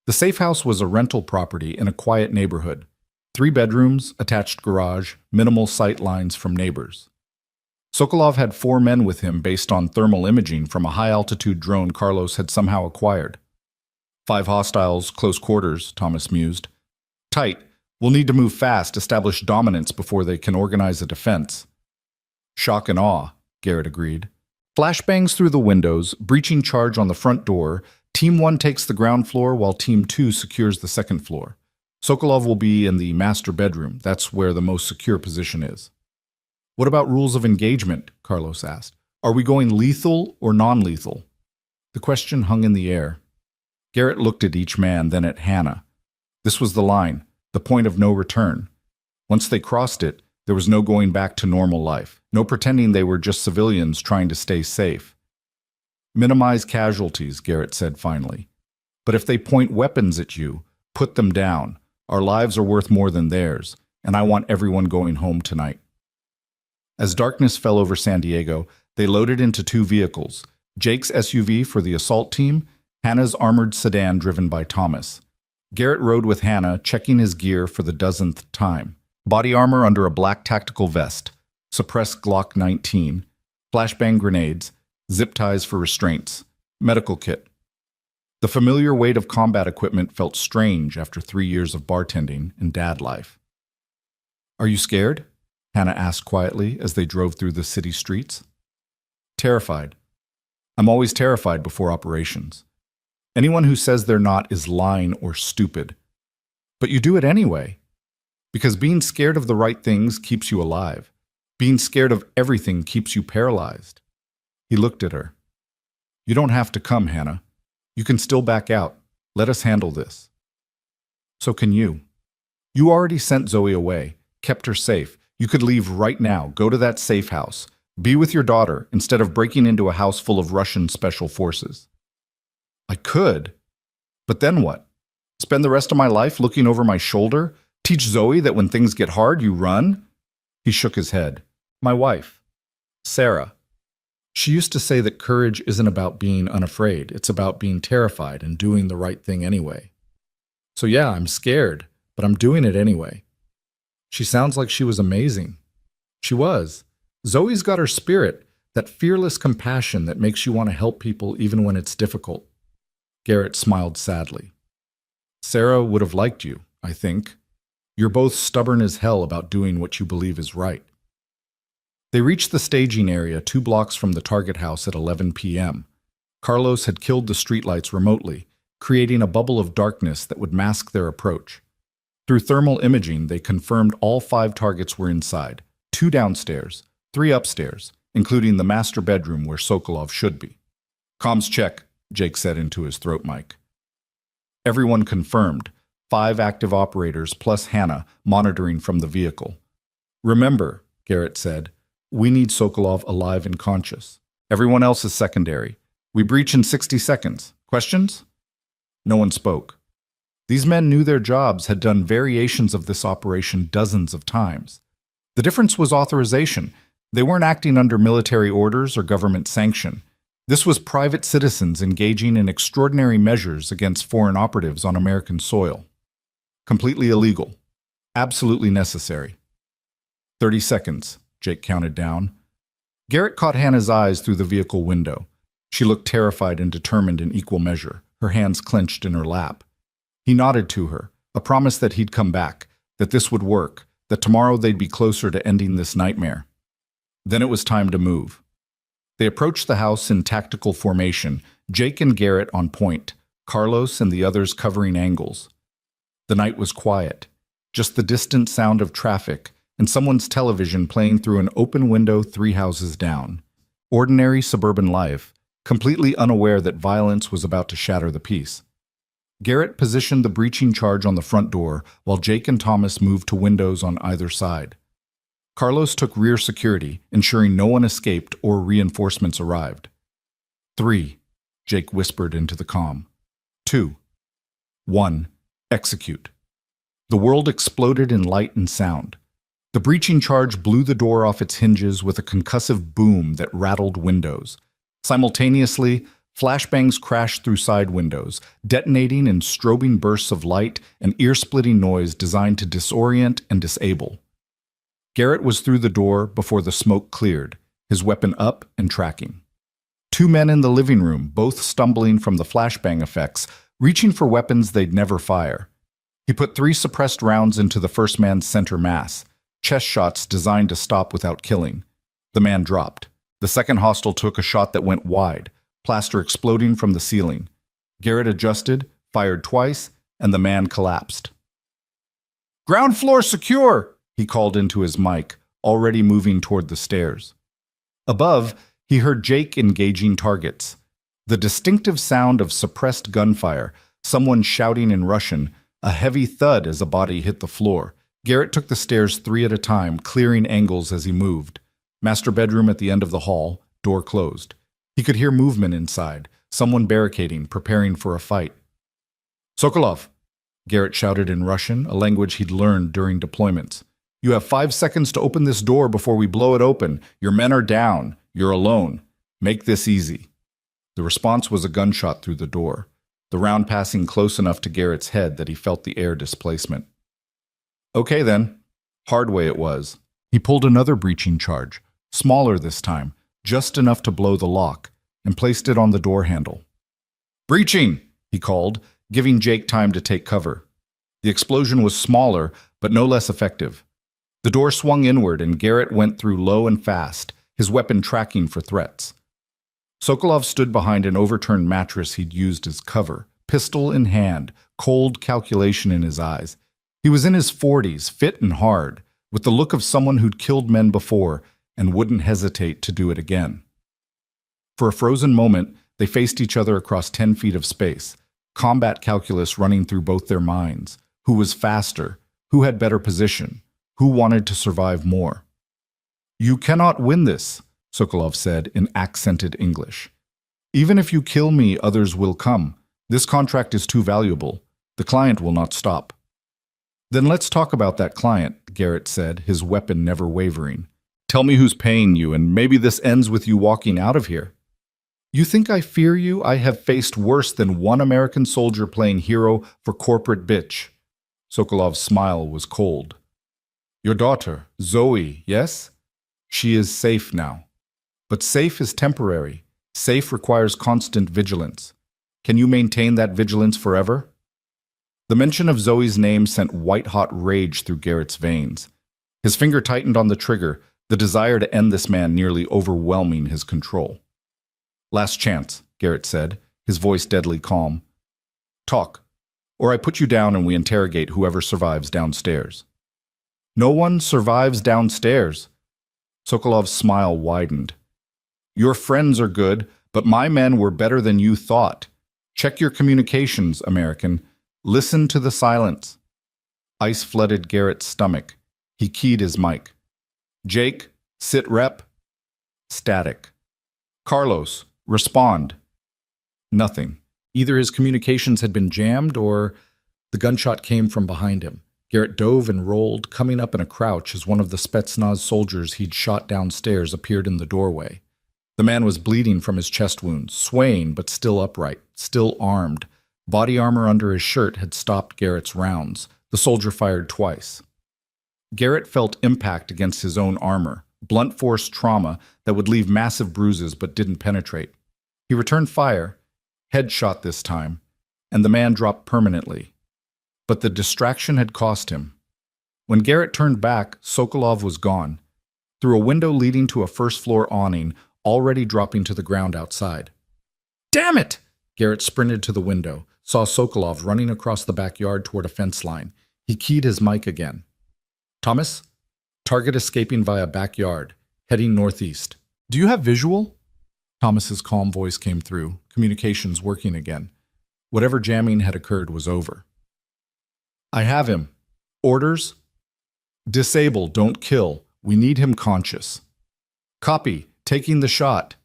The safe house was a rental property in a quiet neighborhood. 3 bedrooms, attached garage, minimal sight lines from neighbors. Sokolov had 4 men with him based on thermal imaging from a high-altitude drone Carlos had somehow acquired. 5 hostiles, close quarters, Thomas mused. Tight. We'll need to move fast, establish dominance before they can organize a defense. Shock and awe, Garrett agreed. Flashbangs through the windows, breaching charge on the front door. Team 1 takes the ground floor while Team 2 secures the second floor. Sokolov will be in the master bedroom. That's where the most secure position is. What about rules of engagement? Carlos asked. Are we going lethal or non-lethal? The question hung in the air. Garrett looked at each man, then at Hannah. This was the line, the point of no return. Once they crossed it, there was no going back to normal life, no pretending they were just civilians trying to stay safe. Minimize casualties, Garrett said finally. But if they point weapons at you, put them down. Our lives are worth more than theirs, and I want everyone going home tonight. As darkness fell over San Diego, they loaded into 2 vehicles, Jake's SUV for the assault team, Hannah's armored sedan driven by Thomas. Garrett rode with Hannah, checking his gear for the dozenth time. Body armor under a black tactical vest, suppressed Glock 19, flashbang grenades, zip ties for restraints, medical kit. The familiar weight of combat equipment felt strange after 3 years of bartending and dad life. Are you scared? Hannah asked quietly as they drove through the city streets. Terrified. I'm always terrified before operations. Anyone who says they're not is lying or stupid. But you do it anyway. Because being scared of the right things keeps you alive. Being scared of everything keeps you paralyzed. He looked at her. You don't have to come, Hannah. You can still back out. Let us handle this. So can you. You already sent Zoe away, kept her safe. You could leave right now, go to that safe house, be with your daughter instead of breaking into a house full of Russian special forces. I could. But then what? Spend the rest of my life looking over my shoulder? Teach Zoe that when things get hard, you run? He shook his head. My wife, Sarah. She used to say that courage isn't about being unafraid. It's about being terrified and doing the right thing anyway. So yeah, I'm scared, but I'm doing it anyway. She sounds like she was amazing. She was. Zoe's got her spirit, that fearless compassion that makes you want to help people even when it's difficult. Garrett smiled sadly. Sarah would have liked you, I think. You're both stubborn as hell about doing what you believe is right. They reached the staging area 2 blocks from the target house at 11 p.m. Carlos had killed the streetlights remotely, creating a bubble of darkness that would mask their approach. Through thermal imaging, they confirmed all 5 targets were inside, 2 downstairs, 3 upstairs, including the master bedroom where Sokolov should be. Comms check, Jake said into his throat mic. Everyone confirmed, 5 active operators plus Hannah monitoring from the vehicle. Remember, Garrett said, we need Sokolov alive and conscious. Everyone else is secondary. We breach in 60 seconds. Questions? No one spoke. These men knew their jobs, had done variations of this operation dozens of times. The difference was authorization. They weren't acting under military orders or government sanction. This was private citizens engaging in extraordinary measures against foreign operatives on American soil. Completely illegal. Absolutely necessary. 30 seconds, Jake counted down. Garrett caught Hannah's eyes through the vehicle window. She looked terrified and determined in equal measure, her hands clenched in her lap. He nodded to her, a promise that he'd come back, that this would work, that tomorrow they'd be closer to ending this nightmare. Then it was time to move. They approached the house in tactical formation, Jake and Garrett on point, Carlos and the others covering angles. The night was quiet, just the distant sound of traffic, and someone's television playing through an open window 3 houses down. Ordinary suburban life, completely unaware that violence was about to shatter the peace. Garrett positioned the breaching charge on the front door while Jake and Thomas moved to windows on either side. Carlos took rear security, ensuring no one escaped or reinforcements arrived. 3, Jake whispered into the comm. 2, 1, execute. The world exploded in light and sound. The breaching charge blew the door off its hinges with a concussive boom that rattled windows. Simultaneously, flashbangs crashed through side windows, detonating in strobing bursts of light and ear-splitting noise designed to disorient and disable. Garrett was through the door before the smoke cleared, his weapon up and tracking. 2 men in the living room, both stumbling from the flashbang effects, reaching for weapons they'd never fire. He put 3 suppressed rounds into the first man's center mass, chest shots designed to stop without killing. The man dropped. The second hostile took a shot that went wide, plaster exploding from the ceiling. Garrett adjusted, fired twice, and the man collapsed. "Ground floor secure!" he called into his mic, already moving toward the stairs. Above, he heard Jake engaging targets. The distinctive sound of suppressed gunfire, someone shouting in Russian, a heavy thud as a body hit the floor. Garrett took the stairs 3 at a time, clearing angles as he moved. Master bedroom at the end of the hall, door closed. He could hear movement inside, someone barricading, preparing for a fight. "Sokolov," Garrett shouted in Russian, a language he'd learned during deployments. "You have 5 seconds to open this door before we blow it open. Your men are down. You're alone. Make this easy." The response was a gunshot through the door, the round passing close enough to Garrett's head that he felt the air displacement. "Okay then." Hardway it was. He pulled another breaching charge, smaller this time, just enough to blow the lock, and placed it on the door handle. "Breaching!" he called, giving Jake time to take cover. The explosion was smaller, but no less effective. The door swung inward and Garrett went through low and fast, his weapon tracking for threats. Sokolov stood behind an overturned mattress he'd used as cover, pistol in hand, cold calculation in his eyes. He was in his 40s, fit and hard, with the look of someone who'd killed men before and wouldn't hesitate to do it again. For a frozen moment, they faced each other across 10 feet of space, combat calculus running through both their minds. Who was faster? Who had better position? Who wanted to survive more? "You cannot win this," Sokolov said in accented English. "Even if you kill me, others will come. This contract is too valuable. The client will not stop." "Then let's talk about that client," Garrett said, his weapon never wavering. "Tell me who's paying you, and maybe this ends with you walking out of here." "You think I fear you? I have faced worse than one American soldier playing hero for corporate bitch." Sokolov's smile was cold. "Your daughter, Zoe, yes? She is safe now. But safe is temporary. Safe requires constant vigilance. Can you maintain that vigilance forever?" The mention of Zoe's name sent white-hot rage through Garrett's veins. His finger tightened on the trigger, the desire to end this man nearly overwhelming his control. "Last chance," Garrett said, his voice deadly calm. "Talk, or I put you down and we interrogate whoever survives downstairs." "No one survives downstairs." Sokolov's smile widened. "Your friends are good, but my men were better than you thought. Check your communications, American. Listen to the silence." Ice flooded Garrett's stomach. He keyed his mic. "Jake, sit rep." Static. "Carlos, respond." Nothing. Either his communications had been jammed or the gunshot came from behind him. Garrett dove and rolled, coming up in a crouch as one of the Spetsnaz soldiers he'd shot downstairs appeared in the doorway. The man was bleeding from his chest wounds, swaying but still upright, still armed. Body armor under his shirt had stopped Garrett's rounds. The soldier fired twice. Garrett felt impact against his own armor, blunt force trauma that would leave massive bruises but didn't penetrate. He returned fire, headshot this time, and the man dropped permanently. But the distraction had cost him. When Garrett turned back, Sokolov was gone, through a window leading to a first-floor awning, already dropping to the ground outside. "Damn it!" Garrett sprinted to the window, saw Sokolov running across the backyard toward a fence line. He keyed his mic again. "Thomas?" Target escaping via backyard, heading northeast. Do you have visual? Thomas's calm voice came through, communications working again. Whatever jamming had occurred was over. I have him. Orders? Disable, don't kill. We need him conscious. Copy, taking the shot.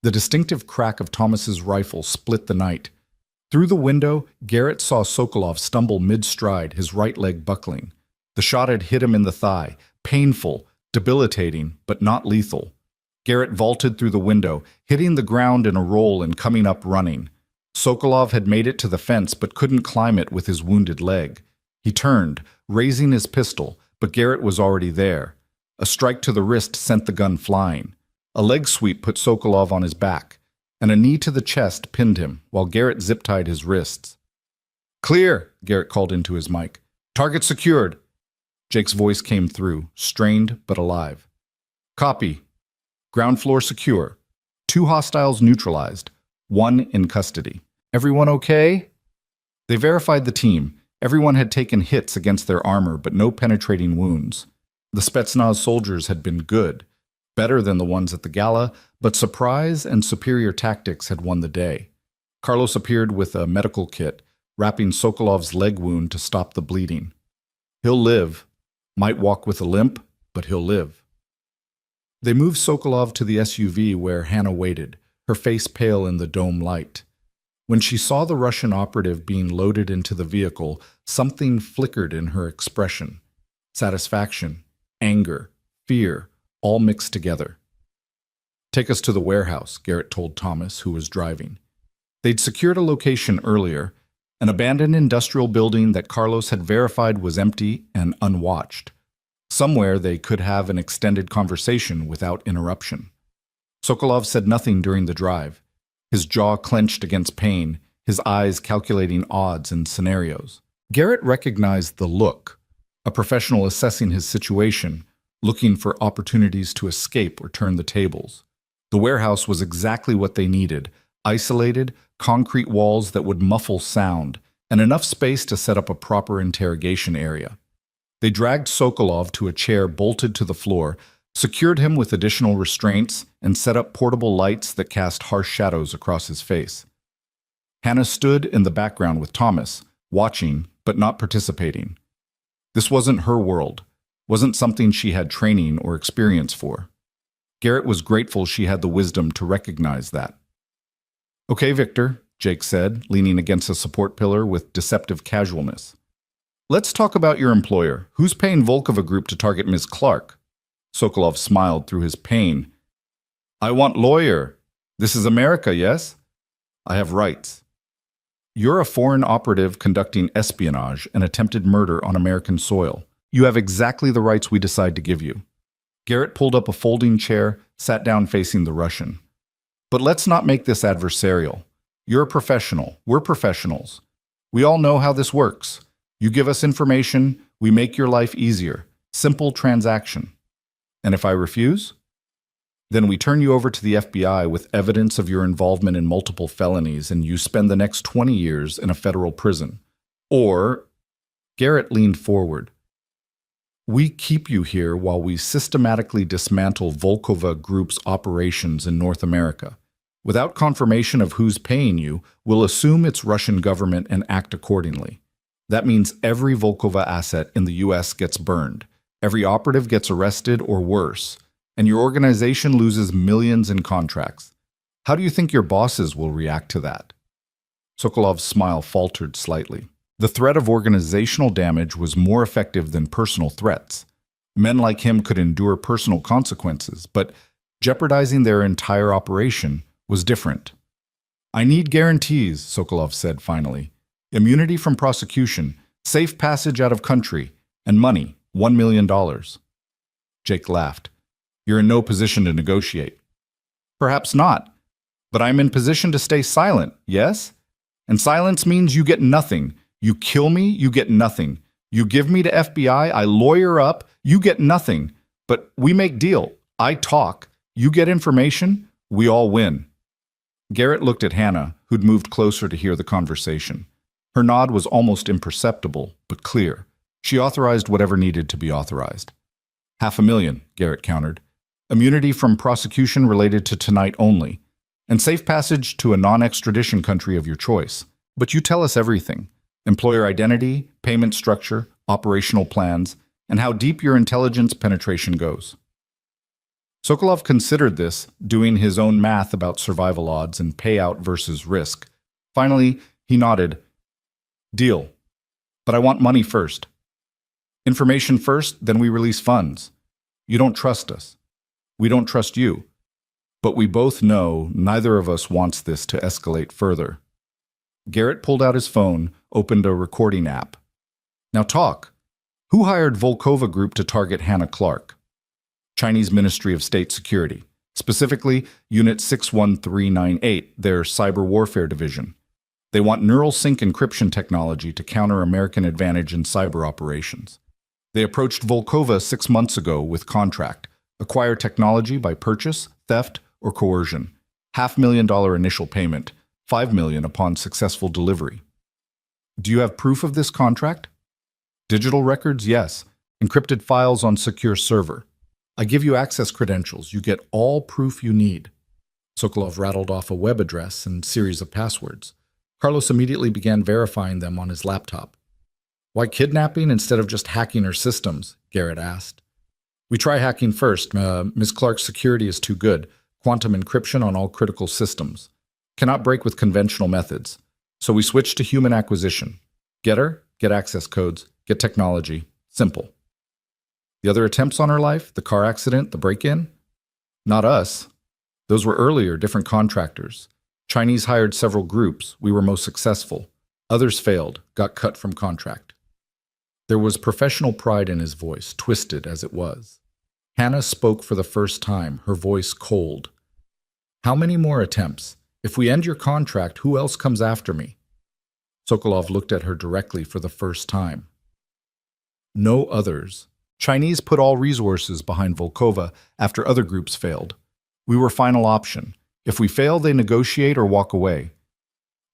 The distinctive crack of Thomas's rifle split the night. Through the window, Garrett saw Sokolov stumble mid-stride, his right leg buckling. The shot had hit him in the thigh, painful, debilitating, but not lethal. Garrett vaulted through the window, hitting the ground in a roll and coming up running. Sokolov had made it to the fence but couldn't climb it with his wounded leg. He turned, raising his pistol, but Garrett was already there. A strike to the wrist sent the gun flying. A leg sweep put Sokolov on his back, and a knee to the chest pinned him, while Garrett zip-tied his wrists. Clear, Garrett called into his mic. Target secured. Jake's voice came through, strained but alive. Copy. Ground floor secure. 2 hostiles neutralized. 1 in custody. Everyone okay? They verified the team. Everyone had taken hits against their armor, but no penetrating wounds. The Spetsnaz soldiers had been good, better than the ones at the gala, but surprise and superior tactics had won the day. Carlos appeared with a medical kit, wrapping Sokolov's leg wound to stop the bleeding. He'll live. Might walk with a limp, but he'll live. They moved Sokolov to the SUV where Hannah waited, her face pale in the dome light. When she saw the Russian operative being loaded into the vehicle, something flickered in her expression. Satisfaction, anger, fear, all mixed together. Take us to the warehouse, Garrett told Thomas, who was driving. They'd secured a location earlier, an abandoned industrial building that Carlos had verified was empty and unwatched. Somewhere they could have an extended conversation without interruption. Sokolov said nothing during the drive, his jaw clenched against pain, his eyes calculating odds and scenarios. Garrett recognized the look, a professional assessing his situation, looking for opportunities to escape or turn the tables. The warehouse was exactly what they needed: isolated, concrete walls that would muffle sound, and enough space to set up a proper interrogation area. They dragged Sokolov to a chair bolted to the floor, secured him with additional restraints, and set up portable lights that cast harsh shadows across his face. Hannah stood in the background with Thomas, watching but not participating. This wasn't her world, wasn't something she had training or experience for. Garrett was grateful she had the wisdom to recognize that. Okay, Victor, Jake said, leaning against a support pillar with deceptive casualness. Let's talk about your employer. Who's paying Volkova Group to target Ms. Clark? Sokolov smiled through his pain. I want lawyer. This is America, yes? I have rights. You're a foreign operative conducting espionage and attempted murder on American soil. You have exactly the rights we decide to give you. Garrett pulled up a folding chair, sat down facing the Russian. But let's not make this adversarial. You're a professional. We're professionals. We all know how this works. You give us information, we make your life easier. Simple transaction. And if I refuse? Then we turn you over to the FBI with evidence of your involvement in multiple felonies and you spend the next 20 years in a federal prison. Or, Garrett leaned forward. We keep you here while we systematically dismantle Volkova Group's operations in North America. Without confirmation of who's paying you, we'll assume it's Russian government and act accordingly. That means every Volkova asset in the U.S. gets burned. Every operative gets arrested or worse, and your organization loses millions in contracts. How do you think your bosses will react to that? Sokolov's smile faltered slightly. The threat of organizational damage was more effective than personal threats. Men like him could endure personal consequences, but jeopardizing their entire operation was different. I need guarantees, Sokolov said finally. Immunity from prosecution, safe passage out of country, and money, $1 million. Jake laughed. You're in no position to negotiate. Perhaps not, but I'm in position to stay silent, yes? And silence means you get nothing. You kill me, you get nothing. You give me to FBI, I lawyer up, you get nothing. But we make deal. I talk. You get information, we all win. Garrett looked at Hannah, who'd moved closer to hear the conversation. Her nod was almost imperceptible, but clear. She authorized whatever needed to be authorized. 500,000, Garrett countered. Immunity from prosecution related to tonight only, and safe passage to a non-extradition country of your choice. But you tell us everything. Employer identity, payment structure, operational plans, and how deep your intelligence penetration goes. Sokolov considered this, doing his own math about survival odds and payout versus risk. Finally, he nodded. Deal. But I want money first. Information first, then we release funds. You don't trust us. We don't trust you. But we both know neither of us wants this to escalate further. Garrett pulled out his phone, opened a recording app. Now talk. Who hired Volkova Group to target Hannah Clark? Chinese Ministry of State Security, specifically Unit 61398, their cyber warfare division. They want neural sync encryption technology to counter American advantage in cyber operations. They approached Volkova 6 months ago with contract, acquire technology by purchase, theft, or coercion. $500,000 initial payment, $5 million upon successful delivery. Do you have proof of this contract? Digital records, yes. Encrypted files on secure server. I give you access credentials. You get all proof you need. Sokolov rattled off a web address and series of passwords. Carlos immediately began verifying them on his laptop. Why kidnapping instead of just hacking her systems? Garrett asked. We try hacking first. Ms. Clark's security is too good. Quantum encryption on all critical systems. Cannot break with conventional methods. So we switched to human acquisition. Get her, get access codes, get technology. Simple. The other attempts on her life, the car accident, the break-in? Not us. Those were earlier, different contractors. Chinese hired several groups. We were most successful. Others failed, got cut from contract. There was professional pride in his voice, twisted as it was. Hannah spoke for the first time, her voice cold. How many more attempts? If we end your contract, who else comes after me? Sokolov looked at her directly for the first time. No others. Chinese put all resources behind Volkova after other groups failed. We were final option. If we fail, they negotiate or walk away.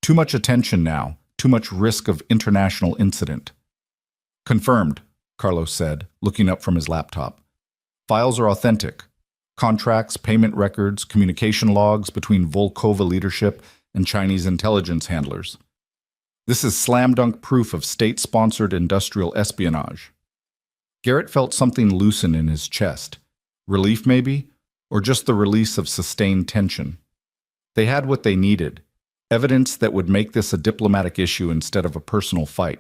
Too much attention now, too much risk of international incident. Confirmed, Carlos said, looking up from his laptop. Files are authentic. Contracts, payment records, communication logs between Volkova leadership and Chinese intelligence handlers. This is slam-dunk proof of state-sponsored industrial espionage. Garrett felt something loosen in his chest. Relief, maybe? Or just the release of sustained tension. They had what they needed. Evidence that would make this a diplomatic issue instead of a personal fight.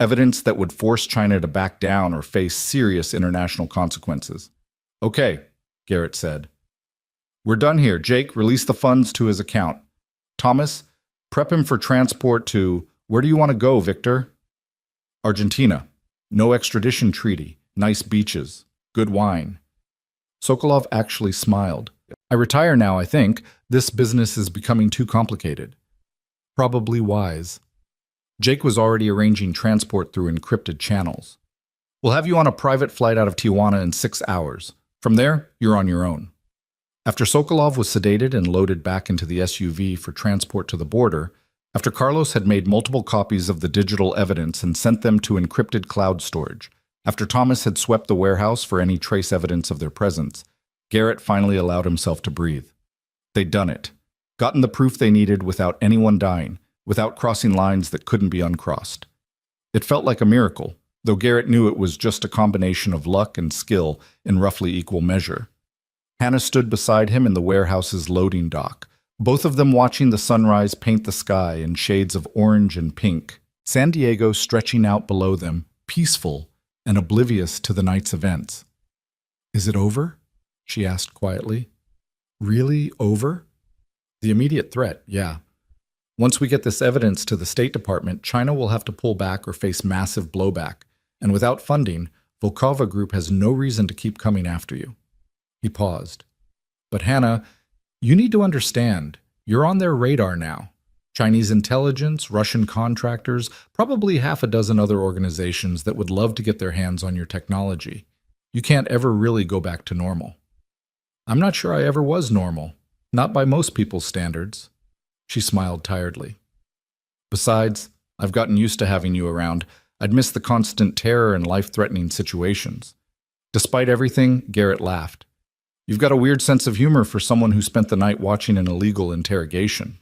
Evidence that would force China to back down or face serious international consequences. Okay, Garrett said. We're done here. Jake, release the funds to his account. Thomas, prep him for transport to... Where do you want to go, Victor? Argentina. No extradition treaty. Nice beaches. Good wine. Sokolov actually smiled. I retire now, I think. This business is becoming too complicated. Probably wise. Jake was already arranging transport through encrypted channels. We'll have you on a private flight out of Tijuana in 6 hours. From there, you're on your own. After Sokolov was sedated and loaded back into the SUV for transport to the border, after Carlos had made multiple copies of the digital evidence and sent them to encrypted cloud storage, after Thomas had swept the warehouse for any trace evidence of their presence, Garrett finally allowed himself to breathe. They'd done it. Gotten the proof they needed without anyone dying, without crossing lines that couldn't be uncrossed. It felt like a miracle, though Garrett knew it was just a combination of luck and skill in roughly equal measure. Hannah stood beside him in the warehouse's loading dock, both of them watching the sunrise paint the sky in shades of orange and pink, San Diego stretching out below them, peaceful and oblivious to the night's events. Is it over? She asked quietly. Really over? The immediate threat, yeah. Once we get this evidence to the State Department, China will have to pull back or face massive blowback, and without funding, Volkova Group has no reason to keep coming after you. He paused. But Hannah, you need to understand, you're on their radar now. Chinese intelligence, Russian contractors, probably half a dozen other organizations that would love to get their hands on your technology. You can't ever really go back to normal. I'm not sure I ever was normal, not by most people's standards. She smiled tiredly. Besides, I've gotten used to having you around. I'd miss the constant terror and life-threatening situations. Despite everything, Garrett laughed. You've got a weird sense of humor for someone who spent the night watching an illegal interrogation.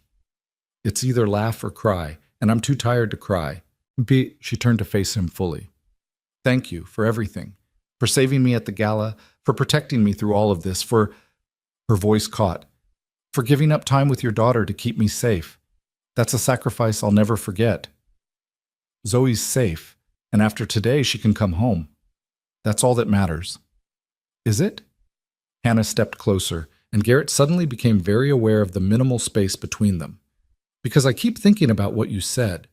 It's either laugh or cry, and I'm too tired to cry. She turned to face him fully. Thank you for everything. For saving me at the gala, for protecting me through all of this, for... Her voice caught. For giving up time with your daughter to keep me safe. That's a sacrifice I'll never forget. Zoe's safe, and after today she can come home. That's all that matters. Is it? Hannah stepped closer, and Garrett suddenly became very aware of the minimal space between them. Because I keep thinking about what you said,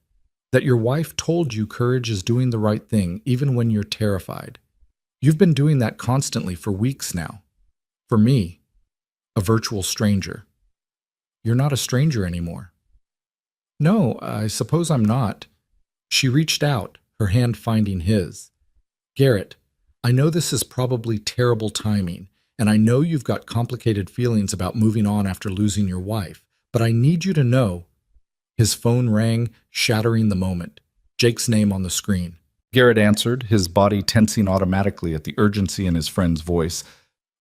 that your wife told you courage is doing the right thing even when you're terrified. You've been doing that constantly for weeks now. For me, a virtual stranger. You're not a stranger anymore. No, I suppose I'm not. She reached out, her hand finding his. Garrett, I know this is probably terrible timing, and I know you've got complicated feelings about moving on after losing your wife, but I need you to know. His phone rang, shattering the moment. Jake's name on the screen. Garrett answered, his body tensing automatically at the urgency in his friend's voice.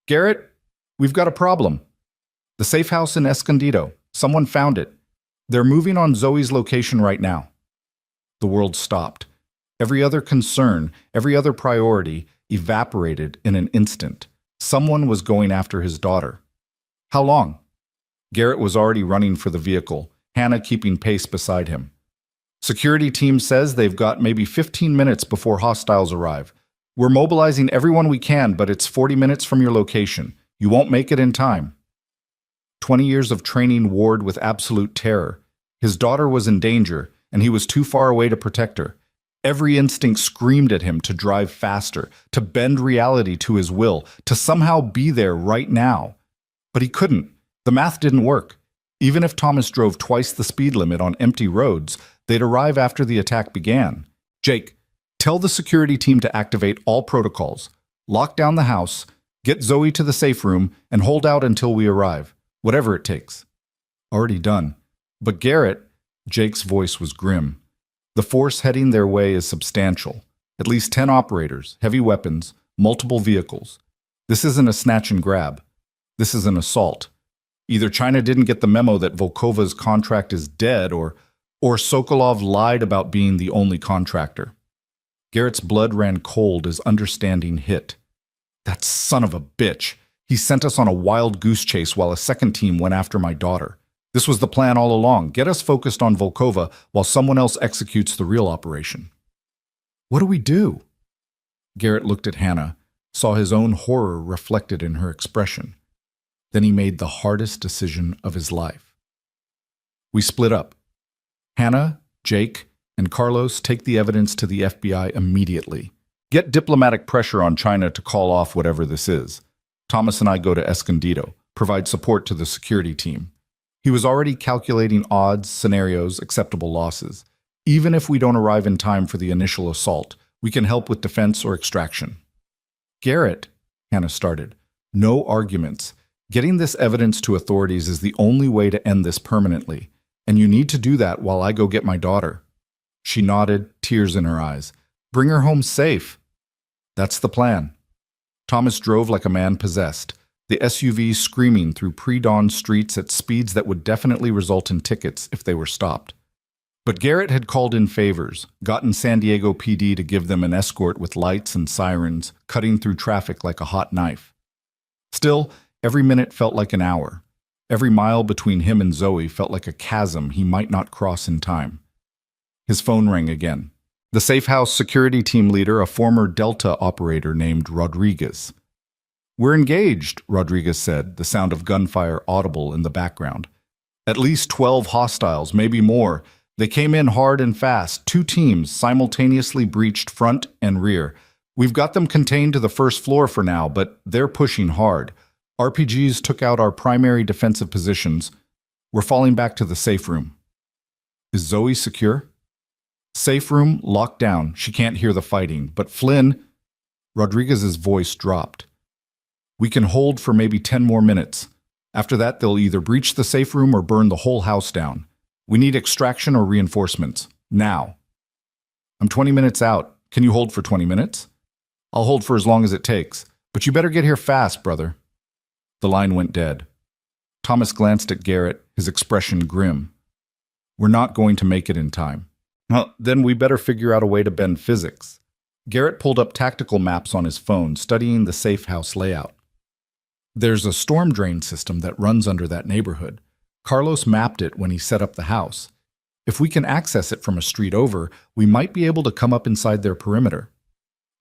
Garrett, we've got a problem. The safe house in Escondido. Someone found it. They're moving on Zoe's location right now. The world stopped. Every other concern, every other priority evaporated in an instant. Someone was going after his daughter. How long? Garrett was already running for the vehicle, Hannah keeping pace beside him. Security team says they've got maybe 15 minutes before hostiles arrive. We're mobilizing everyone we can, but it's 40 minutes from your location. You won't make it in time. 20 years of training warred with absolute terror. His daughter was in danger, and he was too far away to protect her. Every instinct screamed at him to drive faster, to bend reality to his will, to somehow be there right now. But he couldn't. The math didn't work. Even if Thomas drove twice the speed limit on empty roads, they'd arrive after the attack began. Jake, tell the security team to activate all protocols. Lock down the house, get Zoe to the safe room, and hold out until we arrive. Whatever it takes. Already done. But Garrett, Jake's voice was grim. The force heading their way is substantial. At least 10 operators, heavy weapons, multiple vehicles. This isn't a snatch and grab. This is an assault. Either China didn't get the memo that Volkova's contract is dead, or Sokolov lied about being the only contractor. Garrett's blood ran cold as understanding hit. That son of a bitch. He sent us on a wild goose chase while a second team went after my daughter. This was the plan all along. Get us focused on Volkova while someone else executes the real operation. What do we do? Garrett looked at Hannah, saw his own horror reflected in her expression. Then he made the hardest decision of his life. We split up. Hannah, Jake, and Carlos take the evidence to the FBI immediately. Get diplomatic pressure on China to call off whatever this is. Thomas and I go to Escondido, provide support to the security team. He was already calculating odds, scenarios, acceptable losses. Even if we don't arrive in time for the initial assault, we can help with defense or extraction. Garrett, Hannah started, no arguments. Getting this evidence to authorities is the only way to end this permanently, and you need to do that while I go get my daughter. She nodded, tears in her eyes. Bring her home safe. That's the plan. Thomas drove like a man possessed, the SUV screaming through pre-dawn streets at speeds that would definitely result in tickets if they were stopped. But Garrett had called in favors, gotten San Diego PD to give them an escort with lights and sirens, cutting through traffic like a hot knife. Still, every minute felt like an hour. Every mile between him and Zoe felt like a chasm he might not cross in time. His phone rang again. The safe house security team leader, a former Delta operator named Rodriguez. We're engaged, Rodriguez said, the sound of gunfire audible in the background. At least 12 hostiles, maybe more. They came in hard and fast. 2 teams simultaneously breached front and rear. We've got them contained to the first floor for now, but they're pushing hard. RPGs took out our primary defensive positions. We're falling back to the safe room. Is Zoe secure? Safe room locked down. She can't hear the fighting. But Flynn... Rodriguez's voice dropped. We can hold for maybe 10 more minutes. After that, they'll either breach the safe room or burn the whole house down. We need extraction or reinforcements. Now. I'm 20 minutes out. Can you hold for 20 minutes? I'll hold for as long as it takes, but you better get here fast, brother. The line went dead. Thomas glanced at Garrett, his expression grim. We're not going to make it in time. Well, then we better figure out a way to bend physics. Garrett pulled up tactical maps on his phone, studying the safe house layout. There's a storm drain system that runs under that neighborhood. Carlos mapped it when he set up the house. If we can access it from a street over, we might be able to come up inside their perimeter.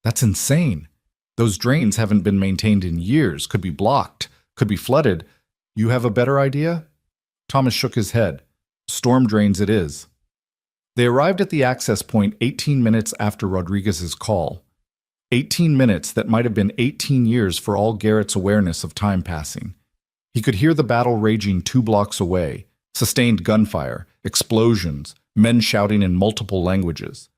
That's insane. Those drains haven't been maintained in years, could be blocked, could be flooded. You have a better idea? Thomas shook his head. Storm drains it is. They arrived at the access point 18 minutes after Rodriguez's call. 18 minutes that might have been 18 years for all Garrett's awareness of time passing. He could hear the battle raging 2 blocks away, sustained gunfire, explosions, men shouting in multiple languages.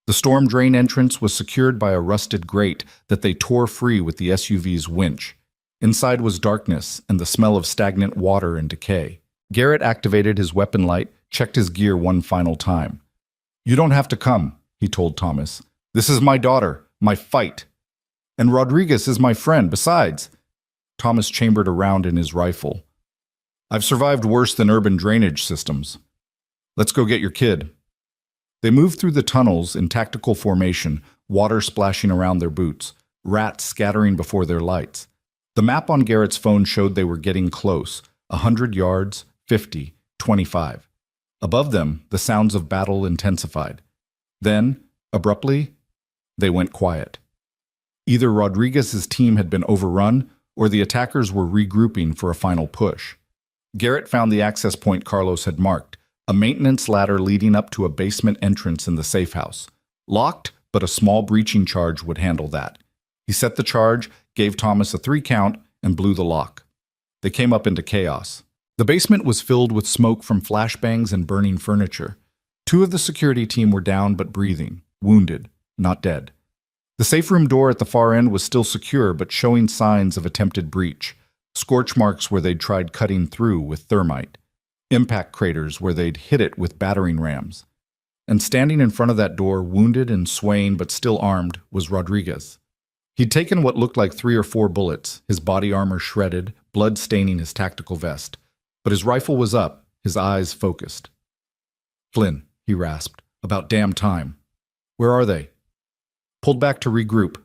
The storm drain entrance was secured by a rusted grate that they tore free with the SUV's winch. Inside was darkness and the smell of stagnant water and decay. Garrett activated his weapon light, checked his gear one final time. You don't have to come, he told Thomas. This is my daughter, my fight. And Rodriguez is my friend, besides. Thomas chambered around in his rifle. I've survived worse than urban drainage systems. Let's go get your kid. They moved through the tunnels in tactical formation, water splashing around their boots, rats scattering before their lights. The map on Garrett's phone showed they were getting close, 100 yards, 50, 25. Above them, the sounds of battle intensified. Then, abruptly, they went quiet. Either Rodriguez's team had been overrun, or the attackers were regrouping for a final push. Garrett found the access point Carlos had marked, a maintenance ladder leading up to a basement entrance in the safe house. Locked, but a small breaching charge would handle that. He set the charge, gave Thomas a 3 count, and blew the lock. They came up into chaos. The basement was filled with smoke from flashbangs and burning furniture. 2 of the security team were down but breathing, wounded, not dead. The safe room door at the far end was still secure but showing signs of attempted breach. Scorch marks where they'd tried cutting through with thermite. Impact craters where they'd hit it with battering rams. And standing in front of that door, wounded and swaying but still armed, was Rodriguez. He'd taken what looked like 3 or 4 bullets, his body armor shredded, blood staining his tactical vest. But his rifle was up, his eyes focused. Flynn, he rasped, about damn time. Where are they? Pulled back to regroup.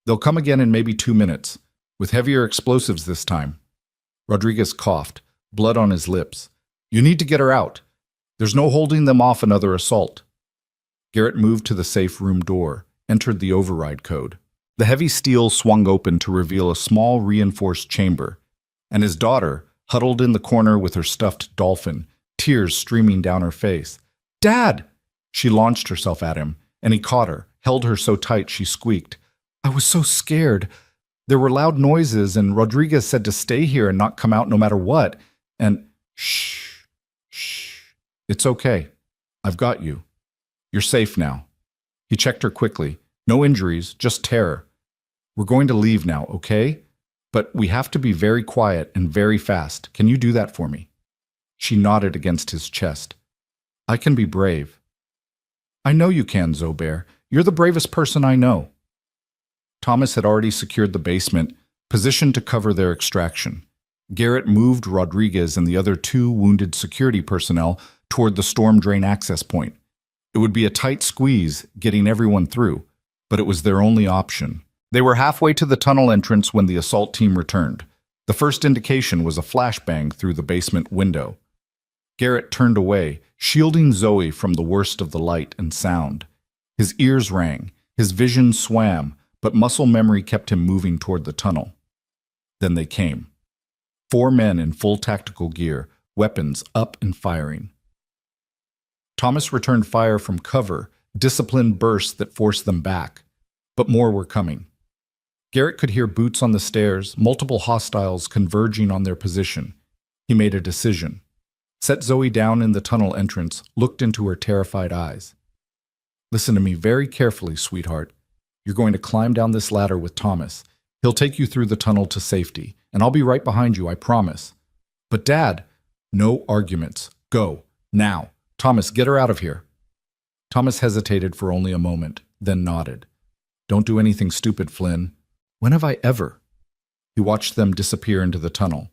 They'll come again in maybe 2 minutes, with heavier explosives this time. Rodriguez coughed, blood on his lips. You need to get her out. There's no holding them off another assault. Garrett moved to the safe room door, entered the override code. The heavy steel swung open to reveal a small reinforced chamber, and his daughter, huddled in the corner with her stuffed dolphin, tears streaming down her face. Dad! She launched herself at him, and he caught her, held her so tight she squeaked. I was so scared. There were loud noises, and Rodriguez said to stay here and not come out no matter what. And, shh, shh. It's okay. I've got you. You're safe now. He checked her quickly. No injuries, just terror. We're going to leave now, okay? But we have to be very quiet and very fast. Can you do that for me? She nodded against his chest. I can be brave. I know you can, Zobair. You're the bravest person I know. Thomas had already secured the basement, positioned to cover their extraction. Garrett moved Rodriguez and the other 2 wounded security personnel toward the storm drain access point. It would be a tight squeeze, getting everyone through, but it was their only option. They were halfway to the tunnel entrance when the assault team returned. The first indication was a flashbang through the basement window. Garrett turned away, shielding Zoe from the worst of the light and sound. His ears rang, his vision swam, but muscle memory kept him moving toward the tunnel. Then they came. 4 men in full tactical gear, weapons up and firing. Thomas returned fire from cover, disciplined bursts that forced them back. But more were coming. Garrett could hear boots on the stairs, multiple hostiles converging on their position. He made a decision. Set Zoe down in the tunnel entrance, looked into her terrified eyes. Listen to me very carefully, sweetheart. You're going to climb down this ladder with Thomas. He'll take you through the tunnel to safety, and I'll be right behind you, I promise. But Dad, no arguments. Go, now. Thomas, get her out of here. Thomas hesitated for only a moment, then nodded. Don't do anything stupid, Flynn. When have I ever? He watched them disappear into the tunnel,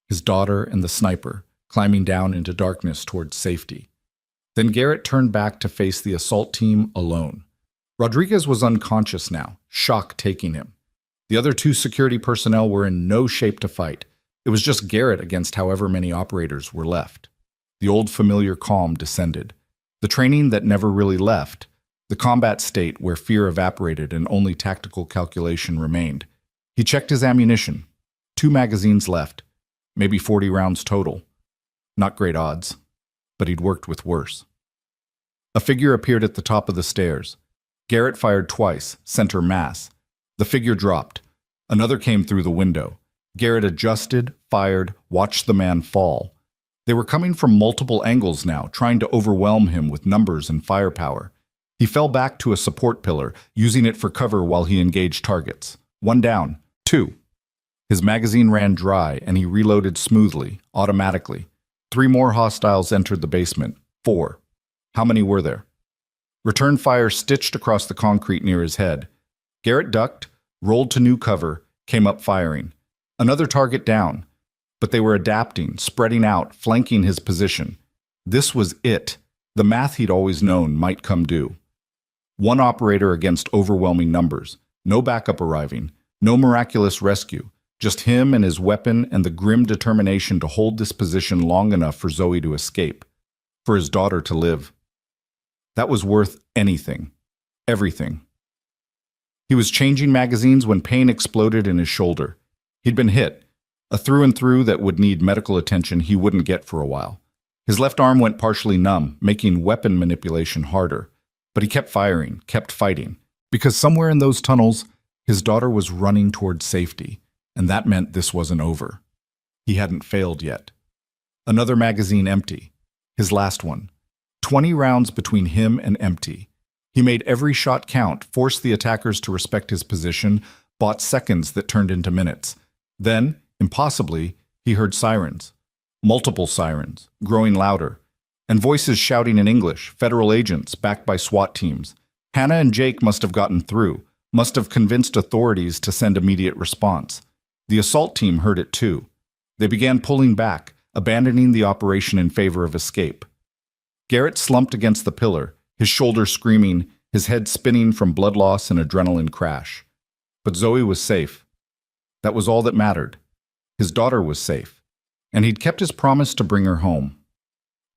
his daughter and the sniper climbing down into darkness towards safety. Then Garrett turned back to face the assault team alone. Rodriguez was unconscious now, shock taking him. The other two security personnel were in no shape to fight. It was just Garrett against however many operators were left. The old familiar calm descended. The training that never really left. The combat state where fear evaporated and only tactical calculation remained. He checked his ammunition. 2 magazines left. Maybe 40 rounds total. Not great odds, but he'd worked with worse. A figure appeared at the top of the stairs. Garrett fired twice, center mass. The figure dropped. Another came through the window. Garrett adjusted, fired, watched the man fall. They were coming from multiple angles now, trying to overwhelm him with numbers and firepower. He fell back to a support pillar, using it for cover while he engaged targets. 1 down, 2. His magazine ran dry, and he reloaded smoothly, automatically. 3 more hostiles entered the basement. 4. How many were there? Return fire stitched across the concrete near his head. Garrett ducked, rolled to new cover, came up firing. Another target down. But they were adapting, spreading out, flanking his position. This was it. The math he'd always known might come due. 1 operator against overwhelming numbers. No backup arriving. No miraculous rescue. Just him and his weapon and the grim determination to hold this position long enough for Zoe to escape. For his daughter to live. That was worth anything. Everything. He was changing magazines when pain exploded in his shoulder. He'd been hit. A through and through that would need medical attention he wouldn't get for a while. His left arm went partially numb, making weapon manipulation harder. But he kept firing, kept fighting. Because somewhere in those tunnels, his daughter was running towards safety. And that meant this wasn't over. He hadn't failed yet. Another magazine empty. His last one. 20 rounds between him and empty. He made every shot count, forced the attackers to respect his position, bought seconds that turned into minutes. Then, impossibly, he heard sirens. Multiple sirens, growing louder. And voices shouting in English, federal agents backed by SWAT teams. Hannah and Jake must have gotten through, must have convinced authorities to send immediate response. The assault team heard it too. They began pulling back, abandoning the operation in favor of escape. Garrett slumped against the pillar, his shoulder screaming, his head spinning from blood loss and adrenaline crash. But Zoe was safe. That was all that mattered. His daughter was safe, and he'd kept his promise to bring her home.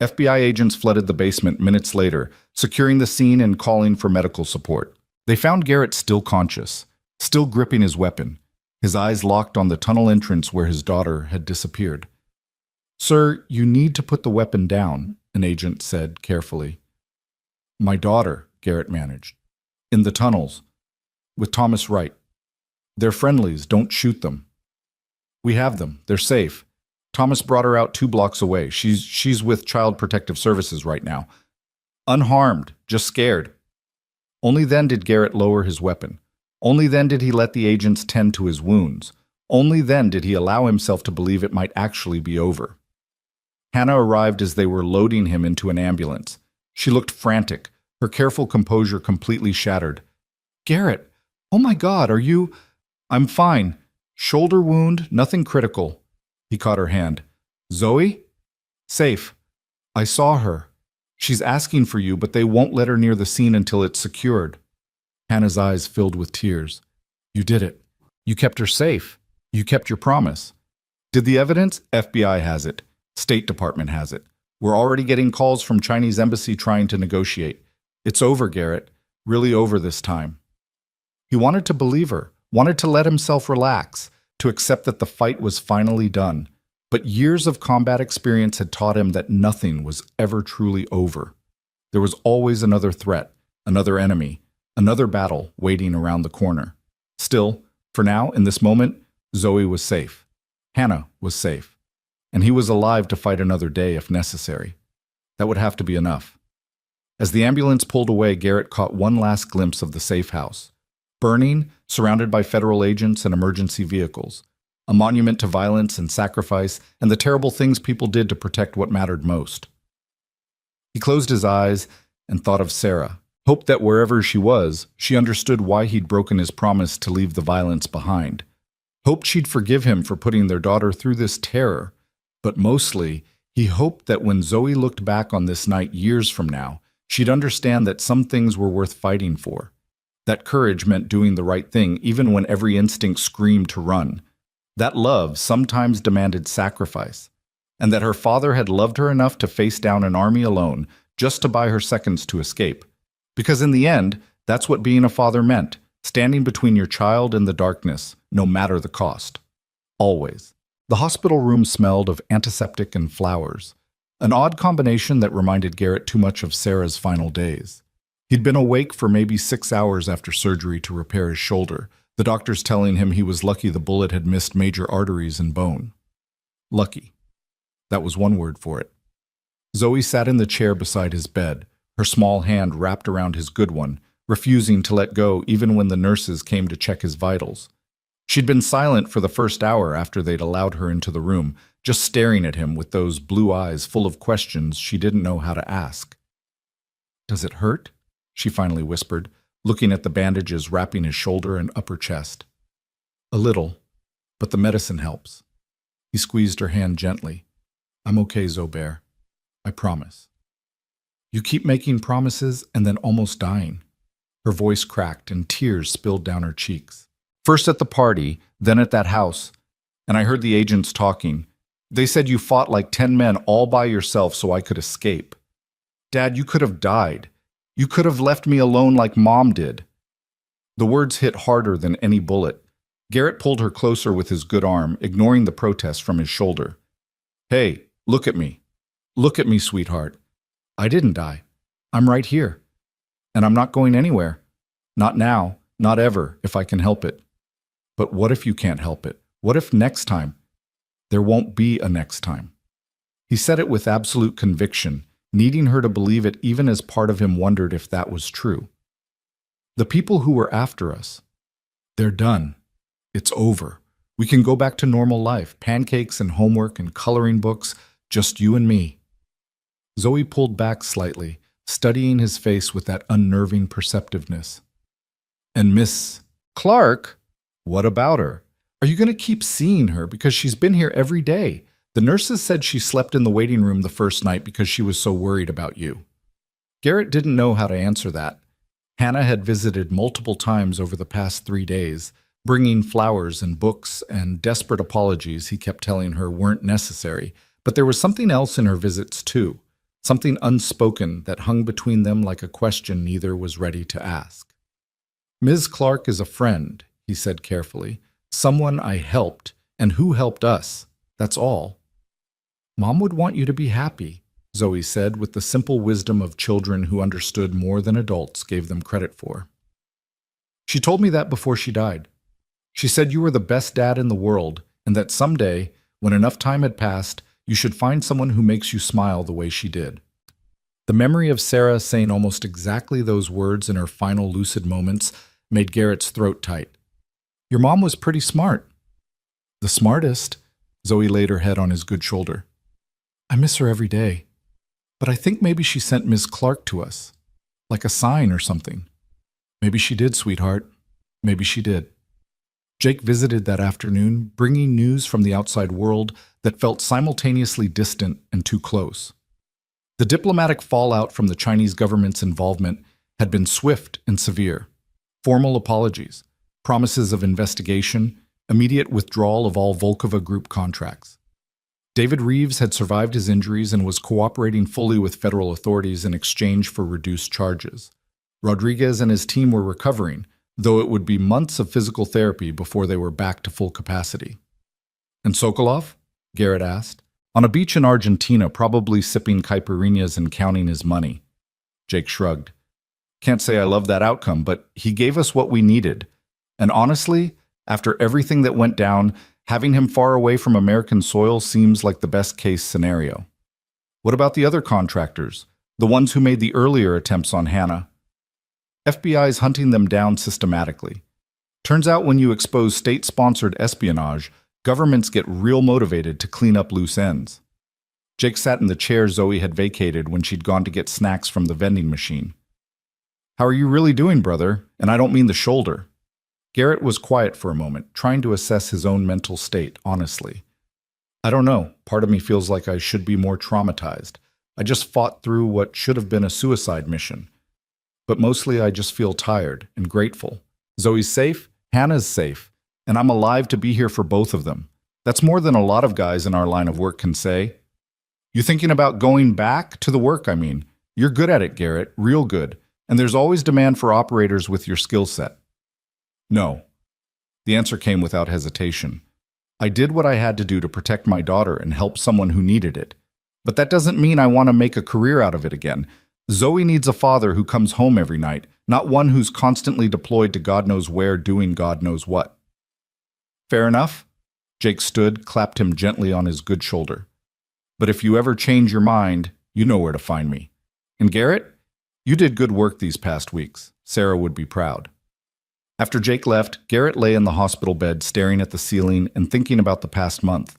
FBI agents flooded the basement minutes later, securing the scene and calling for medical support. They found Garrett still conscious, still gripping his weapon, his eyes locked on the tunnel entrance where his daughter had disappeared. "Sir, you need to put the weapon down," an agent said carefully. "My daughter," Garrett managed. "In the tunnels. With Thomas Wright. They're friendlies, don't shoot them. We have them, they're safe. Thomas brought her out 2 blocks away. She's with Child Protective Services right now. Unharmed, just scared." Only then did Garrett lower his weapon. Only then did he let the agents tend to his wounds. Only then did he allow himself to believe it might actually be over. Hannah arrived as they were loading him into an ambulance. She looked frantic, her careful composure completely shattered. "Garrett, oh my God, are you—" "I'm fine. Shoulder wound, nothing critical." He caught her hand. "Zoe?" "Safe. I saw her. She's asking for you, but they won't let her near the scene until it's secured." Hannah's eyes filled with tears. "You did it. You kept her safe. You kept your promise." "Did the evidence?" "FBI has it. State Department has it. We're already getting calls from Chinese embassy trying to negotiate. It's over, Garrett. Really over this time." He wanted to believe her, wanted to let himself relax, to accept that the fight was finally done. But years of combat experience had taught him that nothing was ever truly over. There was always another threat, another enemy, another battle waiting around the corner. Still, for now, in this moment, Zoe was safe. Hannah was safe. And he was alive to fight another day if necessary. That would have to be enough. As the ambulance pulled away, Garrett caught one last glimpse of the safe house. Burning, surrounded by federal agents and emergency vehicles. A monument to violence and sacrifice and the terrible things people did to protect what mattered most. He closed his eyes and thought of Sarah, Hoped that wherever she was, she understood why he'd broken his promise to leave the violence behind. Hoped she'd forgive him for putting their daughter through this terror. But mostly, he hoped that when Zoe looked back on this night years from now, she'd understand that some things were worth fighting for. That courage meant doing the right thing even when every instinct screamed to run. That love sometimes demanded sacrifice. And that her father had loved her enough to face down an army alone just to buy her seconds to escape. Because in the end, that's what being a father meant, standing between your child and the darkness, no matter the cost. Always. The hospital room smelled of antiseptic and flowers, an odd combination that reminded Garrett too much of Sarah's final days. He'd been awake for maybe 6 hours after surgery to repair his shoulder, the doctors telling him he was lucky the bullet had missed major arteries and bone. Lucky. That was one word for it. Zoe sat in the chair beside his bed, her small hand wrapped around his good one, refusing to let go even when the nurses came to check his vitals. She'd been silent for the first hour after they'd allowed her into the room, just staring at him with those blue eyes full of questions she didn't know how to ask. "Does it hurt?" she finally whispered, looking at the bandages wrapping his shoulder and upper chest. "A little, but the medicine helps." He squeezed her hand gently. "I'm okay, Zobair. I promise." "You keep making promises and then almost dying." Her voice cracked and tears spilled down her cheeks. "First at the party, then at that house. And I heard the agents talking. They said you fought like 10 men all by yourself so I could escape. Dad, you could have died. You could have left me alone like Mom did." The words hit harder than any bullet. Garrett pulled her closer with his good arm, ignoring the protest from his shoulder. "Hey, look at me. Look at me, sweetheart. I didn't die. I'm right here. And I'm not going anywhere. Not now, not ever, if I can help it. But what if you can't help it? What if next time? There won't be a next time." He said it with absolute conviction, needing her to believe it even as part of him wondered if that was true. "The people who were after us, they're done. It's over. We can go back to normal life, pancakes and homework and coloring books, just you and me." Zoe pulled back slightly, studying his face with that unnerving perceptiveness. "And Miss Clark? What about her? Are you going to keep seeing her because she's been here every day? The nurses said she slept in the waiting room the first night because she was so worried about you." Garrett didn't know how to answer that. Hannah had visited multiple times over the past 3 days, bringing flowers and books and desperate apologies he kept telling her weren't necessary, but there was something else in her visits too, something unspoken that hung between them like a question neither was ready to ask. "Ms. Clark is a friend," he said carefully, "someone I helped, and who helped us. That's all." "Mom would want you to be happy," Zoe said with the simple wisdom of children who understood more than adults gave them credit for. "She told me that before she died. She said you were the best dad in the world, and that someday, when enough time had passed, you should find someone who makes you smile the way she did." The memory of Sarah saying almost exactly those words in her final lucid moments made Garrett's throat tight. "Your mom was pretty smart." "The smartest." Zoe laid her head on his good shoulder. "I miss her every day. But I think maybe she sent Miss Clark to us. Like a sign or something." "Maybe she did, sweetheart. Maybe she did." Jake visited that afternoon, bringing news from the outside world that felt simultaneously distant and too close. The diplomatic fallout from the Chinese government's involvement had been swift and severe. Formal apologies, promises of investigation, immediate withdrawal of all Volkova Group contracts. David Reeves had survived his injuries and was cooperating fully with federal authorities in exchange for reduced charges. Rodriguez and his team were recovering, though it would be months of physical therapy before they were back to full capacity. "And Sokolov?" Garrett asked. "On a beach in Argentina, probably sipping caipirinhas and counting his money." Jake shrugged. "Can't say I love that outcome, but he gave us what we needed. And honestly, after everything that went down, having him far away from American soil seems like the best-case scenario." "What about the other contractors, the ones who made the earlier attempts on Hannah?" "FBI's hunting them down systematically. Turns out when you expose state-sponsored espionage, governments get real motivated to clean up loose ends." Jake sat in the chair Zoe had vacated when she'd gone to get snacks from the vending machine. How are you really doing, brother? And I don't mean the shoulder. Garrett was quiet for a moment, trying to assess his own mental state, honestly. I don't know. Part of me feels like I should be more traumatized. I just fought through what should have been a suicide mission. But mostly I just feel tired and grateful. Zoe's safe, Hannah's safe, and I'm alive to be here for both of them. That's more than a lot of guys in our line of work can say. You thinking about going back to the work, I mean? You're good at it, Garrett, real good. And there's always demand for operators with your skill set. No. The answer came without hesitation. I did what I had to do to protect my daughter and help someone who needed it. But that doesn't mean I want to make a career out of it again. Zoe needs a father who comes home every night, not one who's constantly deployed to God knows where doing God knows what. Fair enough? Jake stood, clapped him gently on his good shoulder. But if you ever change your mind, you know where to find me. And Garrett, you did good work these past weeks. Sarah would be proud. After Jake left, Garrett lay in the hospital bed staring at the ceiling and thinking about the past month.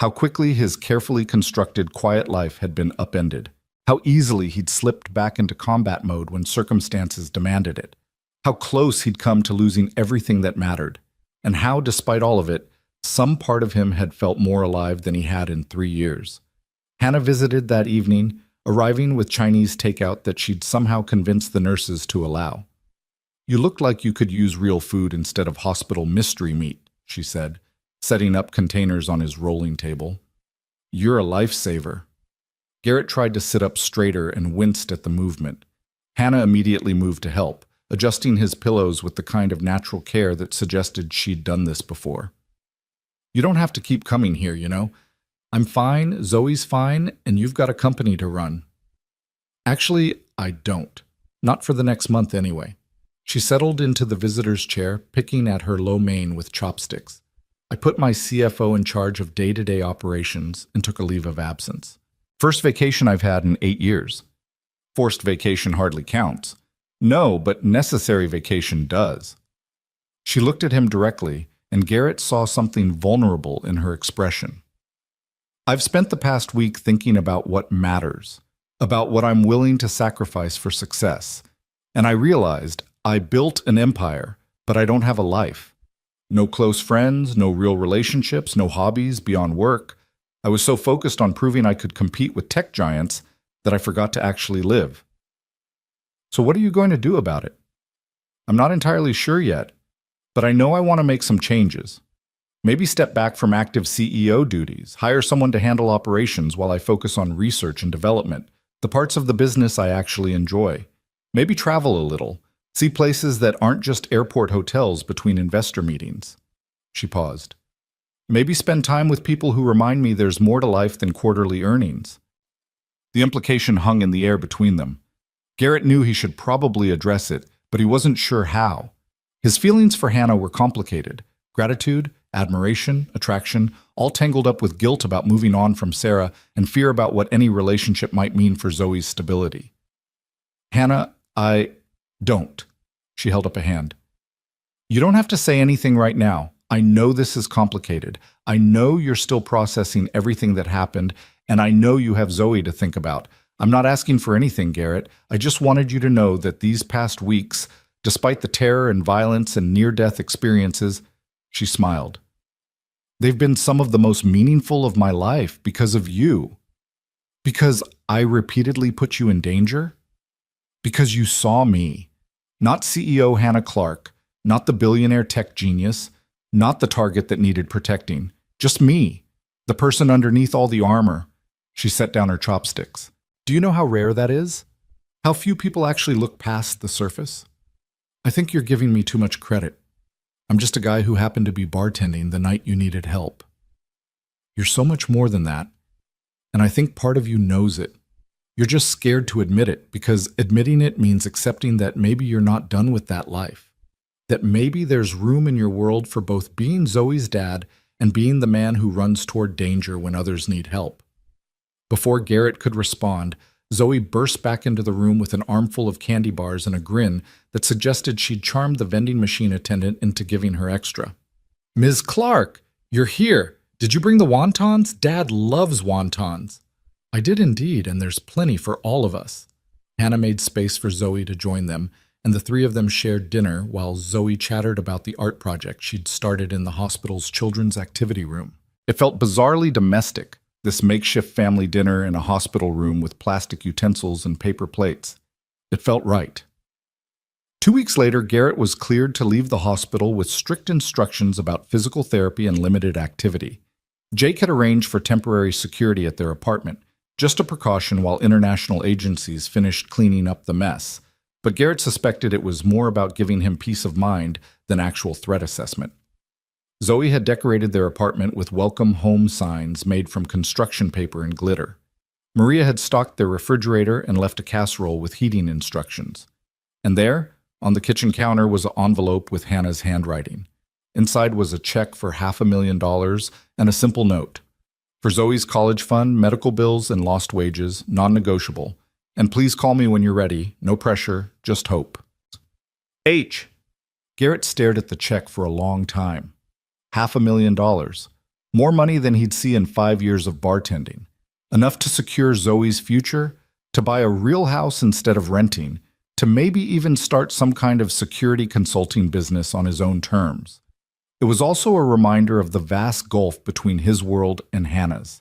How quickly his carefully constructed, quiet life had been upended. How easily he'd slipped back into combat mode when circumstances demanded it. How close he'd come to losing everything that mattered. And how, despite all of it, some part of him had felt more alive than he had in 3 years. Hannah visited that evening, arriving with Chinese takeout that she'd somehow convinced the nurses to allow. You looked like you could use real food instead of hospital mystery meat, she said, setting up containers on his rolling table. You're a lifesaver. Garrett tried to sit up straighter and winced at the movement. Hannah immediately moved to help, adjusting his pillows with the kind of natural care that suggested she'd done this before. You don't have to keep coming here, you know. I'm fine, Zoe's fine, and you've got a company to run. Actually, I don't. Not for the next month anyway. She settled into the visitor's chair, picking at her lo mein with chopsticks. I put my CFO in charge of day-to-day operations and took a leave of absence. First vacation I've had in 8 years. Forced vacation hardly counts. No, but necessary vacation does. She looked at him directly, and Garrett saw something vulnerable in her expression. I've spent the past week thinking about what matters, about what I'm willing to sacrifice for success, and I realized I built an empire, but I don't have a life. No close friends, no real relationships, no hobbies beyond work. I was so focused on proving I could compete with tech giants that I forgot to actually live. So what are you going to do about it? I'm not entirely sure yet, but I know I want to make some changes. Maybe step back from active CEO duties, hire someone to handle operations while I focus on research and development, the parts of the business I actually enjoy. Maybe travel a little, see places that aren't just airport hotels between investor meetings. She paused. Maybe spend time with people who remind me there's more to life than quarterly earnings. The implication hung in the air between them. Garrett knew he should probably address it, but he wasn't sure how. His feelings for Hannah were complicated. Gratitude, admiration, attraction, all tangled up with guilt about moving on from Sarah and fear about what any relationship might mean for Zoe's stability. Hannah, I don't. She held up a hand. You don't have to say anything right now. I know this is complicated. I know you're still processing everything that happened, and I know you have Zoe to think about. I'm not asking for anything, Garrett. I just wanted you to know that these past weeks, despite the terror and violence and near-death experiences, she smiled. They've been some of the most meaningful of my life because of you. Because I repeatedly put you in danger? Because you saw me. Not CEO Hannah Clark, not the billionaire tech genius, not the target that needed protecting. Just me, the person underneath all the armor. She set down her chopsticks. Do you know how rare that is? How few people actually look past the surface? I think you're giving me too much credit. I'm just a guy who happened to be bartending the night you needed help. You're so much more than that, and I think part of you knows it. You're just scared to admit it, because admitting it means accepting that maybe you're not done with that life. That maybe there's room in your world for both being Zoe's dad and being the man who runs toward danger when others need help. Before Garrett could respond, Zoe burst back into the room with an armful of candy bars and a grin that suggested she'd charmed the vending machine attendant into giving her extra. Ms. Clark, you're here. Did you bring the wontons? Dad loves wontons. I did indeed, and there's plenty for all of us. Hannah made space for Zoe to join them, and the three of them shared dinner while Zoe chattered about the art project she'd started in the hospital's children's activity room. It felt bizarrely domestic, this makeshift family dinner in a hospital room with plastic utensils and paper plates. It felt right. 2 weeks later, Garrett was cleared to leave the hospital with strict instructions about physical therapy and limited activity. Jake had arranged for temporary security at their apartment, just a precaution while international agencies finished cleaning up the mess. But Garrett suspected it was more about giving him peace of mind than actual threat assessment. Zoe had decorated their apartment with welcome home signs made from construction paper and glitter. Maria had stocked their refrigerator and left a casserole with heating instructions. And there, on the kitchen counter, was an envelope with Hannah's handwriting. Inside was a check for $500,000 and a simple note. For Zoe's college fund, medical bills, and lost wages, non-negotiable. And please call me when you're ready. No pressure, just hope. H. Garrett stared at the check for a long time. $500,000. More money than he'd see in 5 years of bartending. Enough to secure Zoe's future, to buy a real house instead of renting, to maybe even start some kind of security consulting business on his own terms. It was also a reminder of the vast gulf between his world and Hannah's.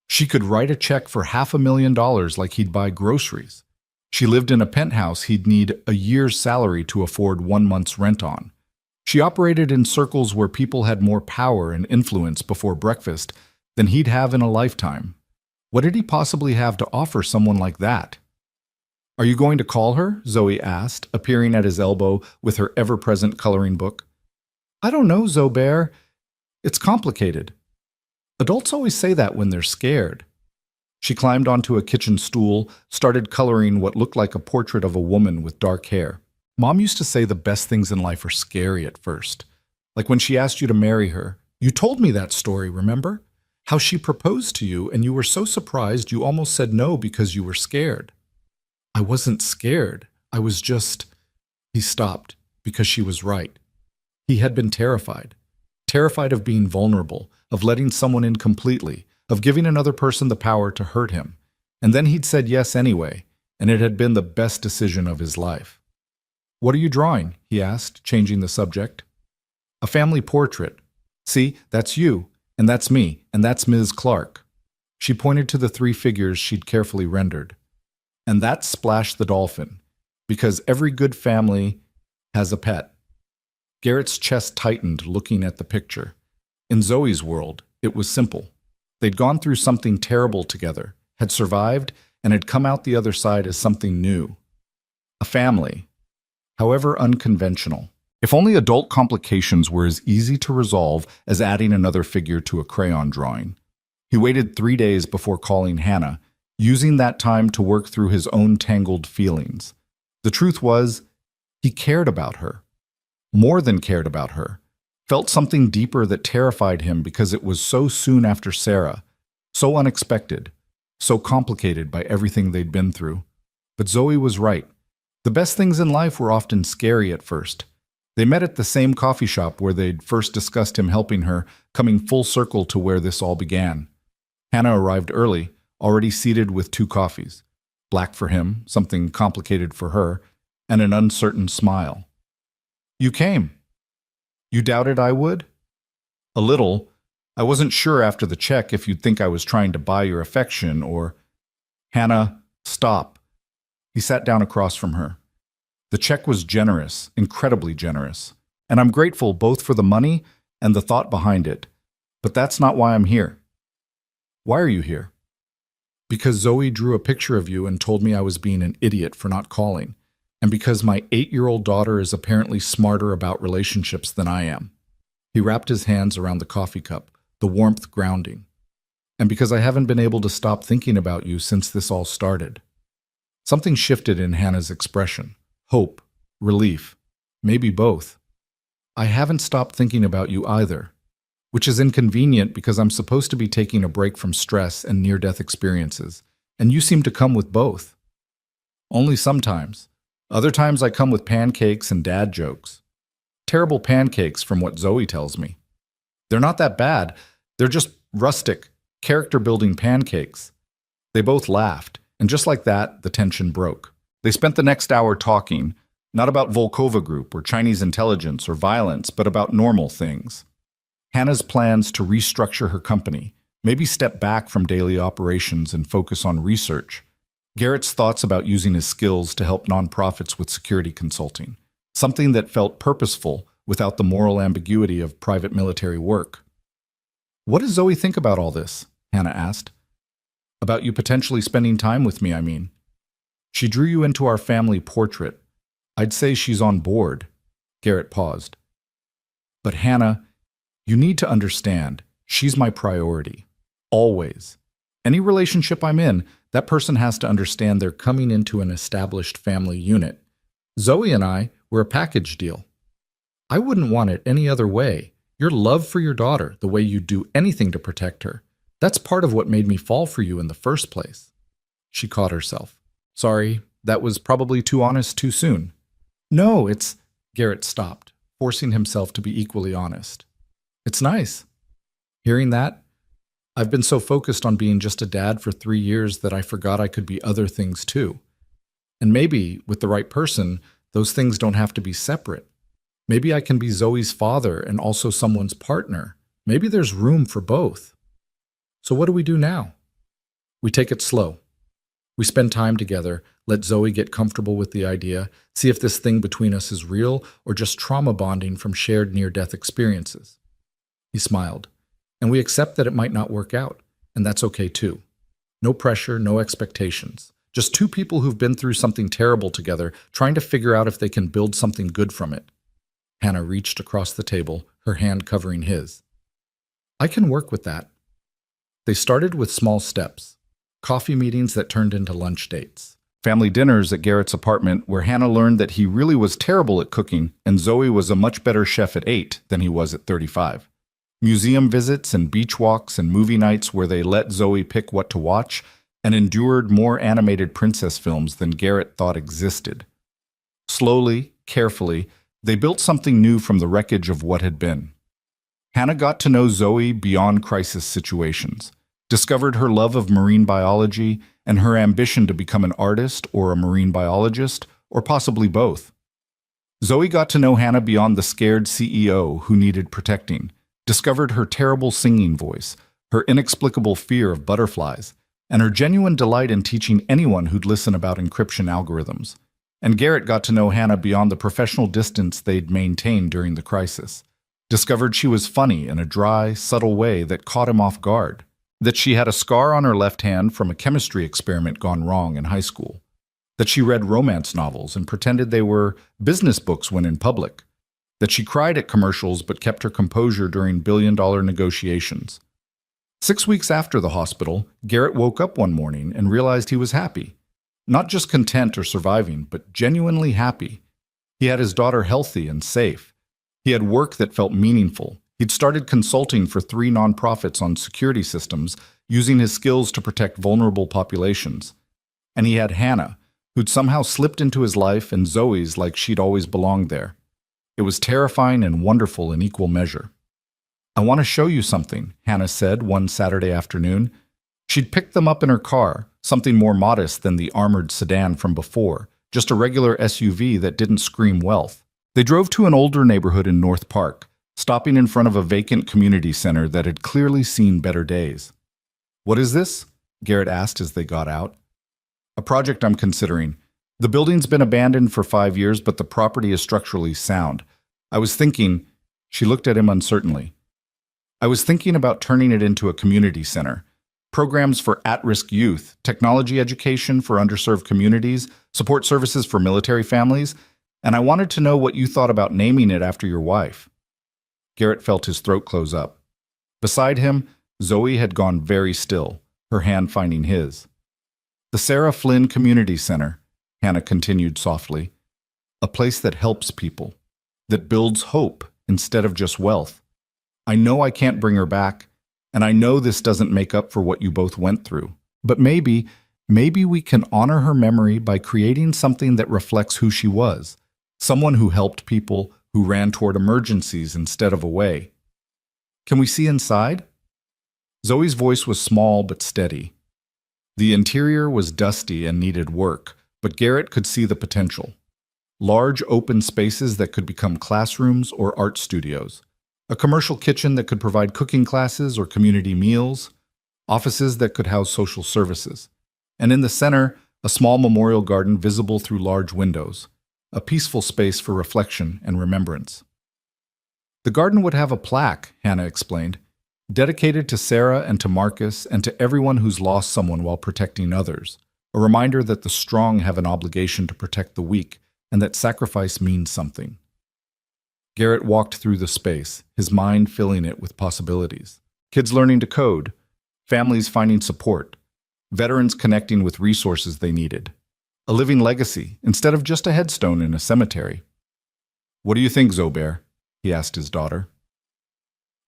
She could write a check for $500,000 like he'd buy groceries. She lived in a penthouse he'd need a year's salary to afford 1 month's rent on. She operated in circles where people had more power and influence before breakfast than he'd have in a lifetime. What did he possibly have to offer someone like that? Are you going to call her? Zoe asked, appearing at his elbow with her ever-present coloring book. I don't know, Zobear. It's complicated. Adults always say that when they're scared. She climbed onto a kitchen stool, started coloring what looked like a portrait of a woman with dark hair. Mom used to say the best things in life are scary at first. Like when she asked you to marry her. You told me that story, remember? How she proposed to you and you were so surprised you almost said no because you were scared. I wasn't scared. I was just... He stopped because she was right. He had been terrified. Terrified of being vulnerable, of letting someone in completely, of giving another person the power to hurt him. And then he'd said yes anyway, and it had been the best decision of his life. What are you drawing? He asked, changing the subject. A family portrait. See, that's you, and that's me, and that's Ms. Clark. She pointed to the 3 figures she'd carefully rendered. And that's Splash the dolphin, because every good family has a pet. Garrett's chest tightened looking at the picture. In Zoe's world, it was simple. They'd gone through something terrible together, had survived, and had come out the other side as something new. A family, however unconventional. If only adult complications were as easy to resolve as adding another figure to a crayon drawing. He waited 3 days before calling Hannah, using that time to work through his own tangled feelings. The truth was, he cared about her. More than cared about her. Felt something deeper that terrified him because it was so soon after Sarah, so unexpected, so complicated by everything they'd been through. But Zoe was right. The best things in life were often scary at first. They met at the same coffee shop where they'd first discussed him helping her, coming full circle to where this all began. Hannah arrived early, already seated with 2 coffees. Black for him, something complicated for her, and an uncertain smile. You came. You doubted I would? A little. I wasn't sure after the check if you'd think I was trying to buy your affection or... Hannah, stop. He sat down across from her. The check was generous, incredibly generous, and I'm grateful both for the money and the thought behind it. But that's not why I'm here. Why are you here? Because Zoe drew a picture of you and told me I was being an idiot for not calling, and because my 8-year-old daughter is apparently smarter about relationships than I am. He wrapped his hands around the coffee cup, the warmth grounding. And because I haven't been able to stop thinking about you since this all started. Something shifted in Hannah's expression. Hope, relief, maybe both. I haven't stopped thinking about you either, which is inconvenient because I'm supposed to be taking a break from stress and near-death experiences, and you seem to come with both. Only sometimes. Other times I come with pancakes and dad jokes. Terrible pancakes from what Zoe tells me. They're not that bad. They're just rustic, character-building pancakes. They both laughed, and just like that, the tension broke. They spent the next hour talking, Not about Volkova Group or Chinese intelligence or violence, but about normal things. Hannah's plans to restructure her company, maybe step back from daily operations and focus on research. Garrett's thoughts about using his skills to help nonprofits with security consulting, something that felt purposeful without the moral ambiguity of private military work. What does Zoe think about all this? Hannah asked. About you potentially spending time with me, I mean. She drew you into our family portrait. I'd say she's on board. Garrett paused. But Hannah, you need to understand, she's my priority. Always. Any relationship I'm in, that person has to understand they're coming into an established family unit. Zoe and I were a package deal. I wouldn't want it any other way. Your love for your daughter, the way you do anything to protect her, that's part of what made me fall for you in the first place. She caught herself. Sorry, that was probably too honest too soon. No, it's... Garrett stopped, forcing himself to be equally honest. It's nice. Hearing that, I've been so focused on being just a dad for 3 years that I forgot I could be other things too. And maybe, with the right person, those things don't have to be separate. Maybe I can be Zoe's father and also someone's partner. Maybe there's room for both. So what do we do now? We take it slow. We spend time together, let Zoe get comfortable with the idea, see if this thing between us is real or just trauma bonding from shared near-death experiences. He smiled. And we accept that it might not work out, and that's okay too. No pressure, no expectations. Just two people who've been through something terrible together, trying to figure out if they can build something good from it. Hannah reached across the table, her hand covering his. I can work with that. They started with small steps. Coffee meetings that turned into lunch dates. Family dinners at Garrett's apartment where Hannah learned that he really was terrible at cooking and Zoe was a much better chef at 8 than he was at 35. Museum visits and beach walks and movie nights where they let Zoe pick what to watch and endured more animated princess films than Garrett thought existed. Slowly, carefully, they built something new from the wreckage of what had been. Hannah got to know Zoe beyond crisis situations, discovered her love of marine biology and her ambition to become an artist or a marine biologist, or possibly both. Zoe got to know Hannah beyond the scared CEO who needed protecting, discovered her terrible singing voice, her inexplicable fear of butterflies, and her genuine delight in teaching anyone who'd listen about encryption algorithms. And Garrett got to know Hannah beyond the professional distance they'd maintained during the crisis, discovered she was funny in a dry, subtle way that caught him off guard, that she had a scar on her left hand from a chemistry experiment gone wrong in high school, that she read romance novels and pretended they were business books when in public, that she cried at commercials but kept her composure during billion-dollar negotiations. 6 weeks after the hospital, Garrett woke up one morning and realized he was happy. Not just content or surviving, but genuinely happy. He had his daughter healthy and safe. He had work that felt meaningful. He'd started consulting for 3 nonprofits on security systems, using his skills to protect vulnerable populations. And he had Hannah, who'd somehow slipped into his life, and Zoe's like she'd always belonged there. It was terrifying and wonderful in equal measure. I want to show you something, Hannah said one Saturday afternoon. She'd picked them up in her car, something more modest than the armored sedan from before, just a regular SUV that didn't scream wealth. They drove to an older neighborhood in North Park, stopping in front of a vacant community center that had clearly seen better days. What is this? Garrett asked as they got out. A project I'm considering. The building's been abandoned for 5 years, but the property is structurally sound. I was thinking, she looked at him uncertainly. I was thinking about turning it into a community center. Programs for at-risk youth, technology education for underserved communities, support services for military families, and I wanted to know what you thought about naming it after your wife. Garrett felt his throat close up. Beside him, Zoe had gone very still, her hand finding his. The Sarah Flynn Community Center, Hannah continued softly. A place that helps people, that builds hope instead of just wealth. I know I can't bring her back, and I know this doesn't make up for what you both went through. But maybe we can honor her memory by creating something that reflects who she was. Someone who helped people, who ran toward emergencies instead of away. Can we see inside? Zoe's voice was small but steady. The interior was dusty and needed work, but Garrett could see the potential. Large open spaces that could become classrooms or art studios. A commercial kitchen that could provide cooking classes or community meals. Offices that could house social services. And in the center, a small memorial garden visible through large windows. A peaceful space for reflection and remembrance. The garden would have a plaque, Hannah explained, dedicated to Sarah and to Marcus and to everyone who's lost someone while protecting others. A reminder that the strong have an obligation to protect the weak and that sacrifice means something. Garrett walked through the space, his mind filling it with possibilities. Kids learning to code, families finding support, veterans connecting with resources they needed. A living legacy instead of just a headstone in a cemetery. "What do you think, Zobair?" he asked his daughter.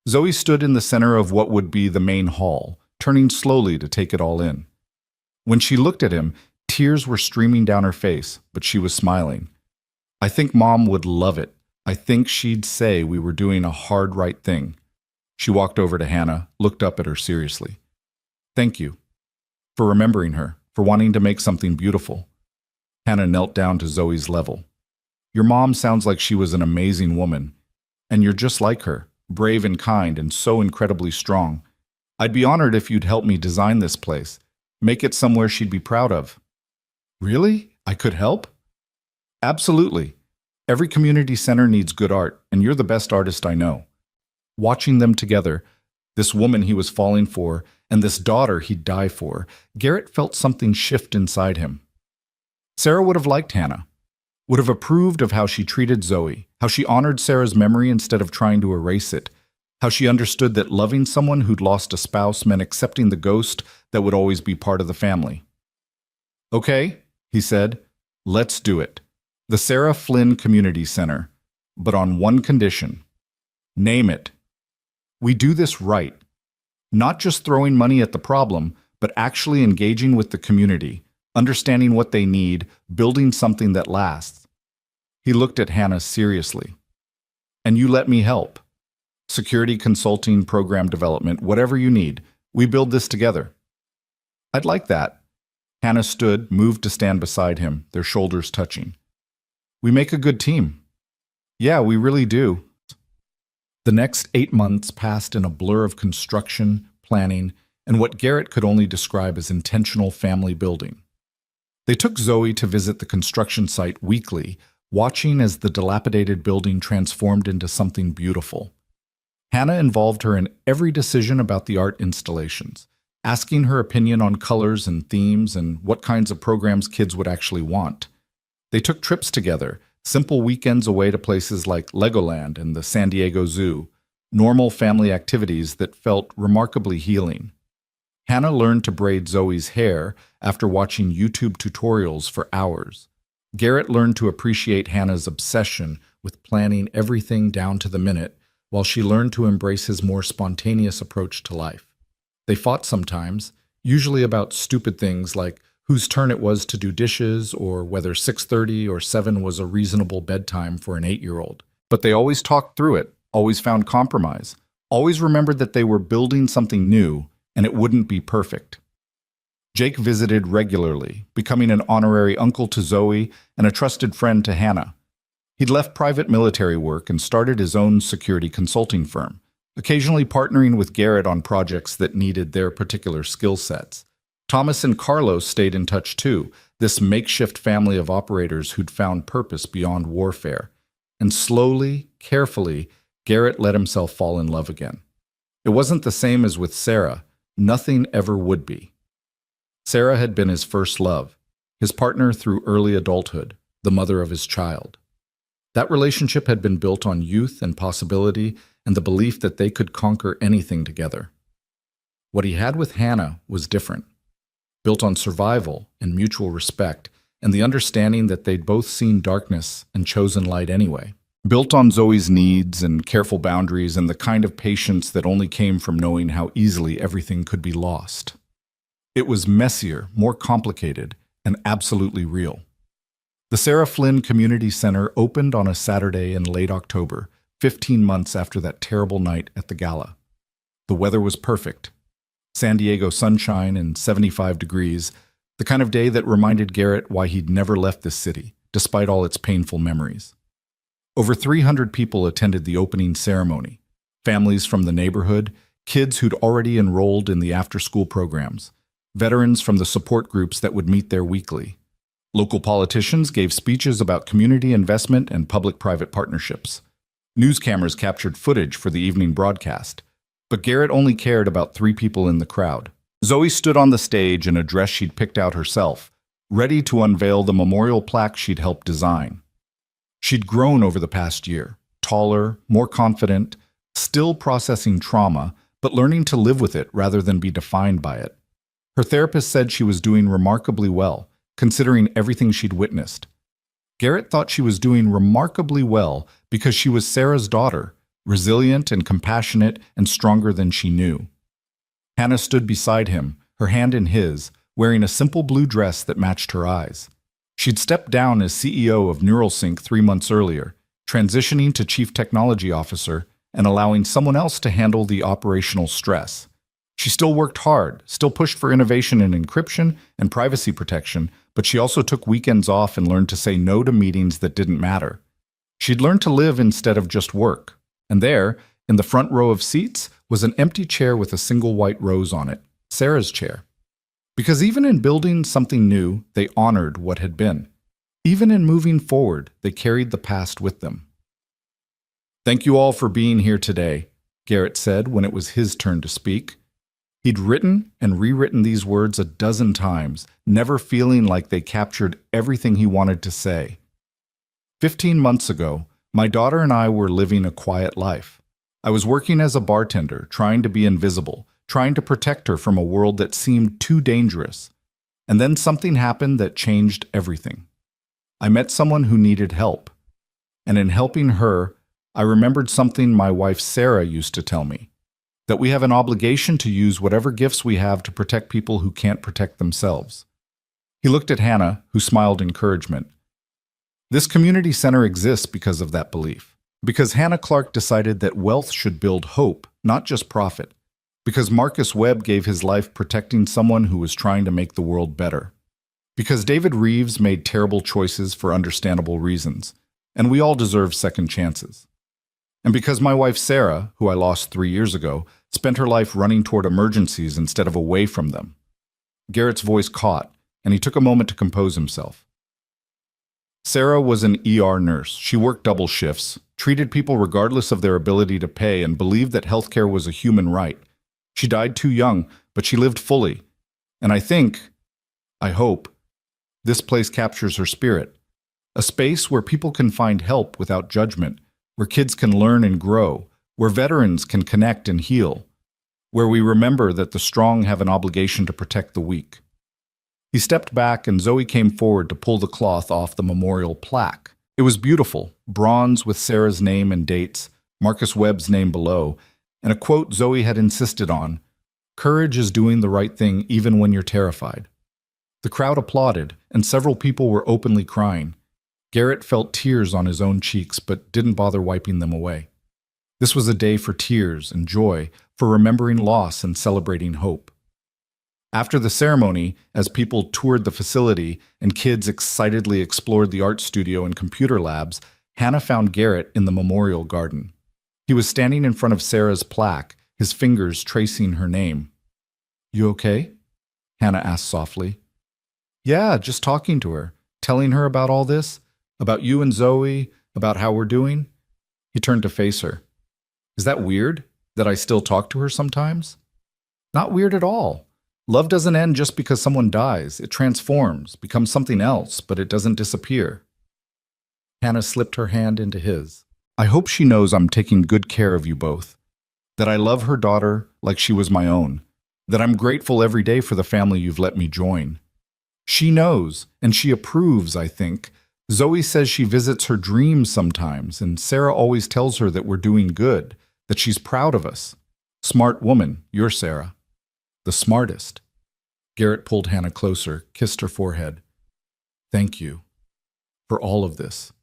Zoe stood in the center of what would be the main hall, turning slowly to take it all in. When she looked at him, tears were streaming down her face, but she was smiling. "I think Mom would love it. I think she'd say we were doing a hard right thing." She walked over to Hannah, looked up at her seriously. "Thank you for remembering her, for wanting to make something beautiful." Hannah knelt down to Zoe's level. "Your mom sounds like she was an amazing woman, and you're just like her, brave and kind and so incredibly strong. I'd be honored if you'd help me design this place, make it somewhere she'd be proud of." "Really? I could help?" "Absolutely. Every community center needs good art, and you're the best artist I know." Watching them together, this woman he was falling for and this daughter he'd die for, Garrett felt something shift inside him. Sarah would have liked Hannah, would have approved of how she treated Zoe, how she honored Sarah's memory instead of trying to erase it, how she understood that loving someone who'd lost a spouse meant accepting the ghost that would always be part of the family. "Okay," he said, "let's do it. The Sarah Flynn Community Center, but on one condition. Name it. We do this right. Not just throwing money at the problem, but actually engaging with the community, understanding what they need, building something that lasts." He looked at Hannah seriously. "And you let me help. Security consulting, program development, whatever you need. We build this together." "I'd like that." Hannah stood, moved to stand beside him, their shoulders touching. "We make a good team." "Yeah, we really do." The next 8 months passed in a blur of construction, planning, and what Garrett could only describe as intentional family building. They took Zoe to visit the construction site weekly, watching as the dilapidated building transformed into something beautiful. Hannah involved her in every decision about the art installations, asking her opinion on colors and themes and what kinds of programs kids would actually want. They took trips together, simple weekends away to places like Legoland and the San Diego Zoo, normal family activities that felt remarkably healing. Hannah learned to braid Zoe's hair after watching YouTube tutorials for hours. Garrett learned to appreciate Hannah's obsession with planning everything down to the minute, while she learned to embrace his more spontaneous approach to life. They fought sometimes, usually about stupid things like whose turn it was to do dishes or whether 6:30 or 7 was a reasonable bedtime for an 8-year-old. But they always talked through it, always found compromise, always remembered that they were building something new and it wouldn't be perfect. Jake visited regularly, becoming an honorary uncle to Zoe and a trusted friend to Hannah. He'd left private military work and started his own security consulting firm, occasionally partnering with Garrett on projects that needed their particular skill sets. Thomas and Carlos stayed in touch too, this makeshift family of operators who'd found purpose beyond warfare. And slowly, carefully, Garrett let himself fall in love again. It wasn't the same as with Sarah. Nothing ever would be. Sarah had been his first love, his partner through early adulthood, the mother of his child. That relationship had been built on youth and possibility and the belief that they could conquer anything together. What he had with Hannah was different, built on survival and mutual respect and the understanding that they'd both seen darkness and chosen light anyway. Built on Zoe's needs and careful boundaries and the kind of patience that only came from knowing how easily everything could be lost. It was messier, more complicated, and absolutely real. The Sarah Flynn Community Center opened on a Saturday in late October, 15 months after that terrible night at the gala. The weather was perfect. San Diego sunshine and 75 degrees, the kind of day that reminded Garrett why he'd never left this city. despite all its painful memories. Over 300 people attended the opening ceremony. Families from the neighborhood, kids who'd already enrolled in the after-school programs, veterans from the support groups that would meet there weekly. Local politicians gave speeches about community investment and public-private partnerships. News cameras captured footage for the evening broadcast. But Garrett only cared about 3 people in the crowd. Zoe stood on the stage in a dress she'd picked out herself, ready to unveil the memorial plaque she'd helped design. She'd grown over the past year, taller, more confident, still processing trauma, but learning to live with it rather than be defined by it. Her therapist said she was doing remarkably well, considering everything she'd witnessed. Garrett thought she was doing remarkably well because she was Sarah's daughter, resilient and compassionate and stronger than she knew. Hannah stood beside him, her hand in his, wearing a simple blue dress that matched her eyes. She'd stepped down as CEO of NeuralSync 3 months earlier, transitioning to Chief Technology Officer and allowing someone else to handle the operational stress. She still worked hard, still pushed for innovation in encryption and privacy protection, but she also took weekends off and learned to say no to meetings that didn't matter. She'd learned to live instead of just work. And there, in the front row of seats, was an empty chair with a single white rose on it, Sarah's chair. Because even in building something new, they honored what had been. Even in moving forward, they carried the past with them. "Thank you all for being here today," Garrett said when it was his turn to speak. He'd written and rewritten these words a dozen times, never feeling like they captured everything he wanted to say. 15 months ago, my daughter and I were living a quiet life. I was working as a bartender, trying to be invisible, trying to protect her from a world that seemed too dangerous. And then something happened that changed everything. I met someone who needed help. And in helping her, I remembered something my wife Sarah used to tell me, that we have an obligation to use whatever gifts we have to protect people who can't protect themselves. He looked at Hannah, who smiled encouragement. This community center exists because of that belief. Because Hannah Clark decided that wealth should build hope, not just profit. Because Marcus Webb gave his life protecting someone who was trying to make the world better. Because David Reeves made terrible choices for understandable reasons, and we all deserve second chances. And because my wife Sarah, who I lost 3 years ago, spent her life running toward emergencies instead of away from them. Garrett's voice caught, and he took a moment to compose himself. Sarah was an ER nurse. She worked double shifts, treated people regardless of their ability to pay, and believed that healthcare was a human right. She died too young, but she lived fully. And I hope, this place captures her spirit. A space where people can find help without judgment, where kids can learn and grow, where veterans can connect and heal, where we remember that the strong have an obligation to protect the weak. He stepped back and Zoe came forward to pull the cloth off the memorial plaque. It was beautiful, bronze with Sarah's name and dates, Marcus Webb's name below, and a quote Zoe had insisted on, "Courage is doing the right thing even when you're terrified." The crowd applauded, and several people were openly crying. Garrett felt tears on his own cheeks but didn't bother wiping them away. This was a day for tears and joy, for remembering loss and celebrating hope. After the ceremony, as people toured the facility and kids excitedly explored the art studio and computer labs, Hannah found Garrett in the memorial garden. He was standing in front of Sarah's plaque, his fingers tracing her name. "You okay?" Hannah asked softly. "Yeah, just talking to her, telling her about all this, about you and Zoe, about how we're doing." He turned to face her. "Is that weird, that I still talk to her sometimes?" "Not weird at all. Love doesn't end just because someone dies. It transforms, becomes something else, but it doesn't disappear." Hannah slipped her hand into his. "I hope she knows I'm taking good care of you both, that I love her daughter like she was my own, that I'm grateful every day for the family you've let me join. She knows, and she approves, I think. Zoe says she visits her dreams sometimes, and Sarah always tells her that we're doing good, that she's proud of us. Smart woman, you're Sarah. The smartest." Garrett pulled Hannah closer, kissed her forehead. "Thank you for all of this,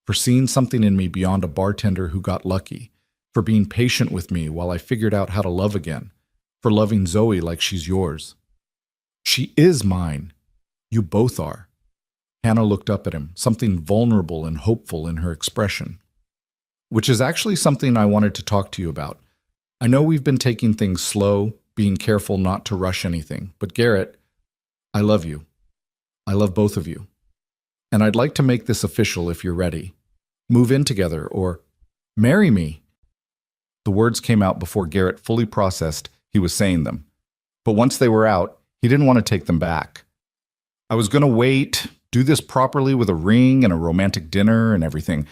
for seeing something in me beyond a bartender who got lucky, for being patient with me while I figured out how to love again, for loving Zoe like she's yours. She is mine. You both are. Hannah looked up at him, something vulnerable and hopeful in her expression. Which is actually something I wanted to talk to you about. I know we've been taking things slow, being careful not to rush anything, but Garrett, I love you. I love both of you. And I'd like to make this official if you're ready. Move in together or marry me. The words came out before Garrett fully processed he was saying them. But once they were out, he didn't want to take them back. I was going to wait, do this properly with a ring and a romantic dinner and everything.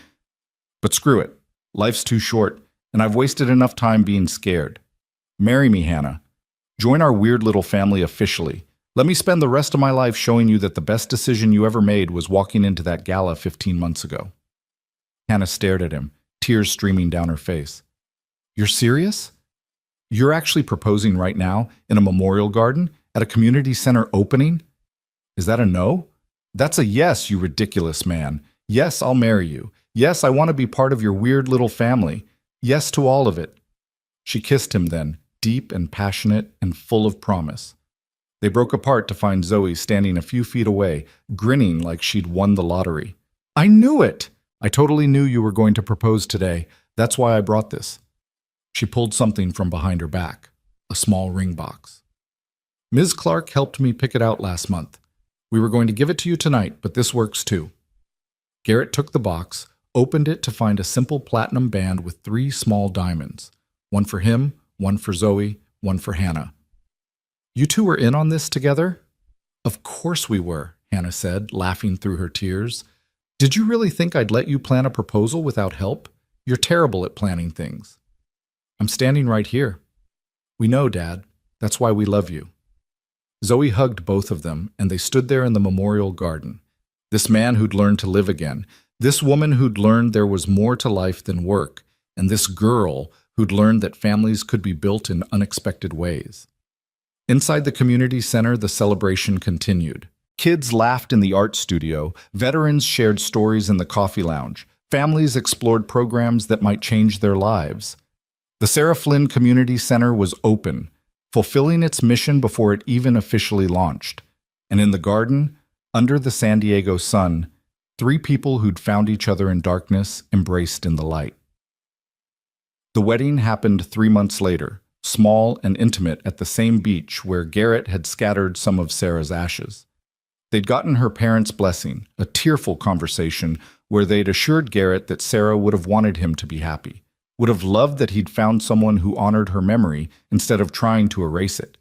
But screw it. Life's too short, and I've wasted enough time being scared. Marry me, Hannah. Join our weird little family officially. Let me spend the rest of my life showing you that the best decision you ever made was walking into that gala 15 months ago. Hannah stared at him, tears streaming down her face. You're serious? You're actually proposing right now in a memorial garden at a community center opening? Is that a no? That's a yes, you ridiculous man. Yes, I'll marry you. Yes, I want to be part of your weird little family. Yes to all of it. She kissed him then, deep and passionate and full of promise. They broke apart to find Zoe standing a few feet away, grinning like she'd won the lottery. I knew it! I totally knew you were going to propose today. That's why I brought this. She pulled something from behind her back, a small ring box. Ms. Clark helped me pick it out last month. We were going to give it to you tonight, but this works too. Garrett took the box, opened it to find a simple platinum band with 3 small diamonds. One for him, one for Zoe, one for Hannah. You two were in on this together? Of course we were, Hannah said, laughing through her tears. Did you really think I'd let you plan a proposal without help? You're terrible at planning things. I'm standing right here. We know, Dad. That's why we love you. Zoe hugged both of them, and they stood there in the memorial garden. This man who'd learned to live again, this woman who'd learned there was more to life than work, and this girl who'd learned that families could be built in unexpected ways. Inside the community center, the celebration continued. Kids laughed in the art studio, veterans shared stories in the coffee lounge, families explored programs that might change their lives. The Sarah Flynn Community Center was open, fulfilling its mission before it even officially launched. And in the garden, under the San Diego sun, 3 people who'd found each other in darkness embraced in the light. The wedding happened 3 months later, small and intimate at the same beach where Garrett had scattered some of Sarah's ashes. They'd gotten her parents' blessing, a tearful conversation where they'd assured Garrett that Sarah would have wanted him to be happy, would have loved that he'd found someone who honored her memory instead of trying to erase it.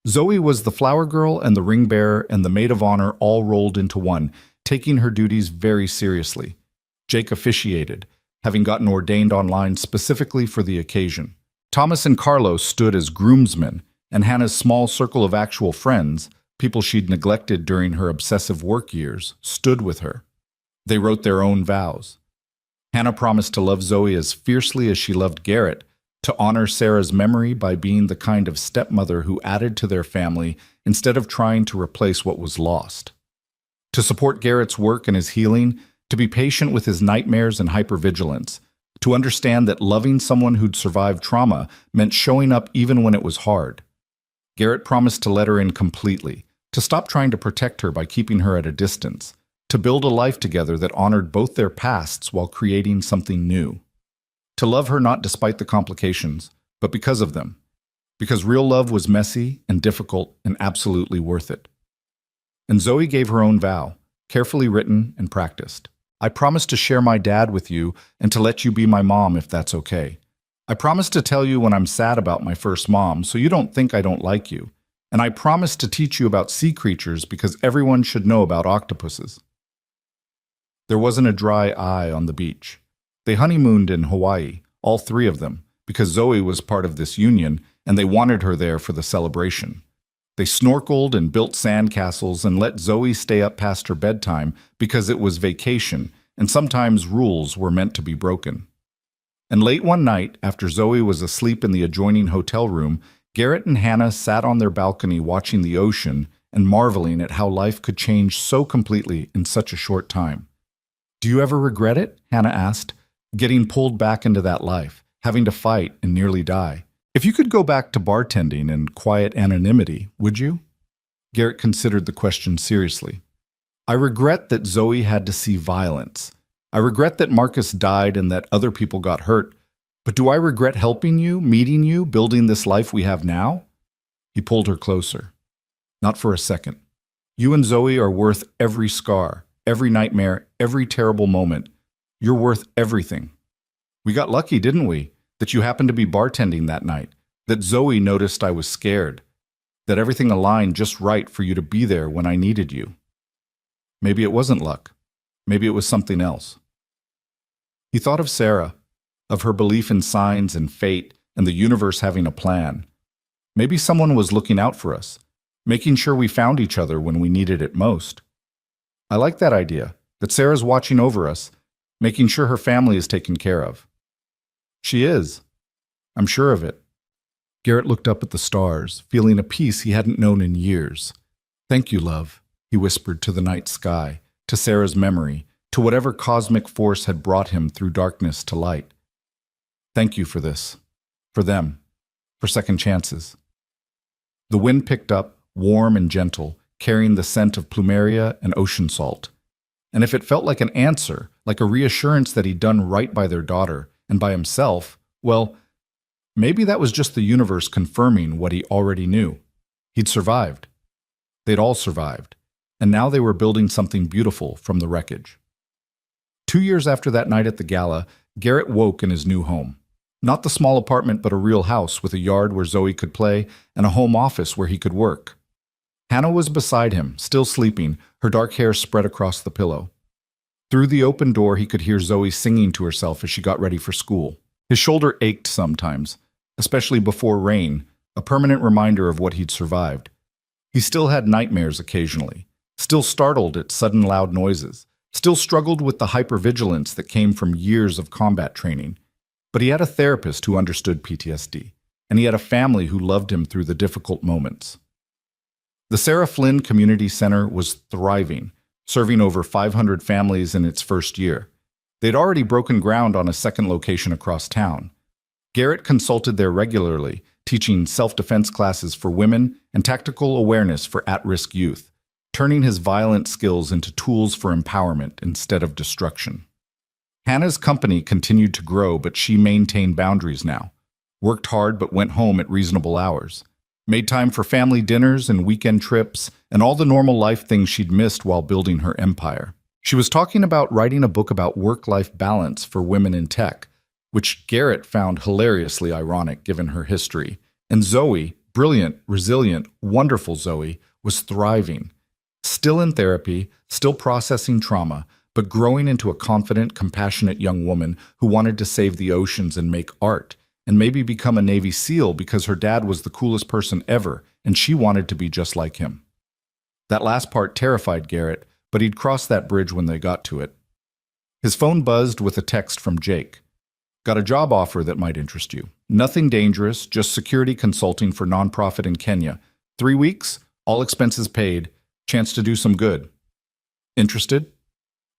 Zoe was the flower girl and the ring bearer and the maid of honor all rolled into one, taking her duties very seriously. Jake officiated, having gotten ordained online specifically for the occasion. Thomas and Carlos stood as groomsmen, and Hannah's small circle of actual friends, people she'd neglected during her obsessive work years, stood with her. They wrote their own vows. Hannah promised to love Zoe as fiercely as she loved Garrett, to honor Sarah's memory by being the kind of stepmother who added to their family instead of trying to replace what was lost. To support Garrett's work and his healing, to be patient with his nightmares and hypervigilance, to understand that loving someone who'd survived trauma meant showing up even when it was hard. Garrett promised to let her in completely, to stop trying to protect her by keeping her at a distance, to build a life together that honored both their pasts while creating something new. To love her not despite the complications, but because of them. Because real love was messy and difficult and absolutely worth it. And Zoe gave her own vow, carefully written and practiced. I promise to share my dad with you and to let you be my mom if that's okay. I promise to tell you when I'm sad about my first mom so you don't think I don't like you. And I promise to teach you about sea creatures because everyone should know about octopuses. There wasn't a dry eye on the beach. They honeymooned in Hawaii, all 3 of them, because Zoe was part of this union and they wanted her there for the celebration. They snorkeled and built sandcastles and let Zoe stay up past her bedtime because it was vacation and sometimes rules were meant to be broken. And late one night, after Zoe was asleep in the adjoining hotel room, Garrett and Hannah sat on their balcony watching the ocean and marveling at how life could change so completely in such a short time. Do you ever regret it? Hannah asked, getting pulled back into that life, having to fight and nearly die. If you could go back to bartending and quiet anonymity, would you? Garrett considered the question seriously. I regret that Zoe had to see violence. I regret that Marcus died and that other people got hurt. But do I regret helping you, meeting you, building this life we have now?" He pulled her closer. "Not for a second. You and Zoe are worth every scar, every nightmare, every terrible moment. You're worth everything. We got lucky, didn't we, that you happened to be bartending that night, that Zoe noticed I was scared, that everything aligned just right for you to be there when I needed you. Maybe it wasn't luck. Maybe it was something else." He thought of Sarah, of her belief in signs and fate and the universe having a plan. Maybe someone was looking out for us, making sure we found each other when we needed it most. I like that idea, that Sarah's watching over us, making sure her family is taken care of. She is. I'm sure of it. Garrett looked up at the stars, feeling a peace he hadn't known in years. "Thank you, love," he whispered to the night sky, to Sarah's memory, to whatever cosmic force had brought him through darkness to light. "Thank you for this, for them, for second chances." The wind picked up, warm and gentle, carrying the scent of plumeria and ocean salt. And if it felt like an answer, like a reassurance that he'd done right by their daughter and by himself, well, maybe that was just the universe confirming what he already knew. He'd survived. They'd all survived. And now they were building something beautiful from the wreckage. 2 years after that night at the gala, Garrett woke in his new home. Not the small apartment, but a real house with a yard where Zoe could play and a home office where he could work. Hannah was beside him, still sleeping, her dark hair spread across the pillow. Through the open door, he could hear Zoe singing to herself as she got ready for school. His shoulder ached sometimes, especially before rain, a permanent reminder of what he'd survived. He still had nightmares occasionally, still startled at sudden loud noises, still struggled with the hypervigilance that came from years of combat training. But he had a therapist who understood PTSD, and he had a family who loved him through the difficult moments. The Sarah Flynn Community Center was thriving, serving over 500 families in its first year. They'd already broken ground on a second location across town. Garrett consulted there regularly, teaching self-defense classes for women and tactical awareness for at-risk youth, turning his violent skills into tools for empowerment instead of destruction. Hannah's company continued to grow, but she maintained boundaries now, worked hard but went home at reasonable hours, made time for family dinners and weekend trips, and all the normal life things she'd missed while building her empire. She was talking about writing a book about work-life balance for women in tech, which Garrett found hilariously ironic given her history. And Zoe, brilliant, resilient, wonderful Zoe, was thriving. Still in therapy, still processing trauma, but growing into a confident, compassionate young woman who wanted to save the oceans and make art, and maybe become a Navy SEAL because her dad was the coolest person ever, and she wanted to be just like him. That last part terrified Garrett, but he'd cross that bridge when they got to it. His phone buzzed with a text from Jake. "Got a job offer that might interest you. Nothing dangerous, just security consulting for nonprofit in Kenya. 3 weeks, all expenses paid, chance to do some good. Interested?"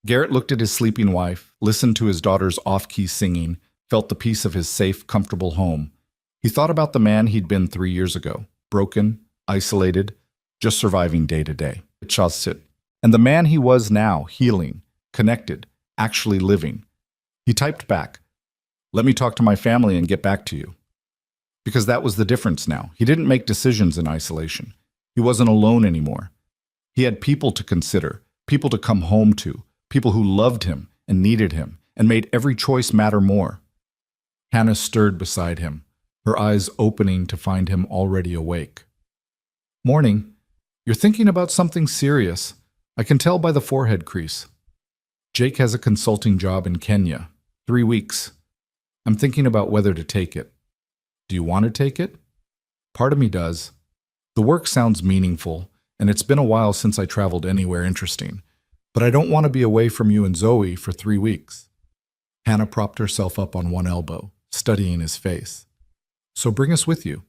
Garrett looked at his sleeping wife, listened to his daughter's off-key singing, felt the peace of his safe, comfortable home. He thought about the man he'd been 3 years ago, broken, isolated, just surviving day to day. And the man he was now, healing, connected, actually living. He typed back, "Let me talk to my family and get back to you." Because that was the difference now. He didn't make decisions in isolation. He wasn't alone anymore. He had people to consider, people to come home to, people who loved him and needed him and made every choice matter more. Hannah stirred beside him, her eyes opening to find him already awake. "Morning. You're thinking about something serious. I can tell by the forehead crease. Jake has a consulting job in Kenya. 3 weeks. I'm thinking about whether to take it. Do you want to take it?" "Part of me does. The work sounds meaningful, and it's been a while since I traveled anywhere interesting. But I don't want to be away from you and Zoe for 3 weeks. Hannah propped herself up on one elbow, studying his face. "So bring us with you.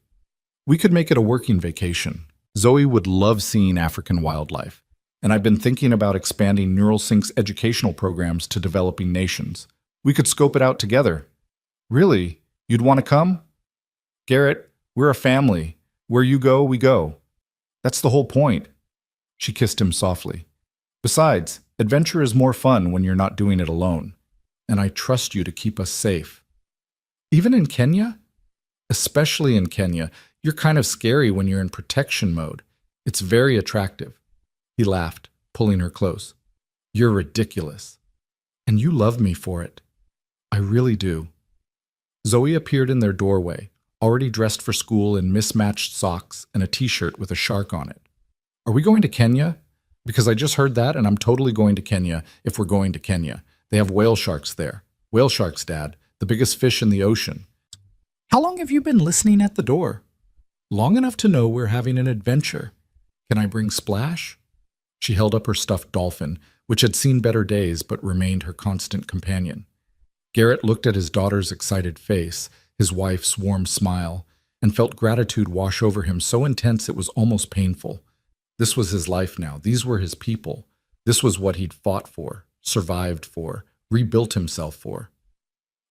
We could make it a working vacation. Zoe would love seeing African wildlife, and I've been thinking about expanding NeuralSync's educational programs to developing nations. We could scope it out together." "Really? You'd want to come?" "Garrett, we're a family. Where you go, we go. That's the whole point." She kissed him softly. Besides, adventure is more fun when you're not doing it alone. And I trust you to keep us safe. Even in Kenya? Especially in Kenya, you're kind of scary when you're in protection mode. It's very attractive. He laughed, pulling her close. You're ridiculous. And you love me for it. I really do. Zoe appeared in their doorway, already dressed for school in mismatched socks and a t-shirt with a shark on it. Are we going to Kenya? Because I just heard that and I'm totally going to Kenya if we're going to Kenya. They have whale sharks there. Whale sharks, Dad. The biggest fish in the ocean. How long have you been listening at the door? Long enough to know we're having an adventure. Can I bring Splash? She held up her stuffed dolphin, which had seen better days but remained her constant companion. Garrett looked at his daughter's excited face, his wife's warm smile, and felt gratitude wash over him so intense it was almost painful. This was his life now. These were his people. This was what he'd fought for, survived for, rebuilt himself for.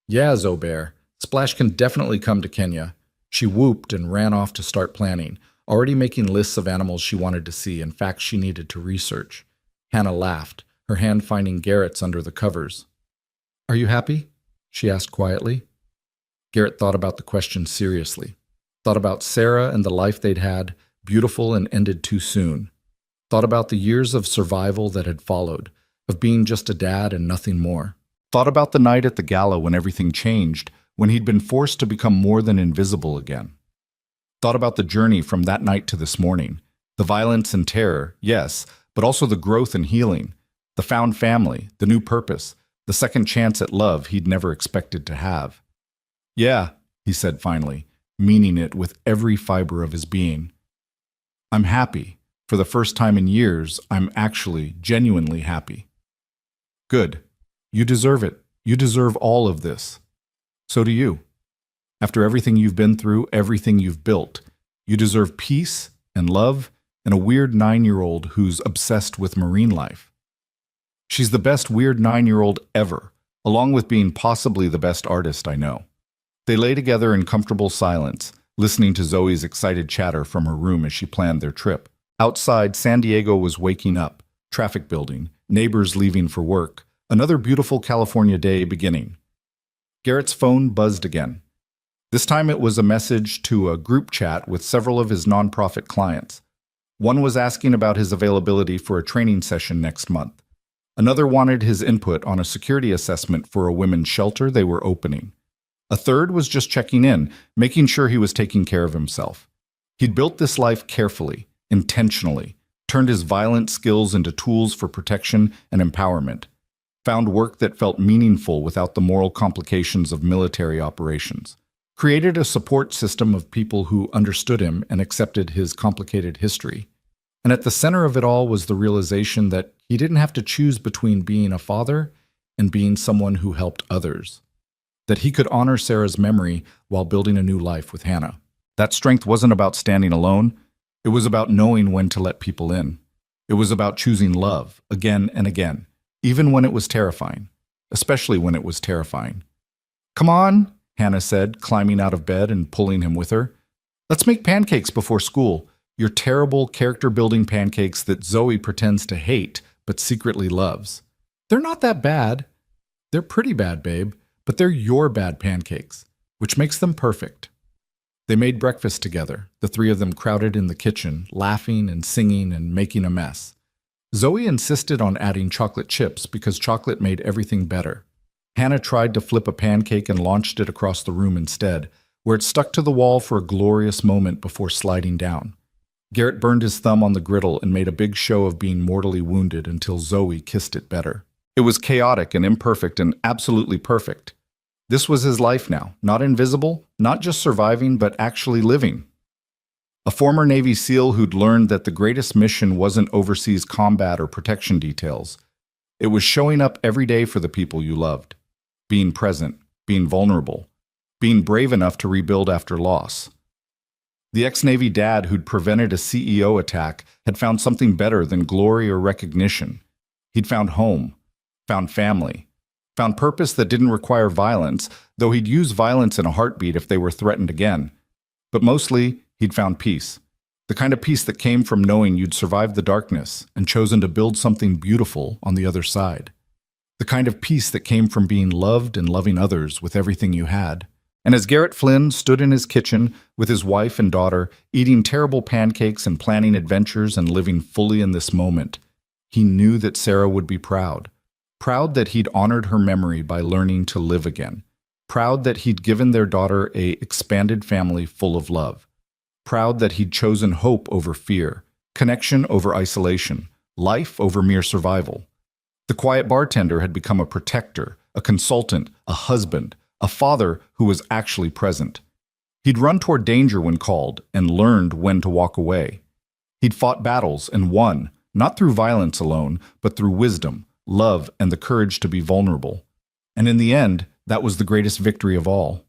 Yeah, Zobear, Splash can definitely come to Kenya. She whooped and ran off to start planning, already making lists of animals she wanted to see and facts she needed to research. Hannah laughed, her hand finding Garrett's under the covers. Are you happy? She asked quietly. Garrett thought about the question seriously. Thought about Sarah and the life they'd had, beautiful and ended too soon. Thought about the years of survival that had followed, of being just a dad and nothing more. Thought about the night at the gala when everything changed, when he'd been forced to become more than invisible again. Thought about the journey from that night to this morning. The violence and terror, yes, but also the growth and healing. The found family, the new purpose, the second chance at love he'd never expected to have. Yeah, he said finally, meaning it with every fiber of his being. I'm happy. For the first time in years, I'm actually genuinely happy. Good. You deserve it. You deserve all of this. So do you. After everything you've been through, everything you've built, you deserve peace and love and a weird 9-year-old who's obsessed with marine life. She's the best weird 9-year-old ever, along with being possibly the best artist I know. They lay together in comfortable silence, listening to Zoe's excited chatter from her room as she planned their trip. Outside, San Diego was waking up, traffic building, neighbors leaving for work, another beautiful California day beginning. Garrett's phone buzzed again. This time it was a message to a group chat with several of his nonprofit clients. One was asking about his availability for a training session next month. Another wanted his input on a security assessment for a women's shelter they were opening. A third was just checking in, making sure he was taking care of himself. He'd built this life carefully, intentionally, turned his violent skills into tools for protection and empowerment, found work that felt meaningful without the moral complications of military operations, created a support system of people who understood him and accepted his complicated history. And at the center of it all was the realization that he didn't have to choose between being a father and being someone who helped others. That he could honor Sarah's memory while building a new life with Hannah. That strength wasn't about standing alone. It was about knowing when to let people in. It was about choosing love again and again, even when it was terrifying, especially when it was terrifying. Come on, Hannah said, climbing out of bed and pulling him with her. Let's make pancakes before school. Your terrible character-building pancakes that Zoe pretends to hate but secretly loves. They're not that bad. They're pretty bad, babe, but they're your bad pancakes, which makes them perfect. They made breakfast together, the three of them crowded in the kitchen, laughing and singing and making a mess. Zoe insisted on adding chocolate chips because chocolate made everything better. Hannah tried to flip a pancake and launched it across the room instead, where it stuck to the wall for a glorious moment before sliding down. Garrett burned his thumb on the griddle and made a big show of being mortally wounded until Zoe kissed it better. It was chaotic and imperfect and absolutely perfect. This was his life now, not invisible, not just surviving, but actually living. A former Navy SEAL who'd learned that the greatest mission wasn't overseas combat or protection details. It was showing up every day for the people you loved, being present, being vulnerable, being brave enough to rebuild after loss. The ex-Navy dad who'd prevented a CEO attack had found something better than glory or recognition. He'd found home, found family, found purpose that didn't require violence, though he'd use violence in a heartbeat if they were threatened again. But mostly, he'd found peace. The kind of peace that came from knowing you'd survived the darkness and chosen to build something beautiful on the other side. The kind of peace that came from being loved and loving others with everything you had. And as Garrett Flynn stood in his kitchen with his wife and daughter, eating terrible pancakes and planning adventures and living fully in this moment, he knew that Sarah would be proud. Proud that he'd honored her memory by learning to live again. Proud that he'd given their daughter an expanded family full of love. Proud that he'd chosen hope over fear, connection over isolation, life over mere survival. The quiet bartender had become a protector, a consultant, a husband, a father who was actually present. He'd run toward danger when called and learned when to walk away. He'd fought battles and won, not through violence alone, but through wisdom, love, and the courage to be vulnerable. And in the end, that was the greatest victory of all.